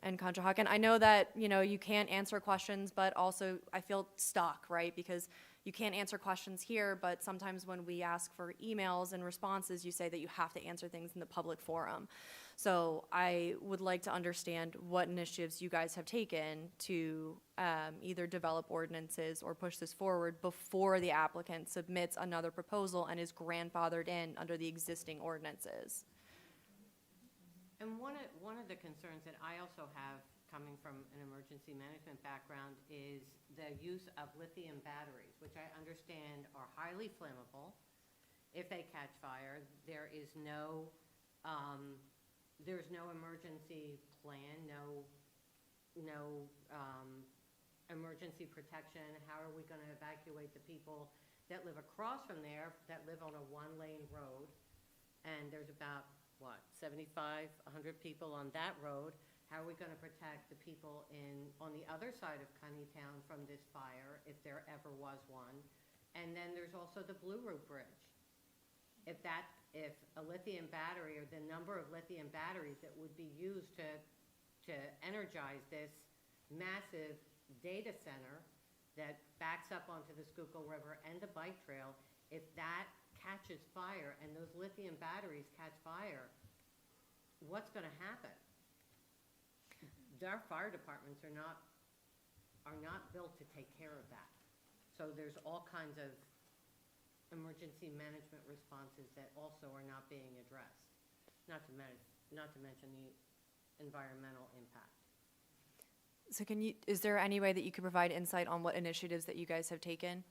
and Conshohocken. I know that, you know, you can't answer questions, but also I feel stuck, right? Because you can't answer questions here, but sometimes when we ask for emails and responses, you say that you have to answer things in the public forum. So I would like to understand what initiatives you guys have taken to either develop ordinances or push this forward before the applicant submits another proposal and is grandfathered in under the existing ordinances. And one of the concerns that I also have, coming from an emergency management background, is the use of lithium batteries, which I understand are highly flammable. If they catch fire, there's no emergency plan, no emergency protection. How are we going to evacuate the people that live across from there, that live on a one-lane road? And there's about, 75, 100 people on that road. How are we going to protect the people on the other side of Countytown from this fire, if there ever was one? And then there's also the Blue Route Bridge. If a lithium battery, or the number of lithium batteries that would be used to energize this massive data center that backs up onto the Schuylkill River and the bike trail, if that catches fire and those lithium batteries catch fire, what's going to happen? Our fire departments are not built to take care of that. So there's all kinds of emergency management responses that also are not being addressed, not to mention the environmental impact. So is there any way that you could provide insight on what initiatives that you guys have taken?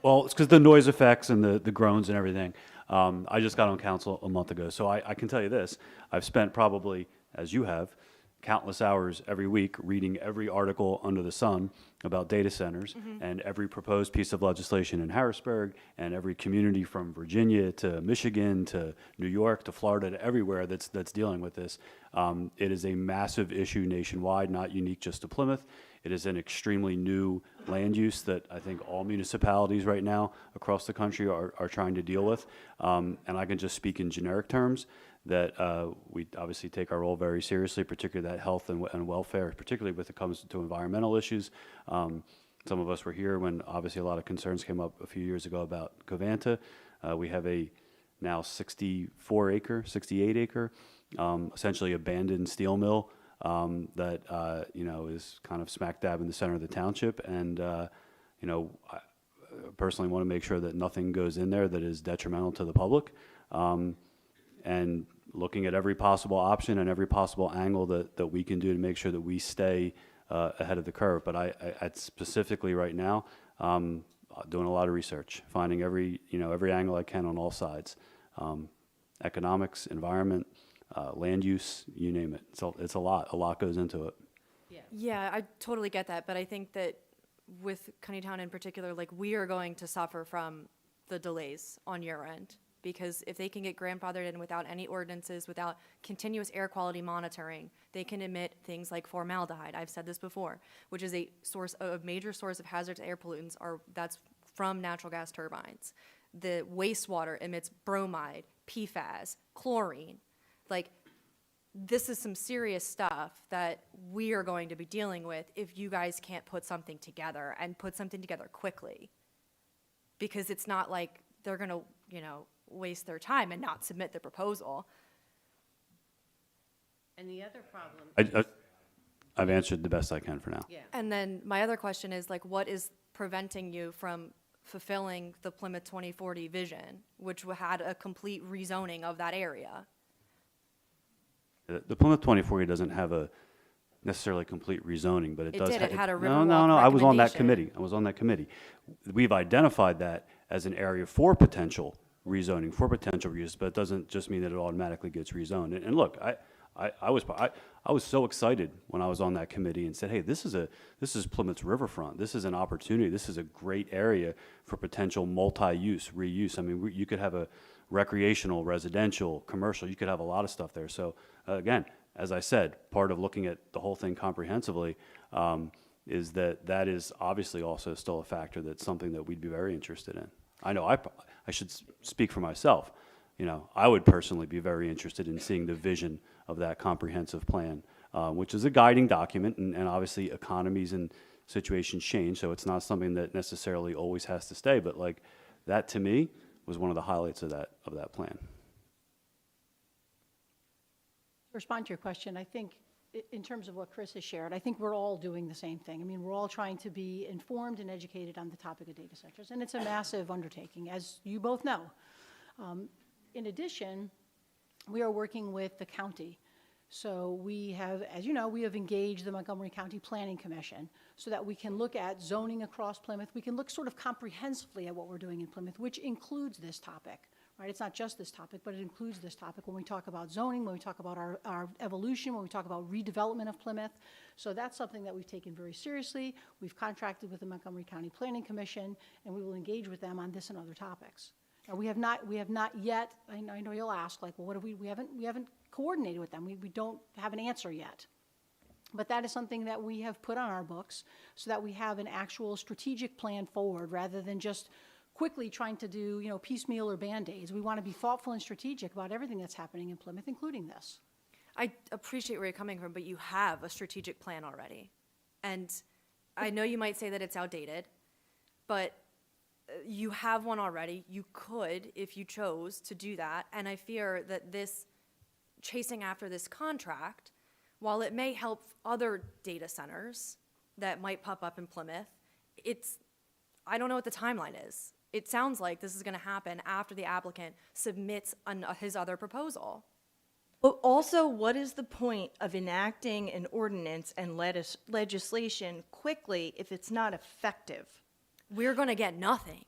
Well, it's because the noise effects and the groans and everything. I just got on council a month ago, so I can tell you this. I've spent probably, as you have, countless hours every week reading every article under the sun about data centers and every proposed piece of legislation in Harrisburg and every community from Virginia to Michigan to New York to Florida to everywhere that's dealing with this. It is a massive issue nationwide, not unique just to Plymouth. It is an extremely new land use that I think all municipalities right now across the country are trying to deal with. And I can just speak in generic terms that we obviously take our role very seriously, particularly that health and welfare, particularly when it comes to environmental issues. Some of us were here when obviously a lot of concerns came up a few years ago about Covanta. We have a now 68 acre, essentially abandoned steel mill that is kind of smack dab in the center of the township, and I personally want to make sure that nothing goes in there that is detrimental to the public, and looking at every possible option and every possible angle that we can do to make sure that we stay ahead of the curve. But I specifically right now doing a lot of research, finding every angle I can on all sides, economics, environment. Land use, you name it. It's a lot goes into it. Yeah, I totally get that, but I think that with Countytown in particular, like, we are going to suffer from the delays on your end, because if they can get grandfathered in without any ordinances, without continuous air quality monitoring, they can emit things like formaldehyde. I've said this before, which is a major source of hazardous air pollutants that's from natural gas turbines. The wastewater emits bromide, PFAS, chlorine. Like, this is some serious stuff that we are going to be dealing with if you guys can't put something together and put something together quickly. Because it's not like they're going to, waste their time and not submit the proposal. And the other problem... I've answered the best I can for now. Yeah. And then my other question is, like, what is preventing you from fulfilling the Plymouth 2040 vision, which had a complete rezoning of that area? The Plymouth 2040 doesn't have a necessarily complete rezoning, but it does. It had a No. Riverwalk I was on that recommendation. committee. We've identified that as an area for potential rezoning, for potential use, but it doesn't just mean that it automatically gets rezoned. And look, I was so excited when I was on that committee and said, hey, this is Plymouth's riverfront. This is an opportunity. This is a great area for potential multi-use, reuse. I mean, you could have a recreational, residential, commercial. You could have a lot of stuff there. So again, as I said, part of looking at the whole thing comprehensively is that is obviously also still a factor. That's something that we'd be very interested in. I know I should speak for myself. You know, I would personally be very interested in seeing the vision of that comprehensive plan, which is a guiding document, and obviously economies and situations change, so it's not something that necessarily always has to stay. But like that, to me, was one of the highlights of that plan. To respond to your question, I think in terms of what Chris has shared, I think we're all doing the same thing. I mean, we're all trying to be informed and educated on the topic of data centers, and it's a massive undertaking, as you both know. In addition, we are working with the county. So we have, as you know, we have engaged the Montgomery County Planning Commission so that we can look at zoning across Plymouth. We can look sort of comprehensively at what we're doing in Plymouth, which includes this topic, right? It's not just this topic, but it includes this topic when we talk about zoning, when we talk about our evolution, when we talk about redevelopment of Plymouth. So that's something that we've taken very seriously. We've contracted with the Montgomery County Planning Commission, and we will engage with them on this and other topics. Now, we have not yet, I know you'll ask, like, well, what have we haven't coordinated with them. We don't have an answer yet. But that is something that we have put on our books so that we have an actual strategic plan forward rather than just quickly trying to do, you know, piecemeal or Band-Aids. We want to be thoughtful and strategic about everything that's happening in Plymouth, including this. I appreciate where you're coming from, but you have a strategic plan already. And I know you might say that it's outdated, but you have one already. You could, if you chose to do that. And I fear that this chasing after this contract, while it may help other data centers that might pop up in Plymouth, I don't know what the timeline is. It sounds like this is going to happen after the applicant submits his other proposal. But also, what is the point of enacting an ordinance and legislation quickly if it's not effective? We're going to get nothing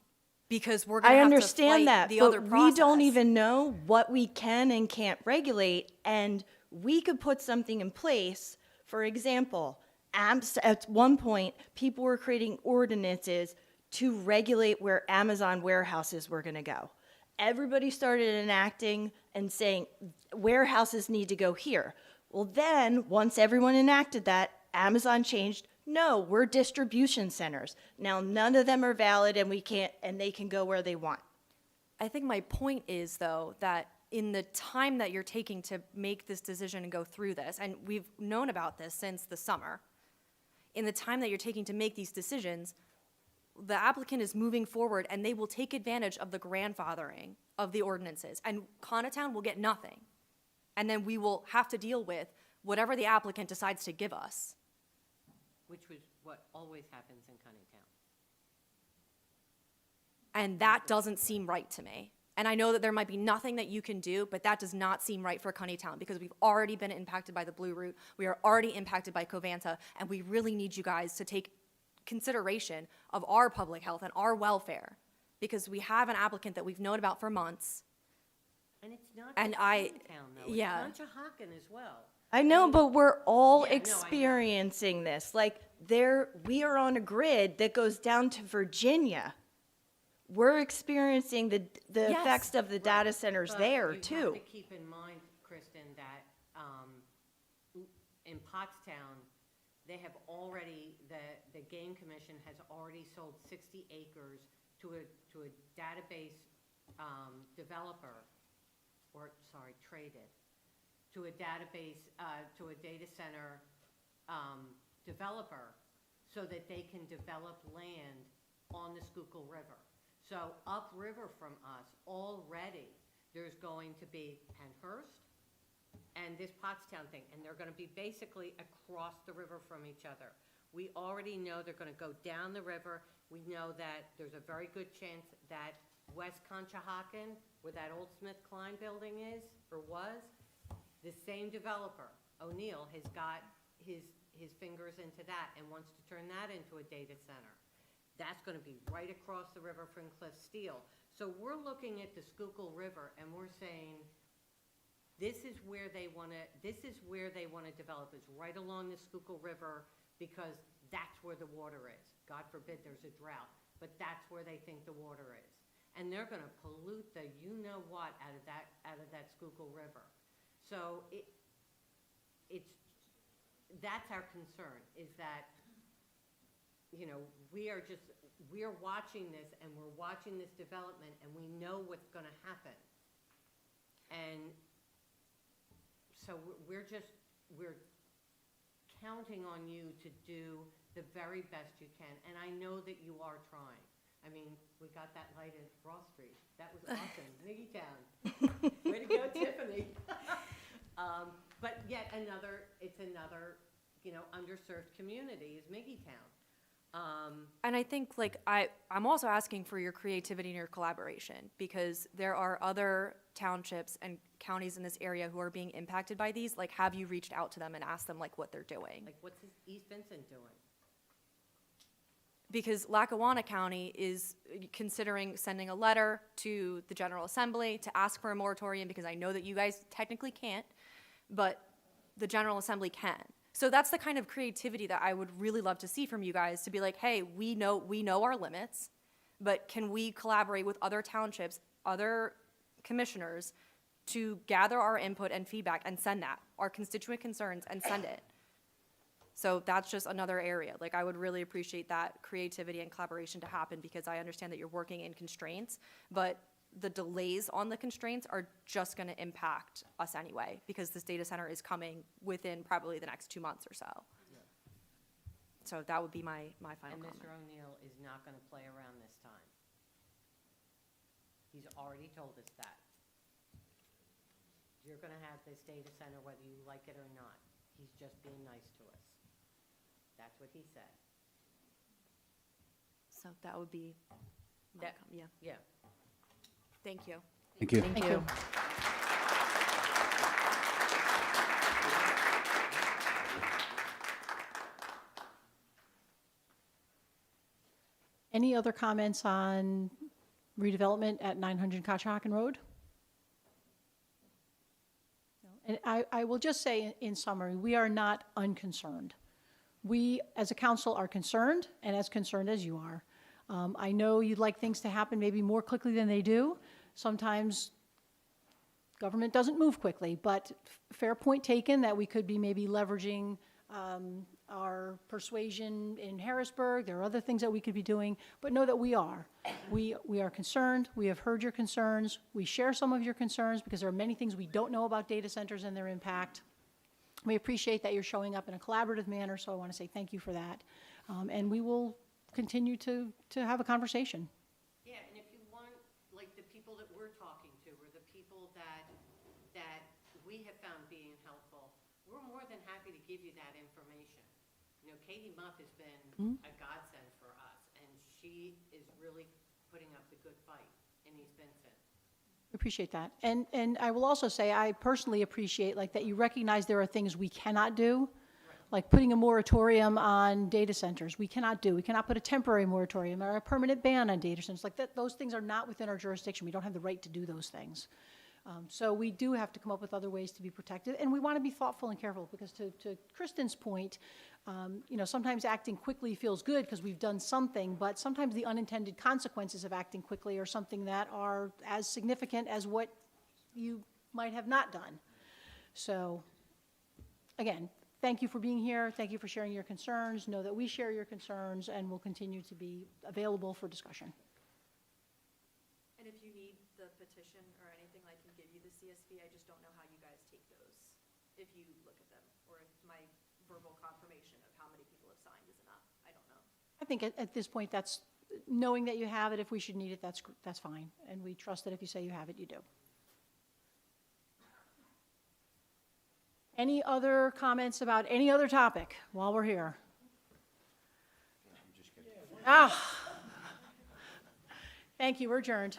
because we're going to have to fight the other process. We don't even know what we can and can't regulate, and we could put something in place. For example, at one point, people were creating ordinances to regulate where Amazon warehouses were going to go. Everybody started enacting and saying warehouses need to go here. Well, then, once everyone enacted that, Amazon changed. No, we're distribution centers. Now, none of them are valid, and they can go where they want. I think my point is, though, that in the time that you're taking to make this decision and go through this, and we've known about this since the summer, in the time that you're taking to make these decisions, the applicant is moving forward, and they will take advantage of the grandfathering of the ordinances, and Conatown will get nothing. And then we will have to deal with whatever the applicant decides to give us. Which was what always happens in Cunningham. And that doesn't seem right to me. And I know that there might be nothing that you can do, but that does not seem right for Cunningham because we've already been impacted by the Blue Route. We are already impacted by Covanta, and we really need you guys to take consideration of our public health and our welfare because we have an applicant that we've known about for months. And it's not And just Cunningham, though. yeah. It's Conshohocken as well. I know, but we're all Yeah, no, I know. experiencing this. Like, we are on a grid that goes down to Virginia. We're experiencing the Yes. effects of the data centers But there, you too. have to keep in mind, Kristen, that in Pottstown, they have already, the Game Commission has already sold 60 acres to a database developer, traded, to a database, to a data center developer so that they can develop land on the Schuylkill River. So upriver from us, already, there's going to be Penhurst and this Pottstown thing, and they're going to be basically across the river from each other. We already know they're going to go down the river. We know that there's a very good chance that West Conshohocken, where that old Smith Klein building is, or was, the same developer, O'Neill, has got his fingers into that and wants to turn that into a data center. That's going to be right across the river from Cliff Steel. So we're looking at the Schuylkill River and we're saying, this is where they want to develop, is right along the Schuylkill River because that's where the water is. God forbid there's a drought, but that's where they think the water is. And they're going to pollute the you-know-what out of that Schuylkill River. So that's our concern, is that, you know, we are watching this, and we're watching this development, and we know what's gonna happen. And so we're counting on you to do the very best you can, and I know that you are trying. I mean, we got that light at Ross Street. That was awesome. Miggy Town. Way to go, Tiffany. But yet it's another, you know, underserved community is Miggy Town. And I think, like, I'm also asking for your creativity and your collaboration, because there are other townships and counties in this area who are being impacted by these. Like, have you reached out to them and asked them, like, what they're doing? Like, what's East Vincent doing? Because Lackawanna County is considering sending a letter to the General Assembly to ask for a moratorium, because I know that you guys technically can't, but the General Assembly can. So that's the kind of creativity that I would really love to see from you guys, to be like, hey, we know our limits, but can we collaborate with other townships, other commissioners, to gather our input and feedback and send that, our constituent concerns, and send it. So that's just another area. Like, I would really appreciate that creativity and collaboration to happen, because I understand that you're working in constraints, but the delays on the constraints are just going to impact us anyway, because this data center is coming within probably the next 2 months or so. So that would be my final And comment. Mr. O'Neill is not gonna play around this time. He's already told us that. You're gonna have this data center whether you like it or not. He's just being nice to us. That's what he said. So that would be, That, yeah. yeah. Thank you. Thank you. Thank you. Any other comments on redevelopment at 900 Conshohocken Road? No. And I will just say in summary, we are not unconcerned. We, as a council, are concerned, and as concerned as you are. I know you'd like things to happen maybe more quickly than they do. Sometimes government doesn't move quickly, but fair point taken that we could be maybe leveraging our persuasion in Harrisburg. There are other things that we could be doing, but know that we are. We are concerned. We have heard your concerns. We share some of your concerns, because there are many things we don't know about data centers and their impact. We appreciate that you're showing up in a collaborative manner, so I want to say thank you for that. And we will continue to have a conversation. Yeah, and if you want, like, the people that we're talking to, or the people that we have found being helpful, we're more than happy to give you that information. You know, Katie Muff has been a godsend for us, and she is really putting up the good fight in East Vincent. Appreciate that. And I will also say, I personally appreciate, like, that you recognize there are things we cannot do, like putting a moratorium on data centers. We cannot do. We cannot put a temporary moratorium or a permanent ban on data centers. Like that, those things are not within our jurisdiction. We don't have the right to do those things. So we do have to come up with other ways to be protected, and we want to be thoughtful and careful, because to Kristen's point, you know, sometimes acting quickly feels good because we've done something, but sometimes the unintended consequences of acting quickly are something that are as significant as what you might have not done. So, again, thank you for being here. Thank you for sharing your concerns. Know that we share your concerns, and will continue to be available for discussion. And if you need the petition or anything, I can give you the CSV. I just don't know how you guys take those, if you look at them, or if my verbal confirmation of how many people have signed is enough. I don't know. I think at this point, that's, knowing that you have it, if we should need it, that's fine. And we trust that if you say you have it, you do. Any other comments about any other topic while we're here? Thank you, we're adjourned.